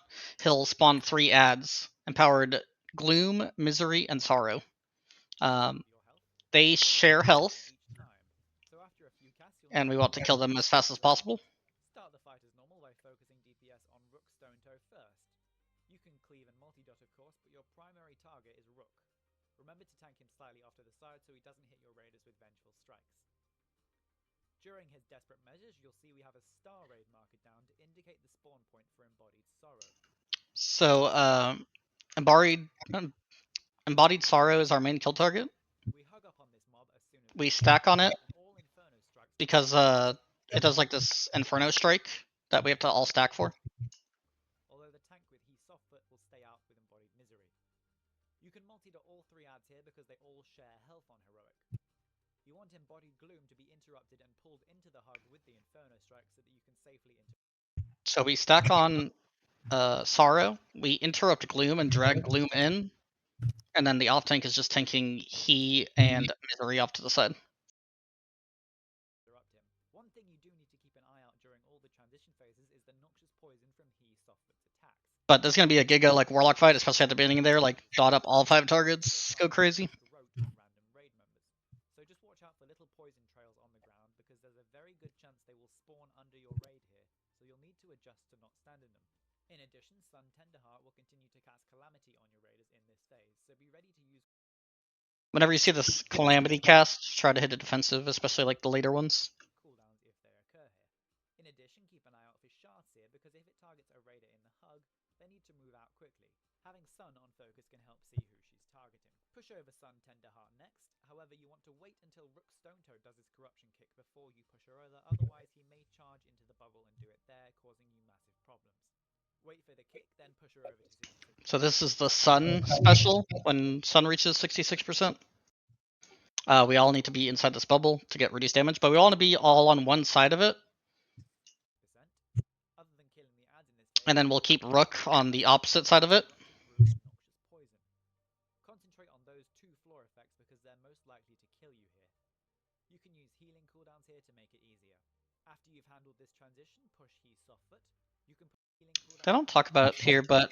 he'll spawn 3 ads, empowered Gloom, Misery, and Sorrow. They share health, and we want to kill them as fast as possible. Start the fight as normal by focusing DPS on Rook Stonetoe first. You can cleave and multi-dot of course, but your primary target is Rook. Remember to tank him slightly off to the side so he doesn't hit your raiders with vengeful strikes. During his desperate measures, you'll see we have a star raid marker down to indicate the spawn point for Embodied Sorrow. So, Embodied Sorrow is our main kill target. We stack on it because it does like this Inferno Strike that we have to all stack for. Although the tank with He Softfoot will stay out with Embodied Misery. You can multi-dot all 3 ads here because they all share health on heroic. You want Embodied Gloom to be interrupted and pulled into the hug with the Inferno Strike so that you can safely So we stack on Sorrow. We interrupt Gloom and drag Gloom in, and then the off tank is just tanking He and Misery off to the side. One thing you do need to keep an eye out during all the transition phases is the noxious poison from He Softfoot's attacks. But there's gonna be a Giga like Warlock fight, especially at the beginning there, like dot up all 5 targets, go crazy. So just watch out for little poison trails on the ground because there's a very good chance they will spawn under your raid here, so you'll need to adjust to not stand in them. In addition, Sun Tenderheart will continue to cast Calamity on your raiders in this phase, so be ready to use. Whenever you see this Calamity cast, try to hit a defensive, especially like the later ones. Cooldowns if they occur here. In addition, keep an eye out for shards here because if it targets a raider in the hug, they need to move out quickly. Having Sun on focus can help see who she's targeting. Push over Sun Tenderheart next, however you want to wait until Rook Stonetoe does his corruption kick before you push her over, otherwise he may charge into the bubble and do it there, causing you massive problems. Wait for the kick, then push her over to 66%. So this is the Sun special, when Sun reaches 66%. We all need to be inside this bubble to get reduced damage, but we all want to be all on one side of it. And then we'll keep Rook on the opposite side of it. Concentrate on those 2 floor effects because they're most likely to kill you here. You can use healing cooldowns here to make it easier. After you've handled this transition, push He Softfoot. You can put healing cooldowns. I don't talk about it here, but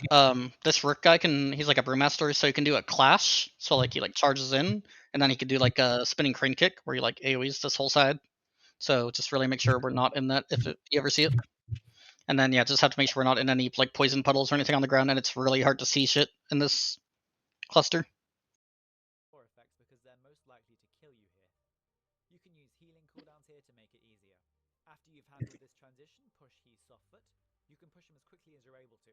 this Rook guy he's like a Brewmaster, so he can do a clash. So like he like charges in, and then he can do like a spinning crane kick where he like AoEs this whole side. So just really make sure we're not in that if you ever see it. And then yeah, just have to make sure we're not in any like poison puddles or anything on the ground, and it's really hard to see shit in this cluster. Effects because they're most likely to kill you here. You can use healing cooldowns here to make it easier. After you've handled this transition, push He Softfoot. You can push him as quickly as you're able to.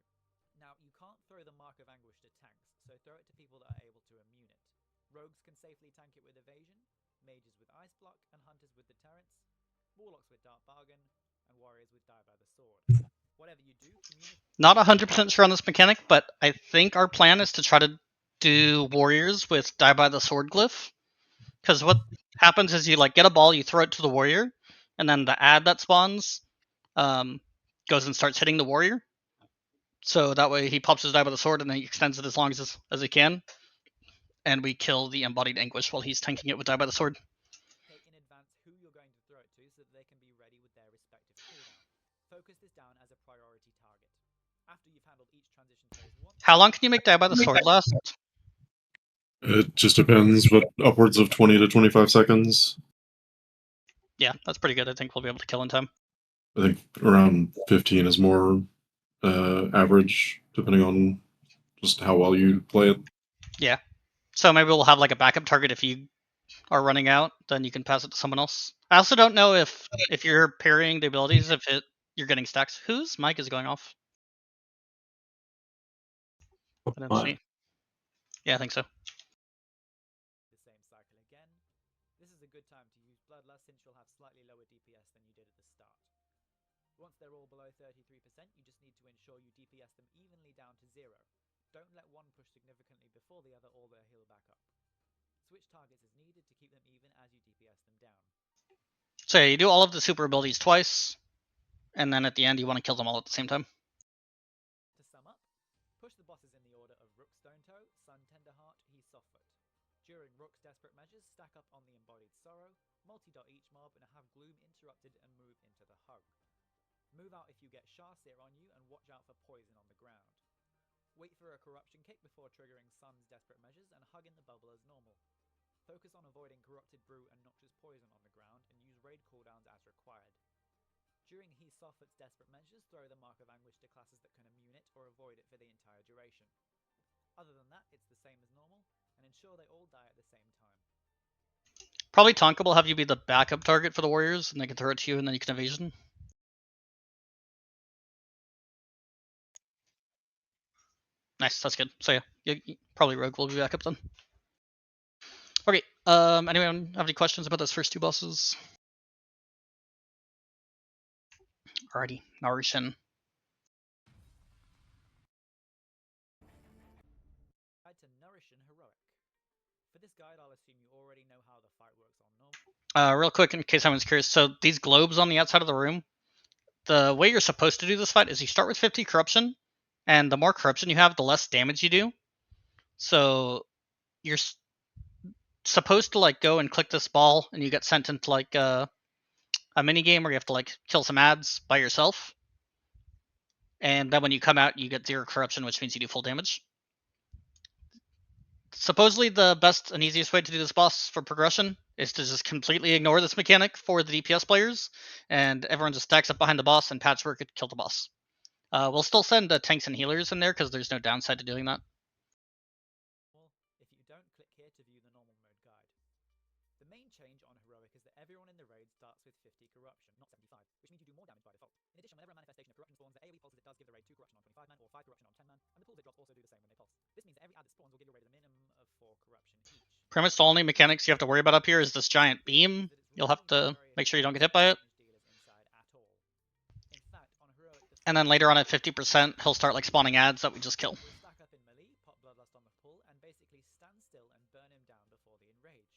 Now, you can't throw the Mark of Anguish to tanks, so throw it to people that are able to immune it. Rogues can safely tank it with evasion, mages with ice block, and hunters with deterrence, warlocks with dark bargain, and warriors with die by the sword. Whatever you do, not 100% sure on this mechanic, but I think our plan is to try to do warriors with die by the sword glyph. Because what happens is you like get a ball, you throw it to the warrior, and then the ad that spawns goes and starts hitting the warrior. So that way he pops his die by the sword and then he extends it as long as he can. And we kill the embodied anguish while he's tanking it with die by the sword. In advance who you're going to throw it to so that they can be ready with their respective cooldown. Focus this down as a priority target. After you've handled each transition phase once. How long can you make die by the sword last? It just depends, but upwards of 20 to 25 seconds. Yeah, that's pretty good. I think we'll be able to kill in time. I think around 15 is more average, depending on just how well you play it. Yeah. So maybe we'll have like a backup target if you are running out, then you can pass it to someone else. I also don't know if you're parrying the abilities, if you're getting stacks. Whose mic is going off? I didn't see. Yeah, I think so. The same cycle again. This is a good time to use Bloodlust since you'll have slightly lower DPS than you did at the start. Once they're all below 33%, you just need to ensure you DPS them evenly down to 0. Don't let one push significantly before the other or they'll heal back up. Switch targets as needed to keep them even as you DPS them down. So yeah, you do all of the super abilities twice, and then at the end you want to kill them all at the same time. To sum up, push the bosses in the order of Rook Stonetoe, Sun Tenderheart, He Softfoot. During Rook's desperate measures, stack up on the embodied sorrow, multi-dot each mob, and have Gloom interrupted and move into the hug. Move out if you get Sharseer on you, and watch out for poison on the ground. Wait for a corruption kick before triggering Sun's desperate measures, and hug in the bubble as normal. Focus on avoiding corrupted brew and noxious poison on the ground, and use raid cooldowns as required. During He Softfoot's desperate measures, throw the Mark of Anguish to classes that can immune it or avoid it for the entire duration. Other than that, it's the same as normal, and ensure they all die at the same time. Probably Tonka will have you be the backup target for the warriors, and they can throw it to you, and then you can evasion. Nice, that's good. So yeah, probably Rogue will be back up then. Okay, anyone have any questions about those first 2 bosses? Alrighty, Narishin. Guide to Narishin Heroic. For this guide, I'll assume you already know how the fight works on normal. Real quick, in case anyone's curious, so these globes on the outside of the room, the way you're supposed to do this fight is you start with 50 corruption, And the more corruption you have, the less damage you do. So you're supposed to like go and click this ball, and you get sent into like a mini game where you have to like kill some ads by yourself. And then when you come out, you get 0 corruption, which means you do full damage. Supposedly the best and easiest way to do this boss for progression is to just completely ignore this mechanic for the DPS players, and everyone just stacks up behind the boss and patchwork it to kill the boss. We'll still send tanks and healers in there because there's no downside to doing that. If you don't click here to view the normal mode guide. The main change on Heroic is that everyone in the raid starts with 50 corruption, not 75, which means you do more damage by default. In addition, whenever a manifestation of corruption spawns, the AoE pulses it does give the raid 2 corruption on 25 man or 5 corruption on 10 man, and the pools it drops also do the same when they pulse. This means that every ad that spawns will give your raid a minimum of 4 corruption each. Pretty much the only mechanics you have to worry about up here is this giant beam. You'll have to make sure you don't get hit by it. And then later on at 50%, he'll start like spawning ads that we just kill. Stack up in melee, pop Bloodlust on the pull, and basically stand still and burn him down before the enrage.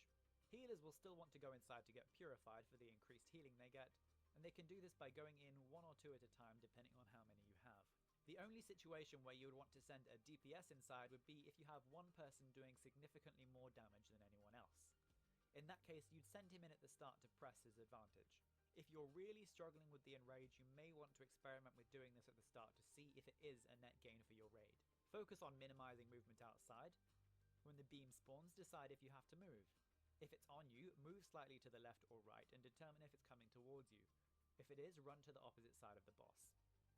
Healers will still want to go inside to get purified for the increased healing they get, and they can do this by going in 1 or 2 at a time depending on how many you have. The only situation where you would want to send a DPS inside would be if you have one person doing significantly more damage than anyone else. In that case, you'd send him in at the start to press his advantage. If you're really struggling with the enrage, you may want to experiment with doing this at the start to see if it is a net gain for your raid. Focus on minimizing movement outside. When the beam spawns, decide if you have to move. If it's on you, move slightly to the left or right and determine if it's coming towards you. If it is, run to the opposite side of the boss.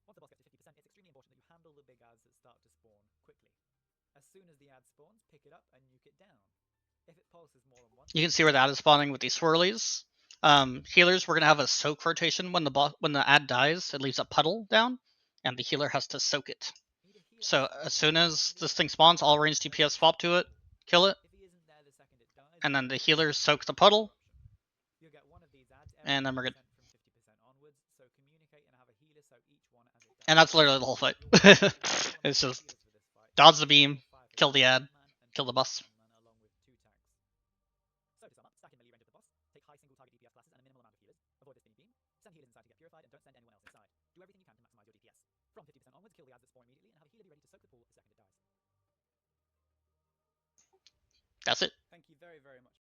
Once the boss gets to 50%, it's extremely important that you handle the big ads that start to spawn quickly. As soon as the ad spawns, pick it up and nuke it down. If it pulses more than once, you can see where the ad is spawning with these swirlies. Healers, we're gonna have a soak rotation. When the ad dies, it leaves a puddle down, and the healer has to soak it. So as soon as this thing spawns, all ranged DPS swap to it, kill it, and then the healers soak the puddle, and then we're good. And that's literally the whole fight. It's just dodge the beam, kill the ad, kill the boss. So to sum up, stack in melee range of the boss, take high single target DPS classes and a minimal amount of healers, avoid this beam, send healers inside to get purified, and don't send anyone else inside. Do everything you can to maximize your DPS. From 50% onwards, kill the ads that spawn immediately, and have a healer be ready to soak the pool the second it dies. That's it. Thank you very, very much.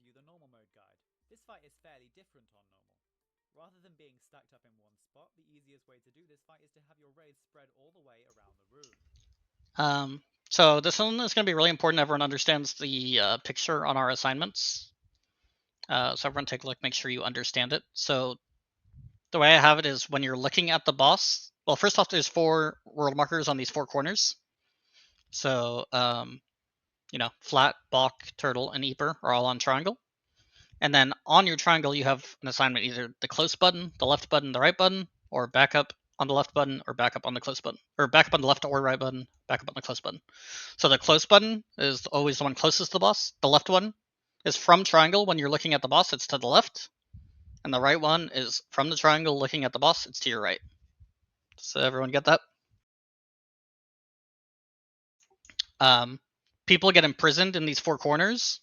View the normal mode guide. This fight is fairly different on normal. Rather than being stacked up in one spot, the easiest way to do this fight is to have your raids spread all the way around the room. So this one is going to be really important. Everyone understands the picture on our assignments. So everyone take a look, make sure you understand it. So the way I have it is when you're looking at the boss, well, first off, there's 4 world markers on these 4 corners. So, Flat, Balk, Turtle, and Epur are all on triangle. And then on your triangle, you have an assignment, either the close button, the left button, the right button, or back up on the left button, or back up on the close button. Or back up on the left or right button, back up on the close button. So the close button is always the one closest to the boss. The left one is from triangle. When you're looking at the boss, it's to the left. And the right one is from the triangle looking at the boss, it's to your right. So everyone get that? People get imprisoned in these 4 corners,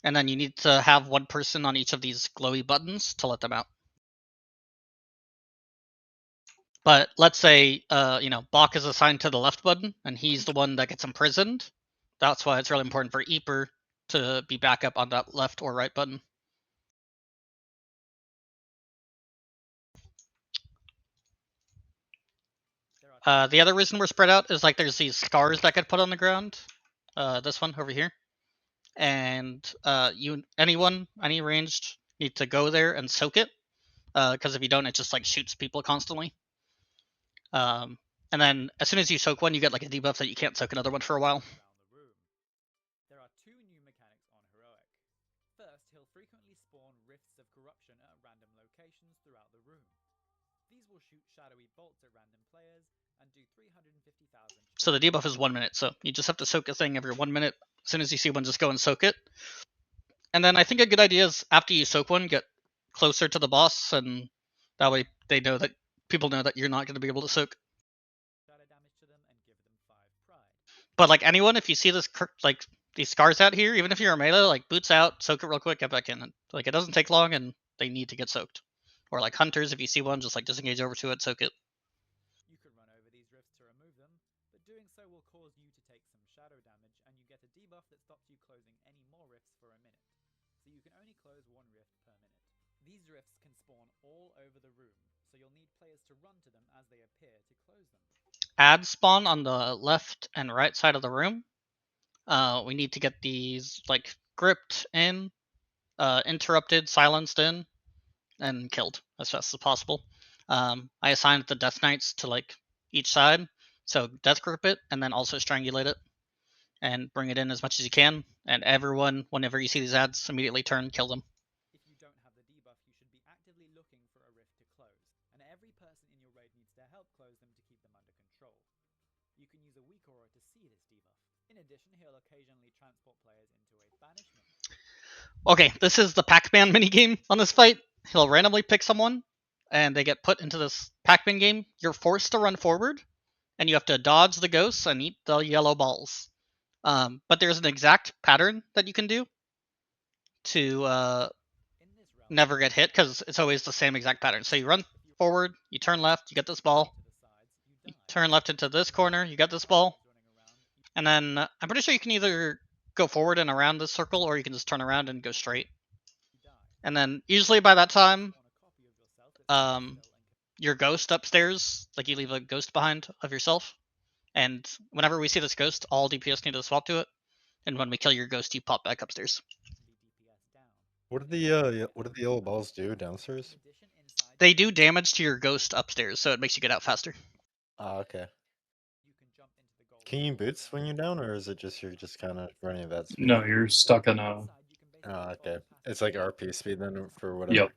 and then you need to have one person on each of these glowy buttons to let them out. But let's say, Bach is assigned to the left button, and he's the one that gets imprisoned. That's why it's really important for Epur to be back up on that left or right button. The other reason we're spread out is like there's these scars that get put on the ground. This one over here. And any ranged, need to go there and soak it. Because if you don't, it just like shoots people constantly. And then as soon as you soak one, you get like a debuff that you can't soak another one for a while. There are 2 new mechanics on Heroic. First, he'll frequently spawn rifts of corruption at random locations throughout the room. These will shoot shadowy bolts at random players and do 350,000. So the debuff is 1 minute, so you just have to soak a thing every 1 minute. As soon as you see one, just go and soak it. And then I think a good idea is after you soak one, get closer to the boss, and that way people know that you're not going to be able to soak. Shadow damage to them and give them 5 pride. But like anyone, if you see this like these scars out here, even if you're a melee, like boots out, soak it real quick, get back in. Like it doesn't take long, and they need to get soaked. Or like hunters, if you see one, just like disengage over to it, soak it. You could run over these rifts to remove them, but doing so will cause you to take some shadow damage, and you get a debuff that stops you closing any more rifts for a minute. So you can only close one rift per minute. These rifts can spawn all over the room, so you'll need players to run to them as they appear to close them. Add spawn on the left and right side of the room. We need to get these like gripped in, interrupted, silenced in, and killed as fast as possible. I assigned the Death Knights to like each side, so death grip it and then also strangulate it, and bring it in as much as you can. And everyone, whenever you see these ads, immediately turn, kill them. If you don't have the debuff, you should be actively looking for a rift to close, and every person in your raid needs to help close them to keep them under control. You can use a weak aura to see this debuff. In addition, he'll occasionally transport players into a banishment. Okay, this is the Pac-Man minigame on this fight. He'll randomly pick someone, and they get put into this Pac-Man game. You're forced to run forward, and you have to dodge the ghosts and eat the yellow balls. But there's an exact pattern that you can do to never get hit, because it's always the same exact pattern. So you run forward, you turn left, you get this ball. You turn left into this corner, you get this ball. And then I'm pretty sure you can either go forward and around this circle, or you can just turn around and go straight. And then usually by that time, your ghost upstairs, like you leave a ghost behind of yourself. And whenever we see this ghost, all DPS need to swap to it. And when we kill your ghost, you pop back upstairs. What do the yellow balls do downstairs? They do damage to your ghost upstairs, so it makes you get out faster. Ah, okay. Can you boots when you're down, or is it just you're just kind of running at that speed? No, you're stuck in a. Oh, okay. It's like RP speed then for whatever. Yep.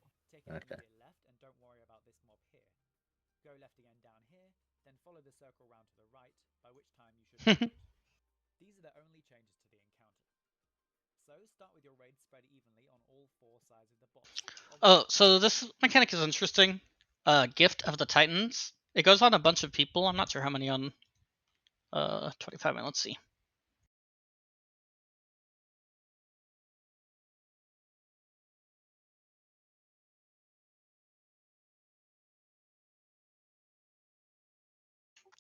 Okay. Go left again down here, then follow the circle round to the right, by which time you should. These are the only changes to the encounter. So start with your raid spread evenly on all four sides of the box. Oh, so this mechanic is interesting. Gift of the Titans. It goes on a bunch of people. I'm not sure how many on 25 minutes. Let's see.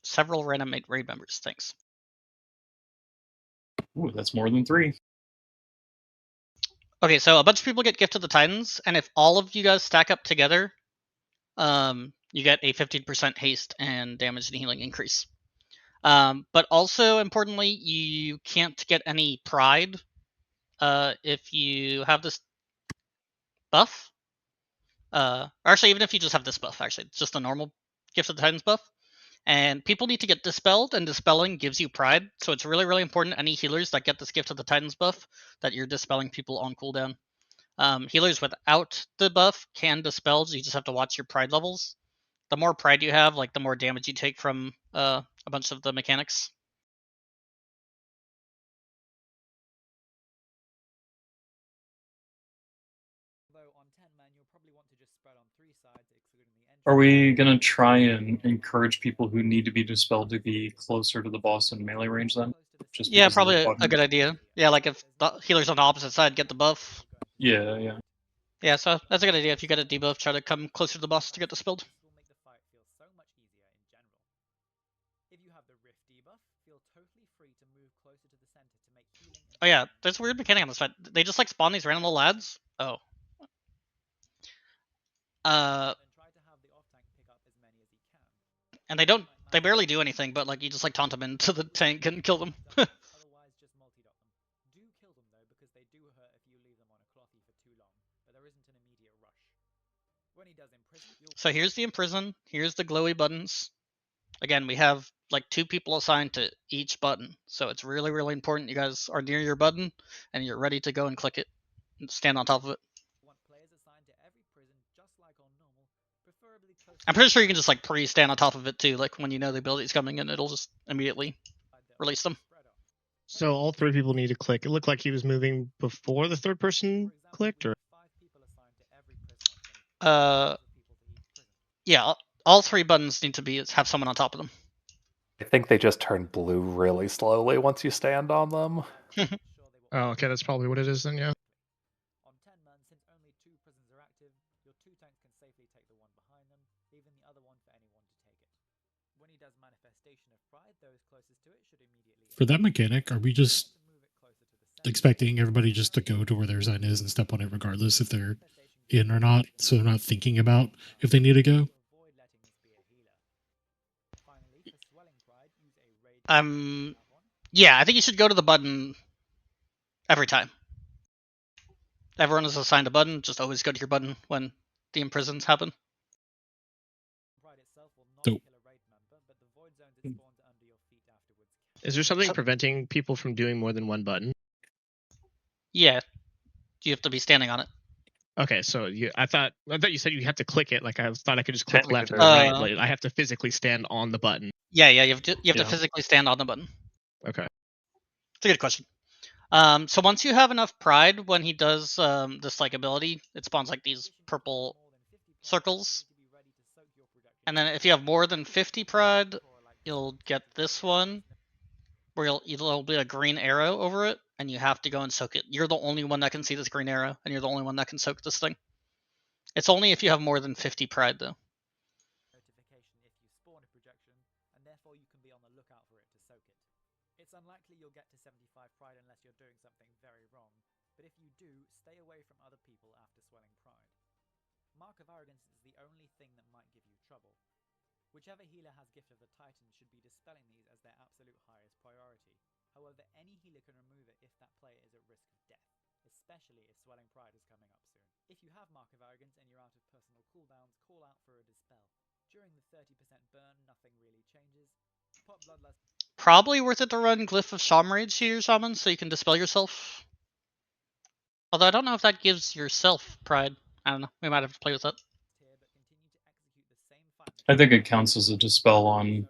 Several random raid members. Thanks. Ooh, that's more than 3. Okay, so a bunch of people get Gift of the Titans, and if all of you guys stack up together, you get a 15% haste and damage and healing increase. But also importantly, you can't get any pride if you have this buff. Actually, even if you just have this buff, actually, it's just a normal Gift of the Titans buff. And people need to get dispelled, and dispelling gives you pride. So it's really, really important, any healers that get this Gift of the Titans buff, that you're dispelling people on cooldown. Healers without the buff can dispel, so you just have to watch your pride levels. The more pride you have, like the more damage you take from a bunch of the mechanics. Are we gonna try and encourage people who need to be dispelled to be closer to the boss in melee range then? Just Yeah, because of the probably a button? good idea. Yeah, like if the healers on the opposite side get the buff. Yeah, yeah. Yeah, so that's a good idea. If you get a debuff, try to come closer to the boss to get dispelled. Oh yeah, there's a weird mechanic on this fight. They just like spawn these random little lads. Oh. And they barely do anything, but like you just like taunt them into the tank and kill them. So here's the imprison, here's the glowy buttons. Again, we have like 2 people assigned to each button. So it's really, really important you guys are near your button and you're ready to go and click it and stand on top of it. I'm pretty sure you can just like pre-stand on top of it too, like when you know the ability's coming and it'll just immediately release them. So all 3 people need to click. It looked like he was moving before the third person clicked, or yeah, all 3 buttons need to have someone on top of them. I think they just turn blue really slowly once you stand on them. Oh, okay, that's probably what it is then, yeah. On 10 men, since only 2 prisons are active, your 2 tanks can safely take the one behind them, leaving the other one for anyone to take it. When he does Manifestation of Pride, those closest to it should immediately... For that mechanic, are we just expecting everybody just to go to where their sign is and step on it regardless if they're in or not, so they're not thinking about if they need to go? Yeah, I think you should go to the button every time. Everyone is assigned a button. Just always go to your button when the imprisons happen. Dope. Is there something preventing people from doing more than one button? Yeah, you have to be standing on it. Okay, so I thought you said you have to click it. Like I thought I could just click left and right. Like I have to physically stand on the button. Yeah, you have to physically stand on the button. Okay, it's a good question. So once you have enough pride, when he does this like ability, it spawns like these purple circles. And then if you have more than 50 pride, you'll get this one, where it'll be a green arrow over it, and you have to go and soak it. You're the only one that can see this green arrow, and you're the only one that can soak this thing. It's only if you have more than 50 pride, though. Notification if you spawn a projection, and therefore you can be on the lookout for it to soak it. It's unlikely you'll get to 75 pride unless you're doing something very wrong, but if you do, stay away from other people after swelling pride. Mark of Arrogance is the only thing that might give you trouble. Whichever healer has Gift of the Titan should be dispelling these as their absolute highest priority. However, any healer can remove it if that player is at risk of death, especially if swelling pride is coming up soon. If you have Mark of Arrogance and you're out of personal cooldowns, call out for a dispel. During the 30% burn, nothing really changes. Pop Bloodlust. Probably worth it to run Glyph of Shaman to your Shaman so you can dispel yourself. Although I don't know if that gives yourself pride. I don't know. We might have to play with that. I think it counts as a dispel on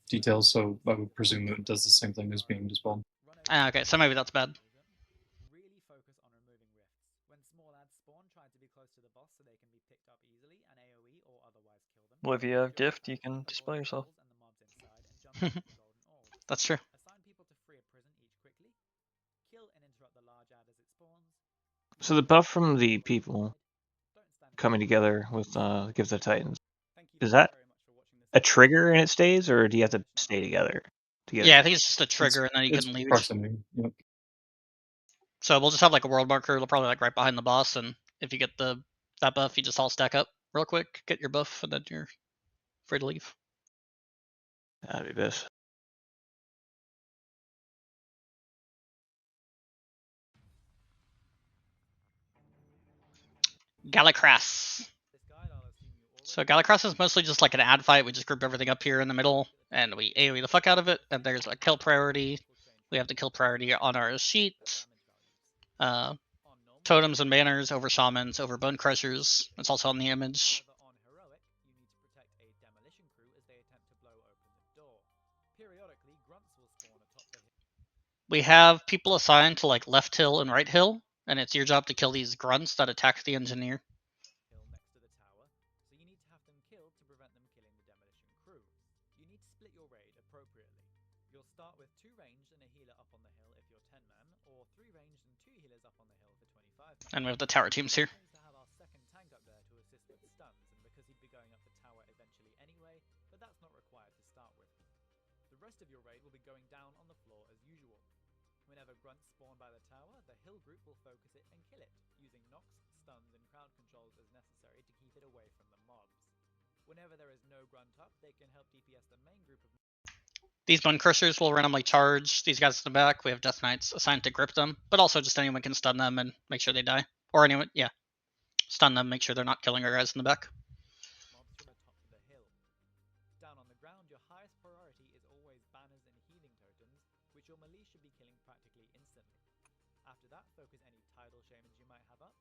details, so I would presume that it does the same thing as being dispelled. Okay, so maybe that's bad. Really focus on removing rifts. When small ads spawn, try to be close to the boss so they can be picked up easily and AoE or otherwise kill them. Well, if you have gift, you can dispel yourself. That's true. Assign people to free a prison each quickly. Kill and interrupt the large ad as it spawns. So the buff from the people coming together with Give the Titans, is that a trigger and it stays, or do you have to stay together? Yeah, I think it's just a trigger and then you can leave. Proximity. Yep. So we'll just have like a world marker, probably like right behind the boss, and if you get that buff, you just all stack up real quick, get your buff, and then you're free to leave. That'd be best. Gallicrass. So Gallicrass is mostly just like an ad fight. We just group everything up here in the middle, and we AoE the fuck out of it. And there's a kill priority. We have the kill priority on our sheet. Totems and banners over shamans, over bone crushers. It's also on the image. On heroic, you need to protect a demolition crew as they attempt to blow open the door. Periodically, grunts will spawn atop the hill. We have people assigned to like left hill and right hill, and it's your job to kill these grunts that attack the engineer. Hill next to the tower, so you need to have them killed to prevent them killing the demolition crew. You need to split your raid appropriately. You'll start with 2 ranged and a healer up on the hill if you're 10 man, or 3 ranged and 2 healers up on the hill for 25 man. And we have the tower teams here. To have our second tank up there to assist with stuns, and because he'd be going up the tower eventually anyway, but that's not required to start with. The rest of your raid will be going down on the floor as usual. Whenever grunts spawn by the tower, the hill group will focus it and kill it, using knocks, stuns, and crowd controls as necessary to keep it away from the mobs. Whenever there is no grunt up, they can help DPS the main group of... These bone crushers will randomly charge these guys in the back. We have Death Knights assigned to grip them, but also just anyone can stun them and make sure they die. Or anyone, yeah. Stun them, make sure they're not killing our guys in the back. Mobs from the top of the hill. Down on the ground, your highest priority is always banners and healing totems, which your melee should be killing practically instantly. After that, focus any tidal shamans you might have up.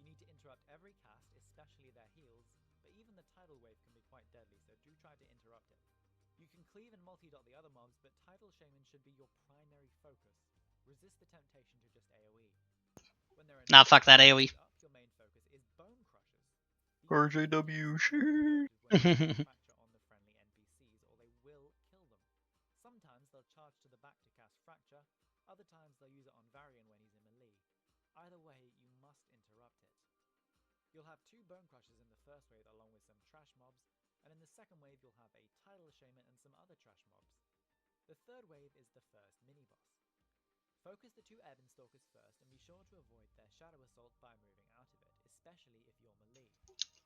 You need to interrupt every cast, especially their heals, but even the tidal wave can be quite deadly, so do try to interrupt it. You can cleave and multi-dot the other mobs, but tidal shaman should be your primary focus. Resist the temptation to just AoE. When there are Nah, fuck that AoE. up, your main focus is bone crushers. RJW shit. on the friendly NPCs, or they will Other times they'll use it on Varian when he's in melee. Either way, you must interrupt it. You'll have 2 Bone Crushers in the first wave along with some trash mobs, and in the second wave you'll have a Tidal Shaman and some other trash mobs. The third wave is the first mini-boss. Focus the 2 Ebon Stalkers first and be sure to avoid their Shadow Assault by moving out of it, especially if you're melee.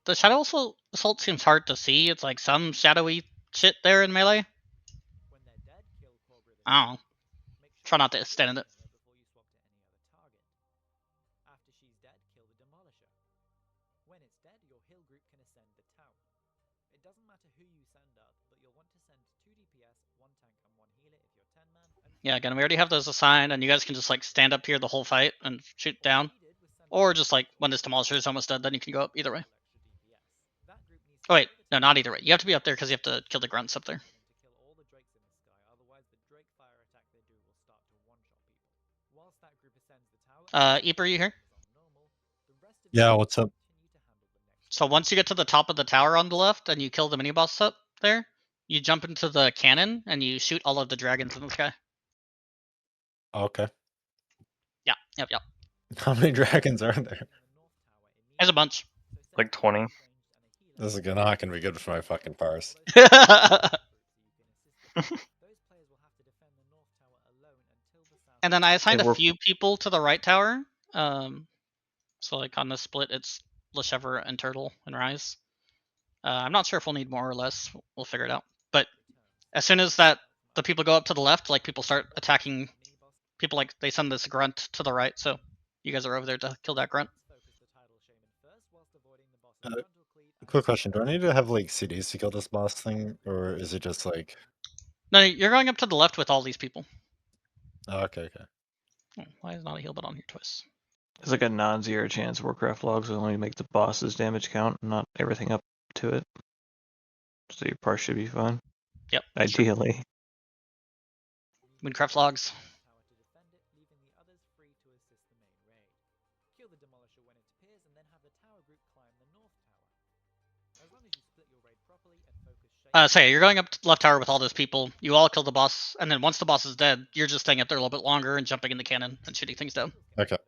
The Shadow Assault seems hard to see. It's like some shadowy shit there in melee. When they're dead, kill Cobra the I don't know. Try not to stand in it. before you swap to any other target. After she's dead, kill the Demolisher. When it's dead, your heal group can ascend the tower. It doesn't matter who you send up, but you'll want to send 2 DPS, 1 tank and 1 healer if you're 10 man. Yeah, again, we already have those assigned, and you guys can just like stand up here the whole fight and shoot down. Or just like when this Demolisher is almost dead, then you can go up either way. Oh wait, no, not either way. You have to be up there because you have to kill the grunts up there. Epur, you here? Yeah, what's up? So once you get to the top of the tower on the left and you kill the mini boss up there, you jump into the cannon and you shoot all of the dragons in the sky. Okay. Yeah, yep. How many dragons are there? There's a bunch. Like 20. This is not gonna be good for my fucking parse. And then I assigned a few people to the right tower. So like on this split, it's Leshever and Turtle and Rise. I'm not sure if we'll need more or less. We'll figure it out. But as soon as the people go up to the left, like people start attacking people, like they send this grunt to the right. So you guys are over there to kill that grunt. Quick question: do I need to have like CDs to kill this boss thing, or is it just like? No, you're going up to the left with all these people. Oh, okay. Oh, why is not a heal but on here twice? There's like a non-zero chance Warcraft logs will only make the boss's damage count, not everything up to it. So your parse should be fine. Yep. Ideally. Moonecraft logs. Kill the Demolisher when it appears and then have the tower group climb the north tower. As long as you split your raid properly and focus So yeah, you're going up to the left tower with all those people. You all kill the boss, and then once the boss is dead, you're just staying up there a little bit longer and jumping in the cannon and shooting things down. Okay.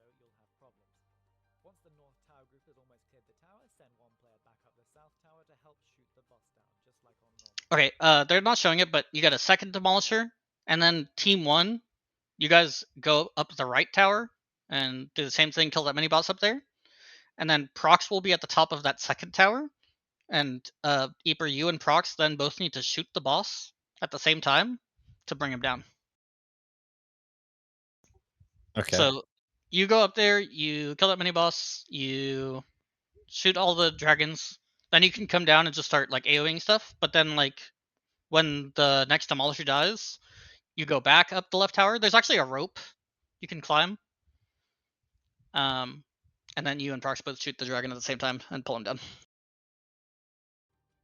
Once the north tower group has almost cleared the tower, send 1 player back up the south tower to help shoot the boss down, just like on normal. Okay, they're not showing it, but you got a second Demolisher, and then Team 1, you guys go up the right tower and do the same thing, kill that mini boss up there. And then Prox will be at the top of that second tower. And Epur, you and Prox then both need to shoot the boss at the same time to bring him down. Okay. So you go up there, you kill that mini boss, you shoot all the dragons, then you can come down and just start like AoEing stuff. But then like when the next Demolisher dies, you go back up the left tower. There's actually a rope you can climb. And then you and Prox both shoot the dragon at the same time and pull him down.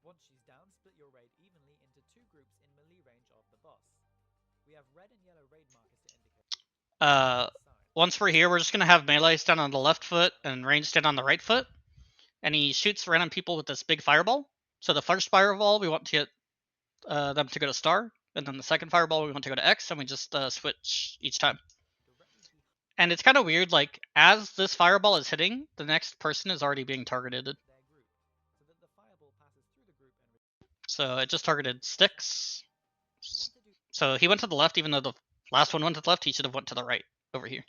Once she's down, split your raid evenly into 2 groups in melee range of the boss. We have red and yellow raid markers to indicate. Once we're here, we're just gonna have melee stand on the left foot and range stand on the right foot. And he shoots random people with this big fireball. So the first fireball, we want to get them to go to star. And then the second fireball, we want to go to X, and we just switch each time. And it's kind of weird, like, as this fireball is hitting, the next person is already being targeted. So it just targeted Styx. So he went to the left, even though the last one went to the left, he should have went to the right over here.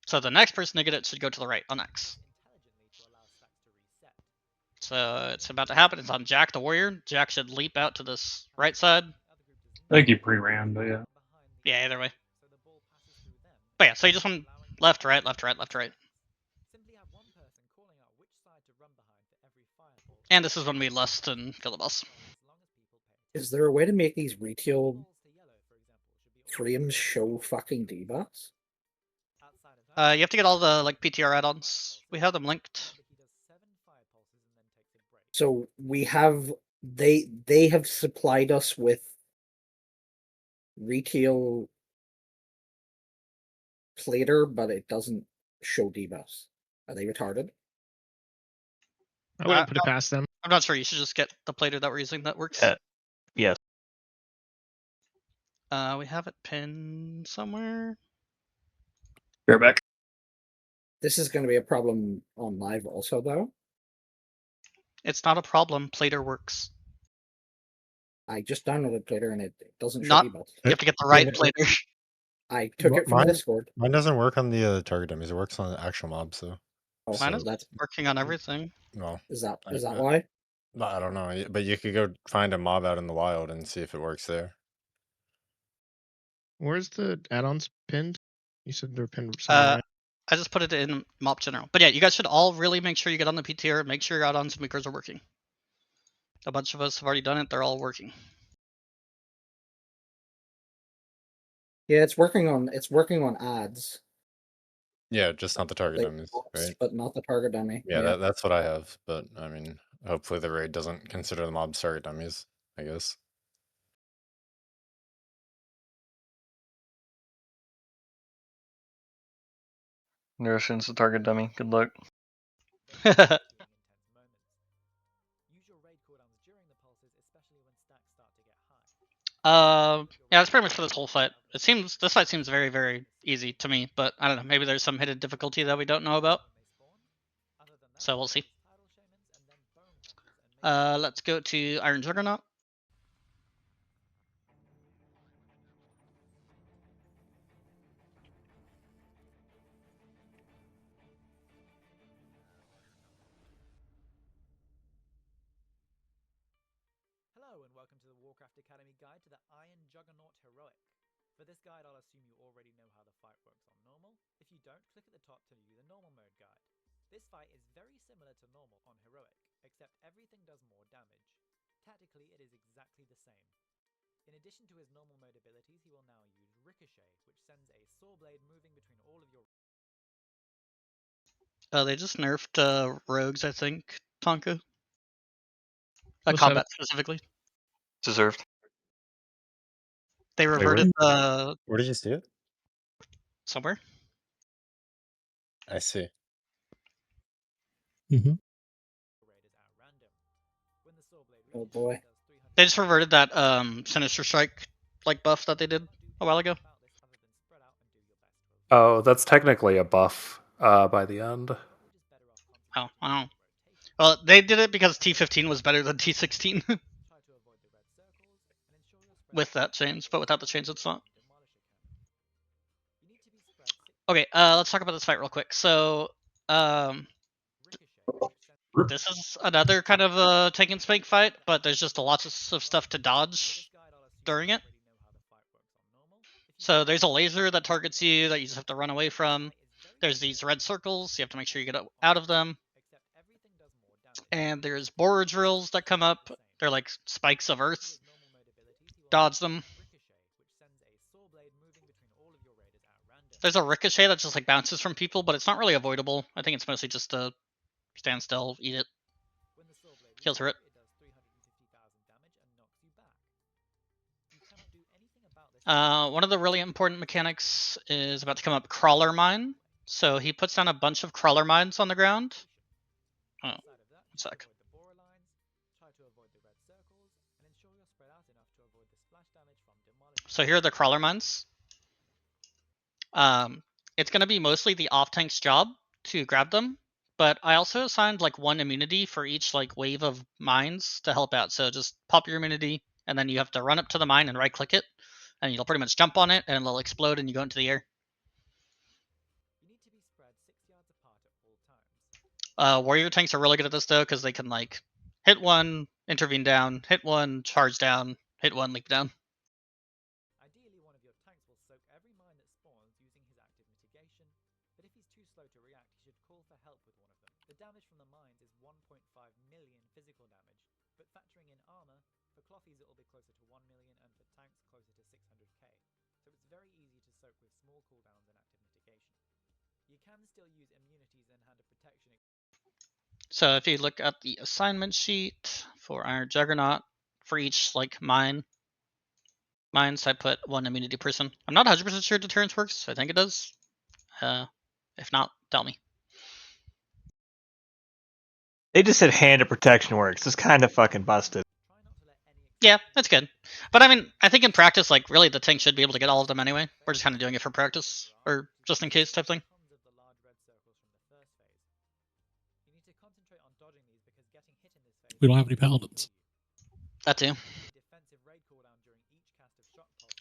So the next person to get it should go to the right on X. So it's about to happen. It's on Jack the Warrior. Jack should leap out to this right side. I think he pre-ran, but yeah. Yeah, either way. But yeah, so you just want left, right, left, right, left, right. And this is when we lust and kill the boss. Is there a way to make these retail frames show fucking debuffs? You have to get all the like PTR add-ons. We have them linked. So we have they have supplied us with retail plater, but it doesn't show debuffs. Are they retarded? I wouldn't put it past them. I'm not sure. You should just get the plater that we're using that works. Yes. We have it pinned somewhere. Bear back. This is going to be a problem on live also, though. It's not a problem. Plater works. I just downloaded Plater and it doesn't show Not. debuff. You have to get the right Plater. I took it from mine, Discord. Mine doesn't work on the target dummies. It works on the actual mobs, so. Oh, Mine so is that's working on everything. Well, is that why? I don't know, but you could go find a mob out in the wild and see if it works there. Where's the add-ons pinned? You said they're pinned somewhere, right? I just put it in Mop General. But yeah, you guys should all really make sure you get on the PTR, make sure your add-ons and makers are working. A bunch of us have already done it, they're all working. Yeah, it's working on ads. Yeah, just not the target Like, dummies, right? But not the target dummy. Yeah, that's what I have, but I mean, hopefully the raid doesn't consider the mobs target dummies, I guess. Nourishing's the target dummy. Good luck. Yeah, that's pretty much for this whole fight. This fight seems very, very easy to me, but I don't know, maybe there's some hidden difficulty that we don't know about. So we'll see. Let's go to Iron Juggernaut. Hello and welcome to the Warcraft Academy guide to the Iron Juggernaut Heroic. For this guide, I'll assume you already know how the fight works on normal. If you don't, click at the top to view the normal mode guide. This fight is very similar to normal on Heroic, except everything does more damage. Tactically, it is exactly the same. In addition to his normal mode abilities, he will now use Ricochet, which sends a saw blade moving between all of your... They just nerfed rogues, I think, Tonka. that? Combat specifically. Deserved. They reverted where did you see it? Somewhere. I see. Mm-hmm. Oh boy. They just reverted that Sinister Strike like buff that they did a while ago. Oh, that's technically a buff by the end. Oh, wow. Well, they did it because T15 was better than T16. With that change, but without the change, it's not. Okay, let's talk about this fight real quick. So, this is another kind of a take and spike fight, but there's just lots of stuff to dodge during it. So there's a laser that targets you that you just have to run away from. There's these red circles, you have to make sure you get out of them. And there's borer drills that come up. They're like spikes of earth. Dodge them. There's a ricochet that just like bounces from people, but it's not really avoidable. I think it's mostly just to stand still, eat it. Heals her it. One of the really important mechanics is about to come up, Crawler Mine. So he puts down a bunch of crawler mines on the ground. Oh, 1 sec. So here are the crawler mines. It's going to be mostly the off-tank's job to grab them, but I also assigned like 1 immunity for each like wave of mines to help out. So just pop your immunity, and then you have to run up to the mine and right-click it, and you'll pretty much jump on it, and it'll explode, and you go into the air. Warrior tanks are really good at this though, because they can like hit one, intervene down, hit one, charge down, hit one, leap down. Ideally, one of your tanks will soak every mine that spawns using his active mitigation, but if he's too slow to react, he should call for help with one of them. The damage from the mines is 1.5 million physical damage, but factoring in armor, for clothies it will be closer to 1 million and for tanks closer to 600k, so it's very easy to soak with small cooldowns and active mitigation. You can still use immunities and hand of protection. So if you look at the assignment sheet for Iron Juggernaut, for each like mines, I put 1 immunity person. I'm not 100% sure deterrence works. I think it does. If not, tell me. They just said hand of protection works. It's kind of fucking busted. Yeah, that's good. But I mean, I think in practice, like, really the tank should be able to get all of them anyway. We're just kind of doing it for practice, or just in case type thing. We don't have any paladins. That too.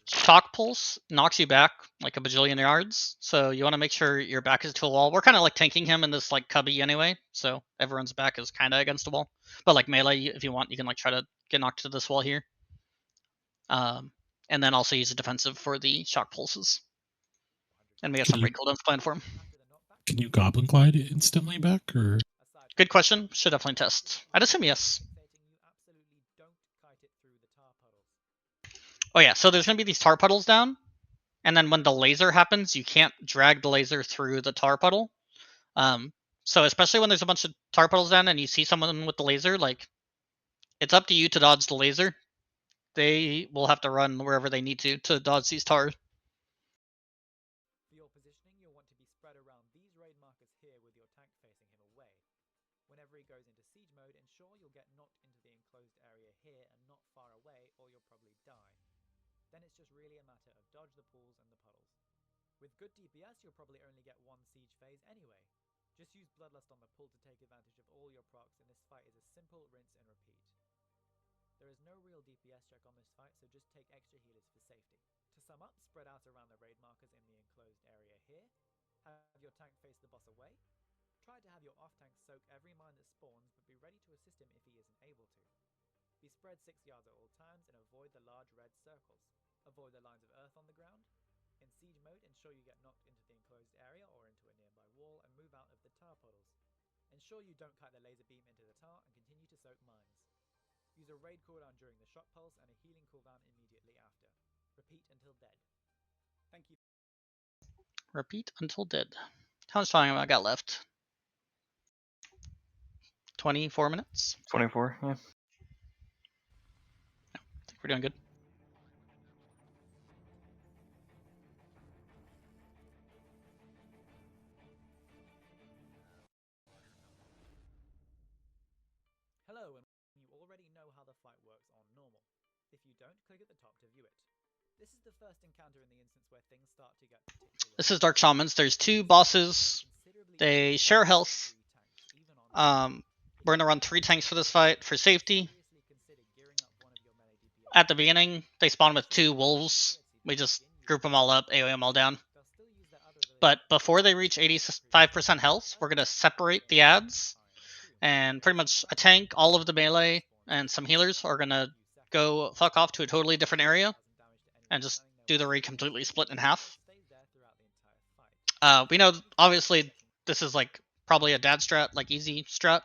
Shock pulse knocks you back like a bajillion yards, so you want to make sure your back is to a wall. We're kind of like tanking him in this like cubby anyway, so everyone's back is kind of against the wall. But like melee, if you want, you can like try to get knocked to this wall here. And then also use a defensive for the shock pulses. And we have some raid cooldowns planned for him. Can you Goblin Glide instantly back, or? Good question. Should definitely test. I'd assume yes. Oh yeah, so there's going to be these tar puddles down, and then when the laser happens, you can't drag the laser through the tar puddle. So especially when there's a bunch of tar puddles down and you see someone with the laser, like, it's up to you to dodge the laser. They will have to run wherever they need to dodge these tar. For your positioning, you'll want to be spread around these raid markers here with your tank facing him away. Whenever he goes into siege mode, ensure you'll get knocked into the enclosed area here and not far away, or you'll probably die. Then it's just really a matter of dodge the pools and the puddles. With good DPS, you'll probably only get one siege phase anyway. Just use Bloodlust on the pull to take advantage of all your procs, and this fight is a simple rinse and repeat. There is no real DPS check on this fight, so just take extra healers for safety. To sum up, spread out around the raid markers in the enclosed area here. Have your tank face the boss away. Try to have your off-tank soak every mine that spawns, but be ready to assist him if he isn't able to. Be spread 6 yards at all times and avoid the large red circles. Avoid the lines of earth on the ground. In siege mode, ensure you get knocked into the enclosed area or into a nearby wall and move out of the tar puddles. Ensure you don't kite the laser beam into the tar and continue to soak mines. Use a raid cooldown during the shock pulse and a healing cooldown immediately after. Repeat until dead. Thank you. Repeat until dead. How much time have I got left? 24 minutes? 24, yeah. I think we're doing good. Hello, and you already know how the fight works on normal. If you don't, click at the top to view it. This is the first encounter in the instance where things start to get particularly... This is Dark Shamans. There's 2 bosses. They share health. We're gonna run 3 tanks for this fight for safety. At the beginning, they spawn with 2 wolves. We just group them all up, AoE them all down. But before they reach 85% health, we're gonna separate the adds, and pretty much a tank, all of the melee, and some healers are gonna go fuck off to a totally different area, and just do the raid completely split in half. We know, obviously, this is like probably a dad strat, like easy strat,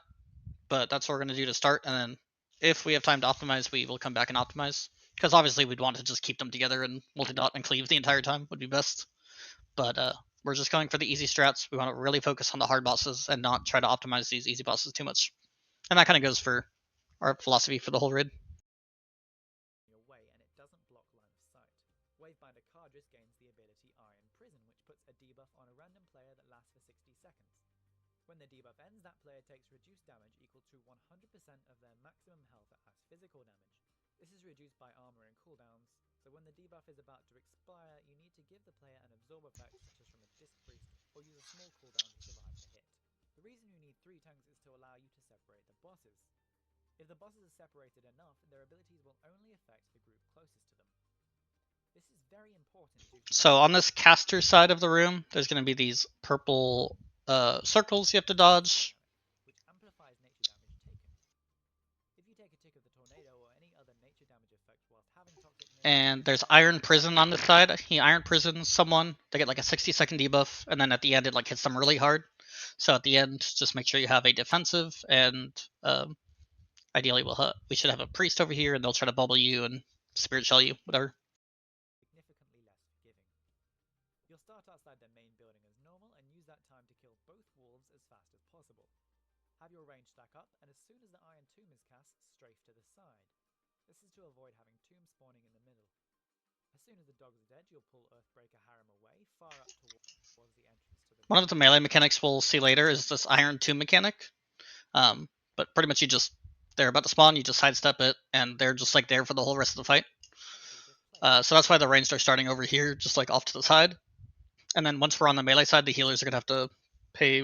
but that's what we're going to do to start, and then if we have time to optimize, we will come back and optimize. Because obviously we'd want to just keep them together and multi-dot and cleave the entire time would be best. But we're just going for the easy strats. We want to really focus on the hard bosses and not try to optimize these easy bosses too much. And that kind of goes for our philosophy for the whole raid. Wavebinder Cardris gains the ability Iron Prison, which puts a debuff on a random player that lasts for 60 seconds. When the debuff ends, that player takes reduced damage equal to 100% of their maximum health as physical damage. This is reduced by armor and cooldowns, so when the debuff is about to expire, you need to give the player an absorb effect such as from a Disc Priest, or use a small cooldown to survive the hit. The reason you need 3 tanks is to allow you to separate the bosses. If the bosses are separated enough, their abilities will only affect the group closest to them. This is very important. So on this caster side of the room, there's going to be these purple circles you have to dodge. Which amplifies nature damage taken. If you take a tick of the tornado or any other nature damage effect whilst having toxic... And there's Iron Prison on this side. He Iron Prisons someone. They get like a 60-second debuff, and then at the end it like hits them really hard. So at the end, just make sure you have a defensive, and ideally we should have a priest over here, and they'll try to bubble you and spirit shell you, whatever. Significantly less forgiving. You'll start outside the main building as normal and use that time to kill both wolves as fast as possible. Have your range stack up, and as soon as the Iron Tomb is cast, strafe to the side. This is to avoid having Tomb spawning in the middle. As soon as the dogs are dead, you'll pull Earthbreaker Harem away, far up towards the entrance to the... One of the melee mechanics we'll see later is this Iron Tomb mechanic. But pretty much you just they're about to spawn, you just sidestep it, and they're just like there for the whole rest of the fight. So that's why the ranged are starting over here, just like off to the side. And then once we're on the melee side, the healers are gonna have to play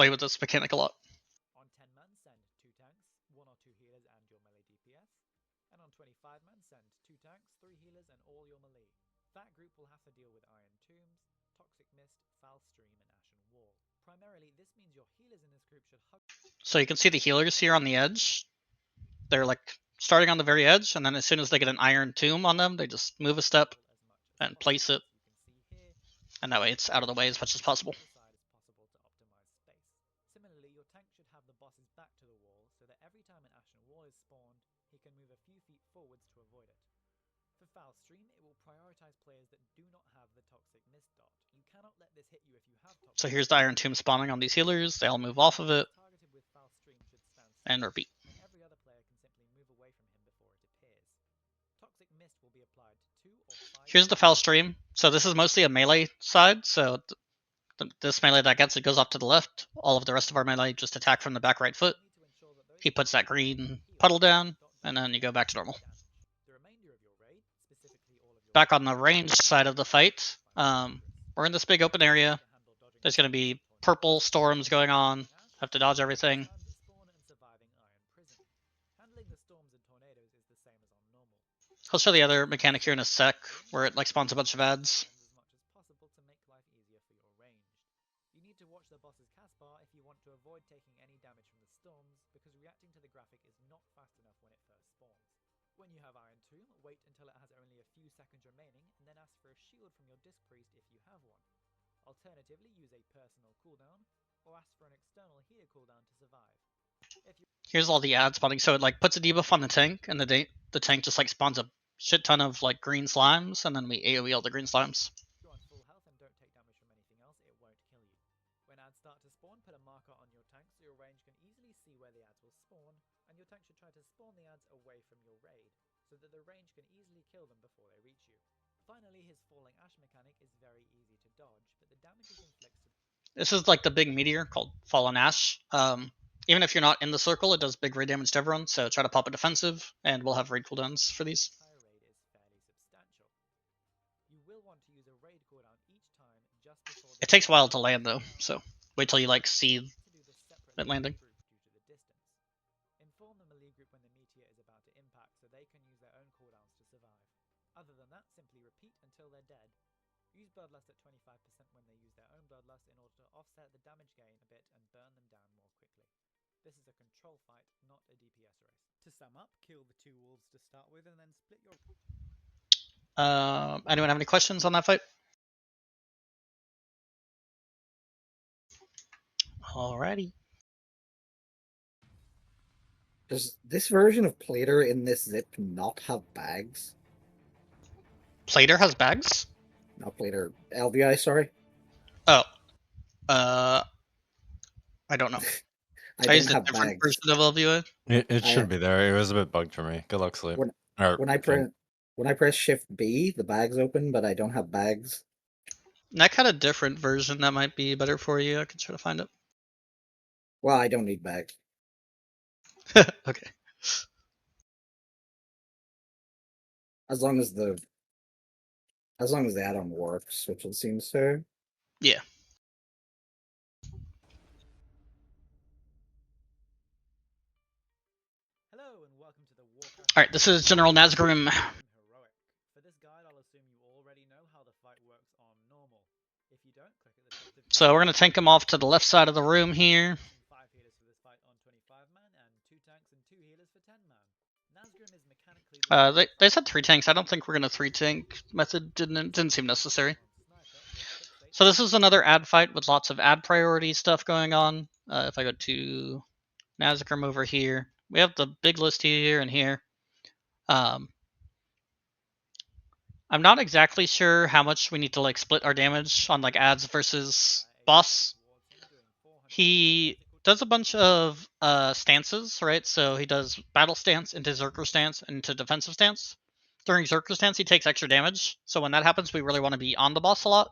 with this mechanic a lot. On 10 man, send 2 tanks, 1 or 2 healers and your melee DPS. And on 25 man, send 2 tanks, 3 healers and all your melee. That group will have to deal with Iron Tombs, Toxic Mist, Foul Stream and Ashen Wall. Primarily, this means your healers in this group should hug. So you can see the healers here on the edge. They're like starting on the very edge, and then as soon as they get an Iron Tomb on them, they just move a step and place it, and that way it's out of the way as much as possible. Similarly, your tank should have the boss's back to the wall, so that every time an Ashen Wall is spawned, he can move a few feet forwards to avoid it. For Foul Stream, it will prioritize players that do not have the Toxic Mist dot. You cannot let this hit you if you have Toxic. So here's the Iron Tomb spawning on these healers. They all move off of it, and repeat. And every other player can simply move away from him before it appears. Toxic Mist will be applied to 2 or 5. Here's the Foul Stream. So this is mostly a melee side, so this melee that gets it goes off to the left. All of the rest of our melee just attack from the back right foot. He puts that green puddle down, and then you go back to normal. Back on the ranged side of the fight, we're in this big open area. There's going to be purple storms going on. Have to dodge everything. I'll show the other mechanic here in a sec, where it like spawns a bunch of ads. You need to watch the boss's cast bar if you want to avoid taking any damage from the storms, because reacting to the graphic is not fast enough when it first spawns. When you have Iron Tomb, wait until it has only a few seconds remaining, and then ask for a shield from your Disc Priest if you have one. Alternatively, use a personal cooldown, or ask for an external healer cooldown to survive. Here's all the ads spawning. So it like puts a debuff on the tank, and the tank just like spawns a shit ton of like green slimes, and then we AoE all the green slimes. If you're on full health and don't take damage from anything else, it won't kill you. When ads start to spawn, put a marker on your tank so your range can easily see where the ads will spawn, and your tank should try to spawn the ads away from your raid, so that the range can easily kill them before they reach you. Finally, his Falling Ash mechanic is very easy to dodge, but the damage is inflicted. This is like the big meteor called Fallen Ash. Even if you're not in the circle, it does big raid damage to everyone, so try to pop a defensive, and we'll have raid cooldowns for these. It takes a while to land though, so wait till you like see it landing. Inform the melee group when the meteor is about to impact so they can use their own cooldowns to survive. Other than that, simply repeat until they're dead. Use Bloodlust at 25% when they use their own Bloodlust in order to offset the damage gain a bit and burn them down more quickly. This is a control fight, not a DPS race. To sum up, kill the 2 wolves to start with and then split your... Anyone have any questions on that fight? Alrighty. Does this version of Plater in this zip not have bags? Plater has bags? Not Plater. LVI, sorry. Oh. I don't know. I used a different bags. version of LVI. It should be there. It was a bit bugged for me. Good luck, Sleep. When I press Shift B, the bags open, but I don't have bags. Neck had a different version that might be better for you. I can try to find it. Well, I don't need bags. Okay. As long as the add-on works, which it seems to. Yeah. Hello and welcome to the Alright, this is General Nazgrim. For this guide, I'll assume you already know how the fight works on normal. If you don't, click at the top of... So we're gonna tank him off to the left side of the room here. 5 healers for this fight on 25 man and 2 tanks and 2 healers for 10 man. Nazgrim is mechanically... They said 3 tanks. I don't think we're gonna 3 tank method. Didn't seem necessary. So this is another ad fight with lots of ad priority stuff going on. If I go to Nazgrim over here, we have the big list here and here. I'm not exactly sure how much we need to like split our damage on like ads versus boss. He does a bunch of stances, right? So he does battle stance into Zerker stance into defensive stance. During Zerker stance, he takes extra damage. So when that happens, we really want to be on the boss a lot.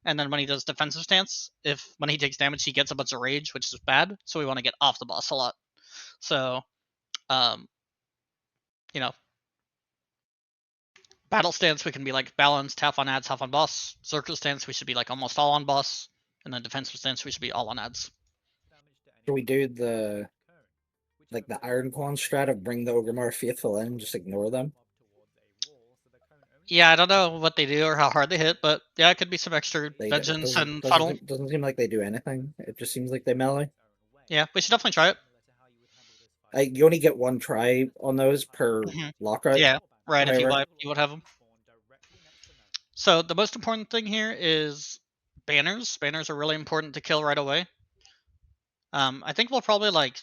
And then when he does defensive stance, when he takes damage, he gets a bunch of rage, which is bad. So we want to get off the boss a lot. So you know, battle stance, we can be like balanced, half on ads, half on boss. Circle stance, we should be like almost all on boss. And then defensive stance, we should be all on ads. Do we do the Iron Quan strat of bring the Ogrimmar faithful in and just ignore them? Yeah, I don't know what they do or how hard they hit, but yeah, it could be some extra They vengeance and funnel. doesn't seem like they do anything. It just seems like they melee. Yeah, we should definitely try it. You only get one try on those per lockout. Yeah, right. If you however. wipe, you would have them. So the most important thing here is banners. Banners are really important to kill right away. I think we'll probably like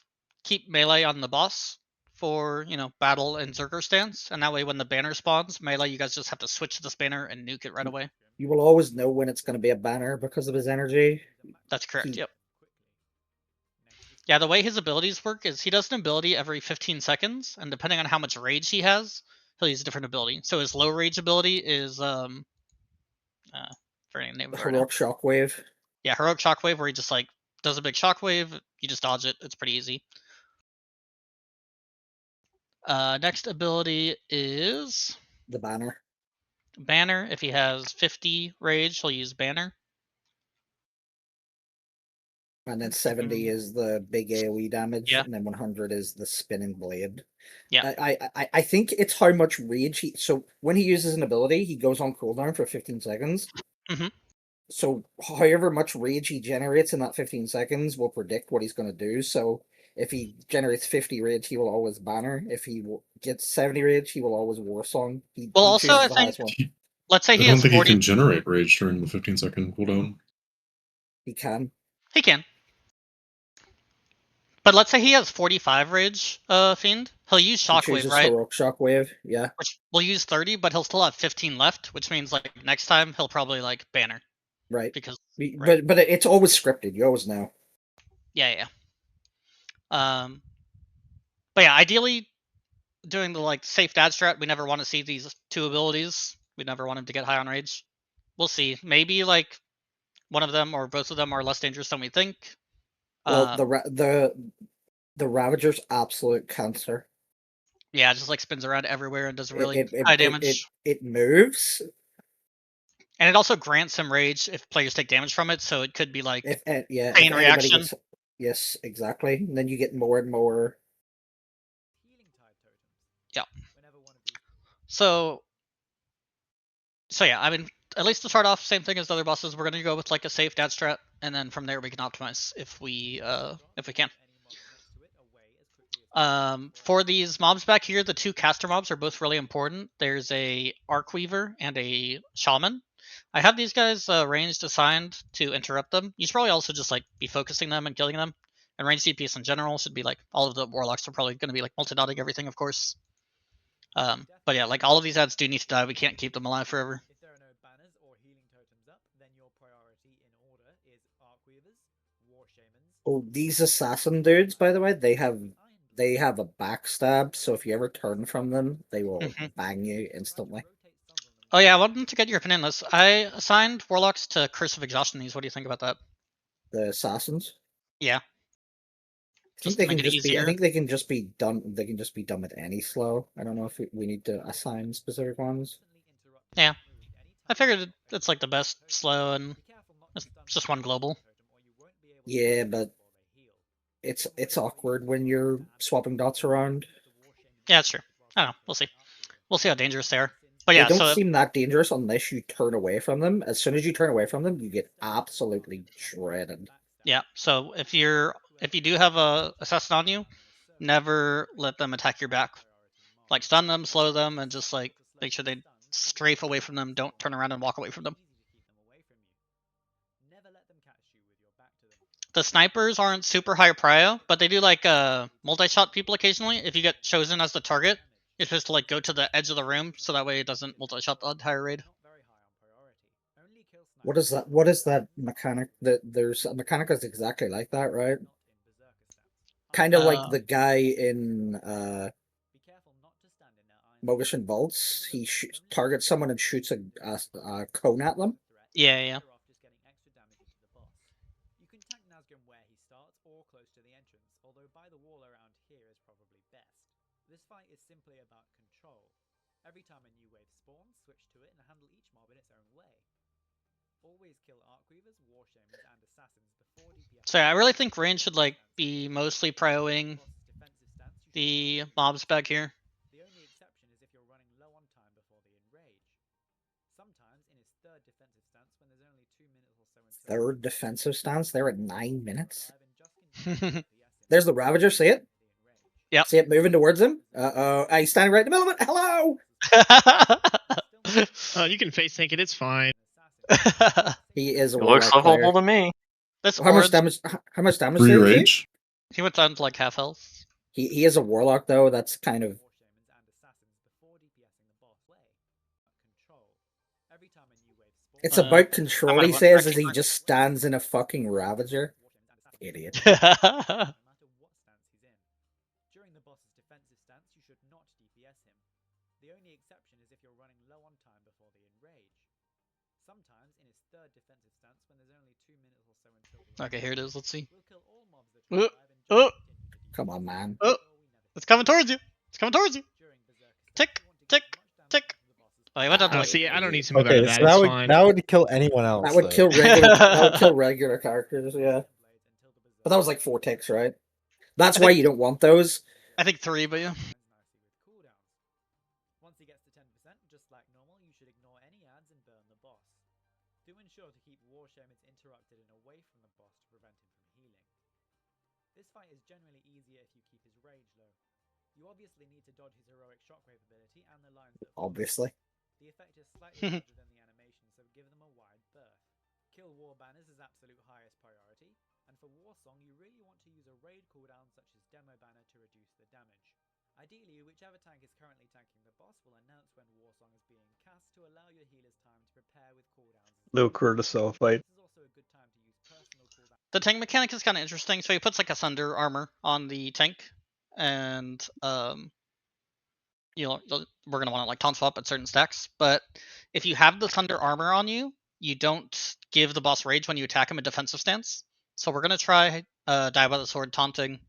keep melee on the boss for battle and Zerker stance, and that way when the banner spawns, melee, you guys just have to switch to this banner and nuke it right away. You will always know when it's going to be a banner because of his energy. That's correct. Yep. Yeah, the way his abilities work is he does an ability every 15 seconds, and depending on how much rage he has, he'll use a different ability. So his low rage ability is forgetting the name of it right now. Heroic Shockwave. Yeah, Heroic Shockwave, where he just like does a big shockwave, you just dodge it. It's pretty easy. Next ability is the banner. Banner. If he has 50 rage, he'll use banner. And then 70 is the big AoE damage, Yeah. and then 100 is the spinning blade. Yeah. I think it's how much rage he. So when he uses an ability, he goes on cooldown for 15 seconds. Mm-hmm. So however much rage he generates in that 15 seconds will predict what he's going to do. So if he generates 50 rage, he will always banner. If he gets 70 rage, he will always war song. He also, I think, let's say he has 40. I don't think he can generate rage during the 15-second cooldown. He can. He can. But let's say he has 45 rage, Fiend. He'll use Shockwave, right? Heroic Shockwave, yeah. Which will use 30, but he'll still have 15 left, which means like next time he'll probably like banner. Right. Because but it's always scripted. You always know. Yeah. But yeah, ideally doing the like safe dad strat, we never want to see these two abilities. We never want him to get high on rage. We'll see. Maybe like one of them or both of them are less dangerous than we think. Well, the Ravager's absolute cancer. Yeah, it just like spins around everywhere and does really high damage. It moves. And it also grants him rage if players take damage from it, so it could be like pain reaction. Yes, exactly. And then you get more and more. Yeah. So yeah, I mean, at least to start off, same thing as the other bosses. We're gonna go with like a safe dad strat, and then from there we can optimize if we can. For these mobs back here, the two caster mobs are both really important. There's a Arcweaver and a Shaman. I have these guys ranged assigned to interrupt them. You should probably also just like be focusing them and killing them. And range DPS in general should be like all of the warlocks are probably going to be like multi-dotting everything, of course. But yeah, like all of these ads do need to die. We can't keep them alive forever. If there are no banners or healing totems up, then your priority in order is Arcweavers, War Shamans. Oh, these assassin dudes, by the way, they have a backstab, so if you ever turn from them, they will bang you instantly. Oh yeah, I wanted to get your opinion on this. I assigned warlocks to Curse of Exhaustion. What do you think about that? The assassins? Yeah. I think they can just be. I think they can just be done. They can just be done with any slow. I don't know if we need to assign specific ones. Yeah, I figured it's like the best slow, and it's just one global. Yeah, but it's awkward when you're swapping dots around. Yeah, that's true. I don't know. We'll see. We'll see how dangerous they are. But yeah, they don't seem that dangerous unless you turn away from them. As soon as you turn away from them, you get absolutely shredded. Yeah. So if you do have a assassin on you, never let them attack your back. Like stun them, slow them, and just like make sure they strafe away from them. Don't turn around and walk away from them. The snipers aren't super high prio, but they do like multi-shot people occasionally. If you get chosen as the target, you're supposed to like go to the edge of the room, so that way it doesn't multi-shot the entire raid. What is that? What is that mechanic? There's a mechanic that's exactly like that, right? Kind of like the guy in Mogus and Bolts. He targets someone and shoots a cone at them. Yeah. You can tank Nazgûl where he starts or close to the entrance, although by the wall around here is probably best. This fight is simply about control. Every time a new wave spawns, switch to it and handle each mob in its own way. Always kill Arcreavers, War Shamans, and Assassins before DPS. So yeah, I really think range should like be mostly prioing the mobs back here. The only exception is if you're running low on time before they enrage. Sometimes in his third defensive stance, when there's only 2 minutes or so until Third defensive stance, they're at 9 minutes. There's the Ravager, see it? Yeah. See it moving towards him? Uh-oh. He's standing right in the middle of it. Hello! You can face tank it, it's fine. He is a It looks Warlock player. lovable to me. This How much damage? How much damage did he do? Rage? He went down to like half health. He is a Warlock though. That's kind of. It's about control. He says as he just stands in a fucking Ravager. Idiot. During the boss's defensive stance, you should not DPS him. The only exception is if you're running low on time before they enrage. Sometimes in his third defensive stance, when there's only 2 minutes or so until Okay, here it is. Let's see. Come on, man. Oh, it's coming towards you. It's coming towards you. Tick, tick, tick. Oh, he went down to like. See, I don't need to move out Okay, of that. so that It's would fine. that would kill anyone else. That would though. kill regular. That would kill regular characters. Yeah. But that was like 4 ticks, right? That's why you don't want those. I think 3, but yeah. Once he gets to 10%, just like normal, you should ignore any ads and burn the boss. Do ensure to keep War Shamans interrupted and away from the boss to prevent him from healing. This fight is generally easier if you keep his rage low. You obviously need to dodge his heroic shockwave ability and the lines that follow. Obviously. The effect is slightly larger than the animation, so give them a wide berth. Kill War Banners is absolute highest priority, and for War Song you really want to use a raid cooldown such as Demo Banner to reduce the damage. Ideally, whichever tank is currently tanking the boss will announce when War Song is being cast to allow your healers time to prepare with cooldowns. Little Curtis fight. This is also a good time to use personal cooldowns. The tank mechanic is kind of interesting. So he puts like a thunder armor on the tank, and you know, we're gonna want to like taunt swap at certain stacks. But if you have the thunder armor on you, you don't give the boss rage when you attack him in defensive stance. So we're gonna try die by the sword taunting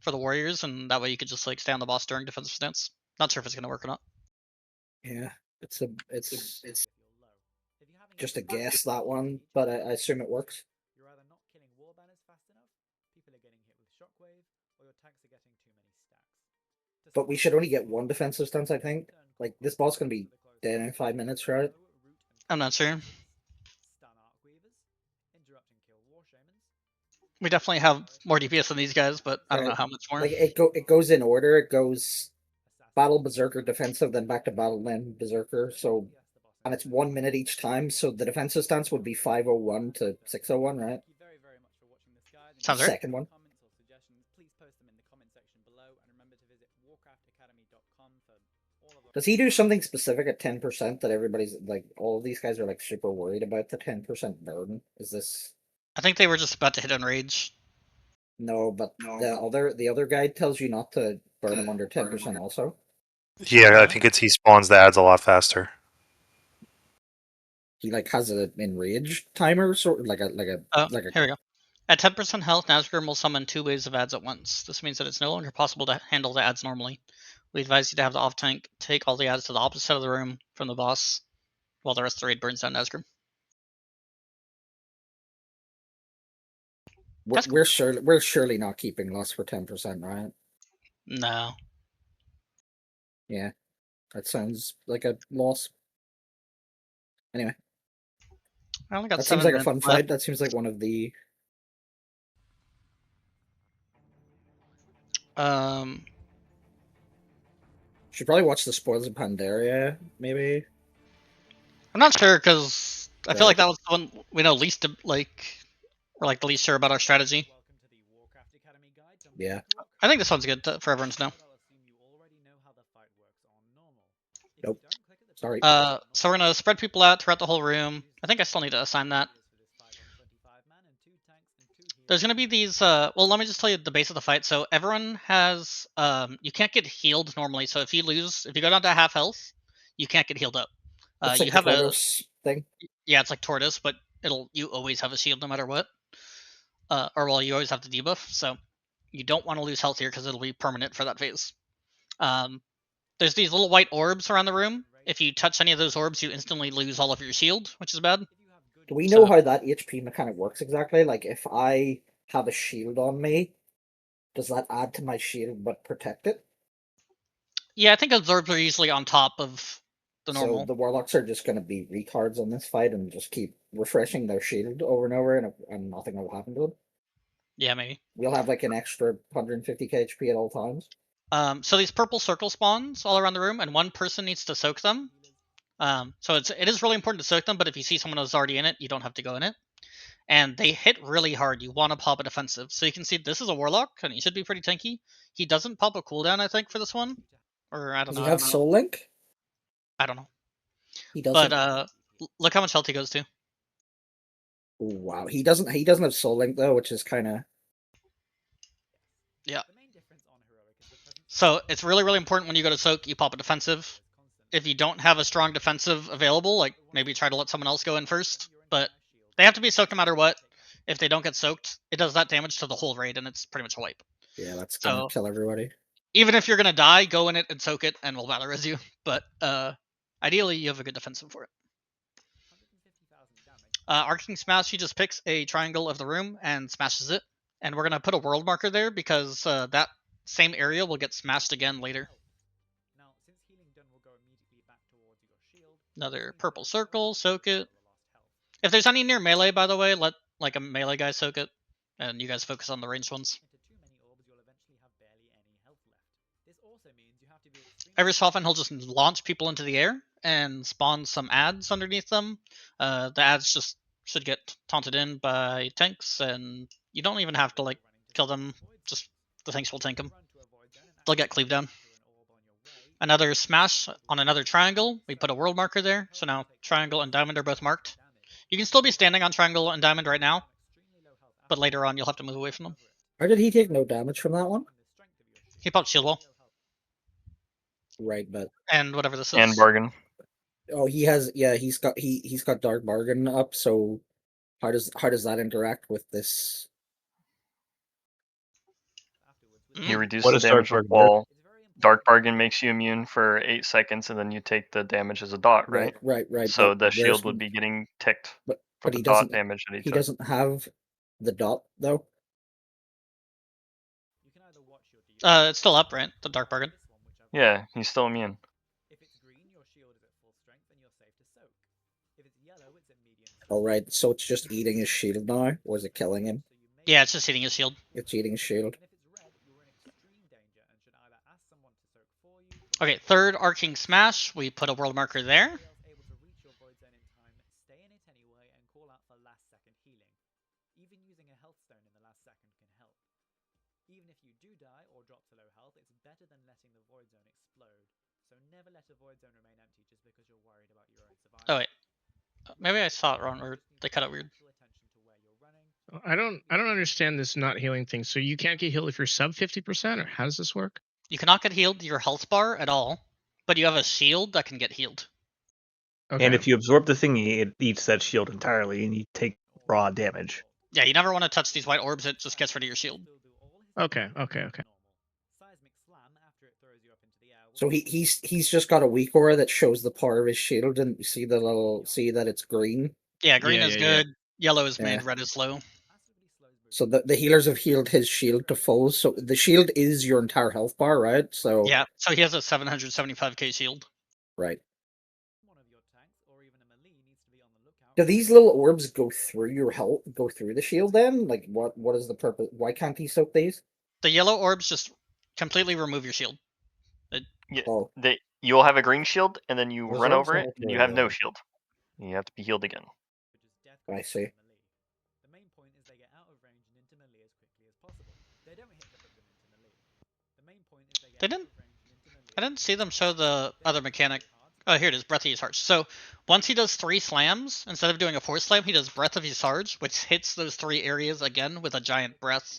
for the warriors, and that way you could just like stay on the boss during defensive stance. Not sure if it's gonna work or not. Yeah, it's just a guess, that one, but I assume it works. You're either not killing War Banners fast enough, people are getting hit with Shockwave, or your tanks are getting too many stacks. But we should only get 1 defensive stance, I think. Like, this boss can be dead in 5 minutes, right? I'm not sure. Stun Arcweavers, interrupt and kill War Shamans. We definitely have more DPS than these guys, but I don't know how much more. Like, it goes in order. It goes Battle Berserker defensive, then back to Battle then Berserker. So, and it's 1 minute each time. So the defensive stance would be 501 to 601, right? Sounds right. Second one. Comments or suggestions, please post them in the comment section below, and remember to visit warcraftacademy.com for all of Does he do something specific at 10% that everybody's like, all of these guys are like super worried about the 10% burn? Is this? I think they were just about to hit on rage. No, but the other guy tells you not to burn him under 10% also. Yeah, I think it's he spawns the ads a lot faster. He like has an enrage timer, sort of like a Here we go. At 10% health, Nazgrim will summon 2 waves of ads at once. This means that it's no longer possible to handle the ads normally. We advise you to have the off tank take all the ads to the opposite side of the room from the boss, while the rest of the raid burns down Nazgrim. We're surely not keeping loss for 10%, right? No. Yeah, that sounds like a loss. Anyway, I only got that 7 seems like a minutes fun left. fight. That seems like one of the. Should probably watch the spoilers of Pandaria, maybe. I'm not sure because I feel like that was the one we know least like, or like the least sure about our strategy. Yeah. I think this one's good for everyone to know. Nope. Sorry. So we're gonna spread people out throughout the whole room. I think I still need to assign that. There's gonna be these. Well, let me just tell you the base of the fight. So everyone has. You can't get healed normally. So if you go down to half health, you can't get healed up. It's You like have the a Tortoise thing. Yeah, it's like Tortoise, but you always have a shield no matter what. Or well, you always have the debuff. So you don't want to lose health here because it'll be permanent for that phase. There's these little white orbs around the room. If you touch any of those orbs, you instantly lose all of your shield, which is bad. Do we know how that HP mechanic works exactly? Like, if I have a shield on me, does that add to my shield but protect it? Yeah, I think absorbs are usually on top of the normal. So the warlocks are just going to be retards on this fight and just keep refreshing their shield over and over, and nothing will happen to them. Yeah, maybe. We'll have like an extra 150k HP at all times. So these purple circle spawns all around the room, and one person needs to soak them. So it is really important to soak them, but if you see someone who's already in it, you don't have to go in it. And they hit really hard. You want to pop a defensive. So you can see this is a warlock, and he should be pretty tanky. He doesn't pop a cooldown, I think, for this one. Or I don't Does know. he have Soul Link? I don't know. He doesn't. But look how much health he goes to. Wow, he doesn't have Soul Link though, which is kind of. Yeah. So it's really, really important when you go to soak, you pop a defensive. If you don't have a strong defensive available, like maybe try to let someone else go in first. But they have to be soaked no matter what. If they don't get soaked, it does that damage to the whole raid, and it's pretty much a wipe. Yeah, that's gonna kill everybody. Even if you're gonna die, go in it and soak it, and we'll battle res you. But ideally, you have a good defensive for it. Arcing Smash, he just picks a triangle of the room and smashes it. And we're going to put a world marker there because that same area will get smashed again later. Another purple circle, soak it. If there's any near melee, by the way, let like a melee guy soak it. And you guys focus on the ranged ones. Every so often, he'll just launch people into the air and spawn some ads underneath them. The ads just should get taunted in by tanks, and you don't even have to like kill them. Just the tanks will tank them. They'll get cleaved down. Another smash on another triangle. We put a world marker there, so now triangle and diamond are both marked. You can still be standing on triangle and diamond right now, but later on you'll have to move away from them. Or did he take no damage from that one? He popped shield wall. Right, but and whatever this is. And bargain. Oh, he has. Yeah, he's got dark bargain up. So how does that interact with this? You reduce the damage of wall. Dark bargain makes you immune for 8 seconds, and then you take the damage as a dot, right? Right. So but the shield would be getting ticked for but the he dot doesn't. damage that he He took. doesn't have the dot though. It's still up, right? The dark bargain. Yeah, he's still immune. All right, so it's just eating his shield now, or is it killing him? Yeah, it's just eating his shield. It's eating his shield. Okay, third arcing smash. We put a world marker there. Even if you do die or drop to low health, it's better than letting the void zone explode. So never let a void zone remain empty just because you're worried about your own survival. Oh wait, maybe I saw it wrong, or they cut it weird. I don't understand this not healing thing. So you can't get healed if you're sub 50%, or how does this work? You cannot get healed your health bar at all, but you have a shield that can get healed. Okay. And if you absorb the thingy, it eats that shield entirely, and you take raw damage. Yeah, you never want to touch these white orbs. It just gets rid of your shield. Okay. So he's just got a weak aura that shows the power of his shield, and see that it's green. Yeah, green is good. Yellow is mid. Red is slow. So the healers have healed his shield to full. So the shield is your entire health bar, right? So yeah. So he has a 775k shield. Right. Do these little orbs go through your health? Go through the shield then? Like what is the purpose? Why can't he soak these? The yellow orbs just completely remove your shield. You'll have a green shield, and then you run over it, and you have no shield. You have to be healed again. I see. The main point is they get out of range and into melee as quickly as possible. They don't hit to put them into melee. The main point is they get out of range and into melee. I didn't see them show the other mechanic. Oh, here it is, Breath of Ysarge. So once he does 3 slams, instead of doing a 4th slam, he does Breath of Ysarge, which hits those 3 areas again with a giant breath.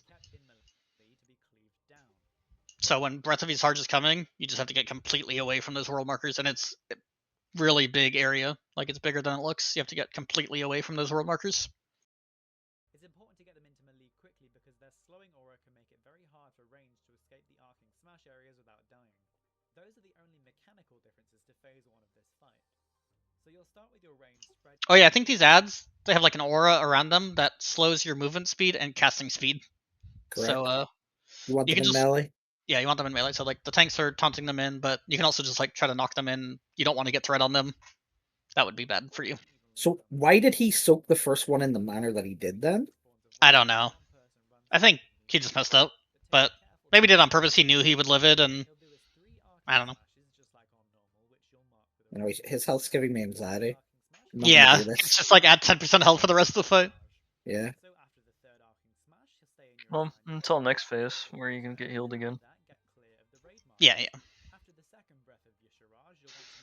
So when Breath of Ysarge is coming, you just have to get completely away from those world markers, and it's a really big area. Like, it's bigger than it looks. You have to get completely away from those world markers. It's important to get them into melee quickly because their slowing aura can make it very hard for range to escape the arcing smash areas without dying. Those are the only mechanical differences to phase 1 of this fight. So you'll start with your range spread. Oh yeah, I think these ads, they have like an aura around them that slows your movement speed and casting speed. Correct. So you want you them can in just melee? Yeah, you want them in melee. So like the tanks are taunting them in, but you can also just like try to knock them in. You don't want to get threat on them. That would be bad for you. So why did he soak the first one in the manner that he did then? I don't know. I think he just messed up, but maybe he did it on purpose. He knew he would live it, and I don't know. Anyway, his health's giving me anxiety. I'm not Yeah, gonna do it's this. just like add 10% health for the rest of the fight. Yeah. Well, until next phase, where you can get healed again. Yeah.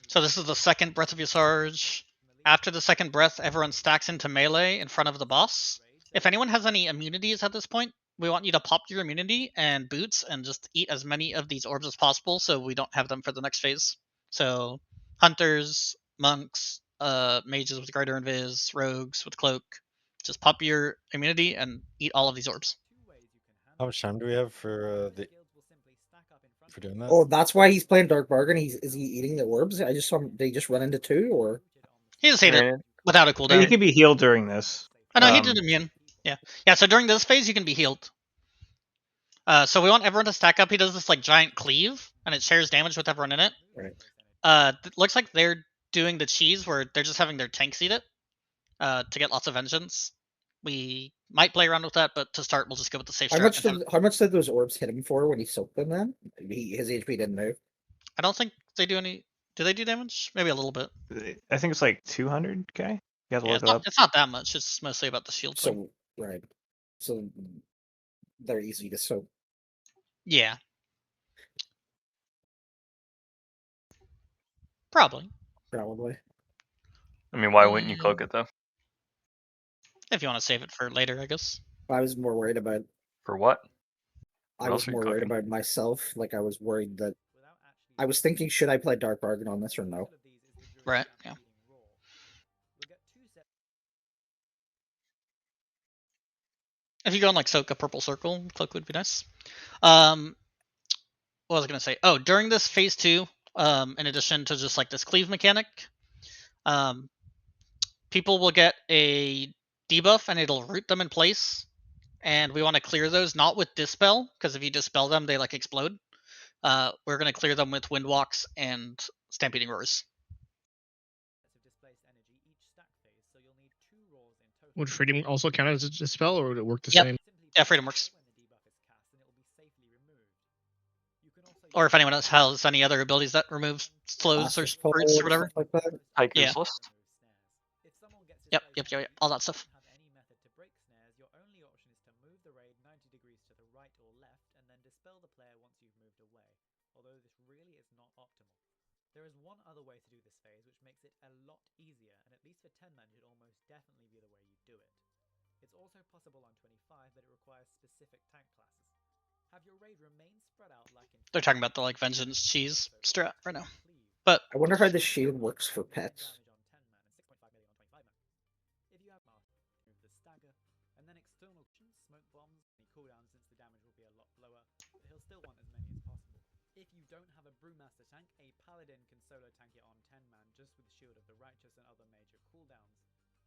So this is the second Breath of Yasarj. After the second breath, everyone stacks into melee in front of the boss. If anyone has any immunities at this point, we want you to pop your immunity and boots and just eat as many of these orbs as possible so we don't have them for the next phase. So hunters, monks, mages with greater invis, rogues with cloak, just pop your immunity and eat all of these orbs. How much time do we have for doing that? Oh, that's why he's playing Dark Bargain. Is he eating the orbs? I just saw him. They just run into 2, or he just ate it without a cooldown. You can be healed during this. Oh no, he did immune. Yeah. So during this phase, you can be healed. So we want everyone to stack up. He does this like giant cleave, and it shares damage with everyone in it. Right. Looks like they're doing the cheese where they're just having their tanks eat it to get lots of vengeance. We might play around with that, but to start, we'll just go with the safe strat. How much did those orbs hit him for when he soaked them? Then his HP didn't move. I don't think they do any. Do they do damage? Maybe a little bit. I think it's like 200k. You have to Yeah, look it up. it's not that much. It's mostly about the shield. So right. So they're easy to soak. Yeah. Probably. I mean, why wouldn't you cloak it though? If you want to save it for later, I guess. I was more worried about. For what? I was more worried about myself. Like I was worried that. I was thinking, should I play Dark Bargain on this or no? Right. Yeah. If you go on like soak a purple circle, cloak would be nice. What was I gonna say? Oh, during this phase 2, in addition to just like this cleave mechanic, people will get a debuff and it'll root them in place. And we want to clear those not with dispel, because if you dispel them, they like explode. We're gonna clear them with windwalks and stampeding roars. Would freedom also count as a dispel, or would it work the Yep. same? Yeah, freedom works. Or if anyone else has any other abilities that remove slows or roots or whatever. Like that. Hiker's List. Yep. All that stuff. There is one other way to do this phase which makes it a lot easier, and at least for 10 man should almost definitely be the way you do it. It's also possible on 25, but it requires specific tank classes. Have your raid remain spread out like in... They're talking about the like vengeance cheese strat right now. But I wonder how the shield works for pets. If you have move the stagger, and then external smoke bombs, any cooldowns since the damage will be a lot lower, but he'll still want as many as possible. If you don't have a Brewmaster tank, a Paladin can solo tank it on 10 man just with Shield of the Righteous and other major cooldowns.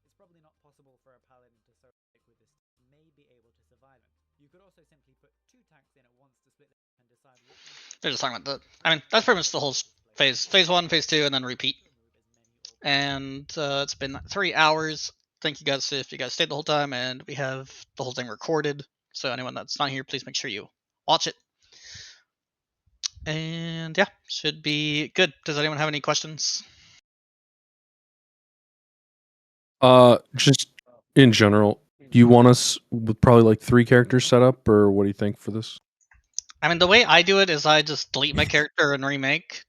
It's probably not possible for a Paladin to solo tank with this, may be able to survive it. You could also simply put 2 tanks in at once to split them and decide what... They're just talking about I mean, that's pretty much the whole phase. Phase 1, phase 2, and then repeat. And it's been 3 hours. Thank you guys if you guys stayed the whole time, and we have the whole thing recorded. So anyone that's not here, please make sure you watch it. And yeah, should be good. Does anyone have any questions? Just in general, do you want us with probably like 3 characters set up, or what do you think for this? I mean, the way I do it is I just delete my character and remake,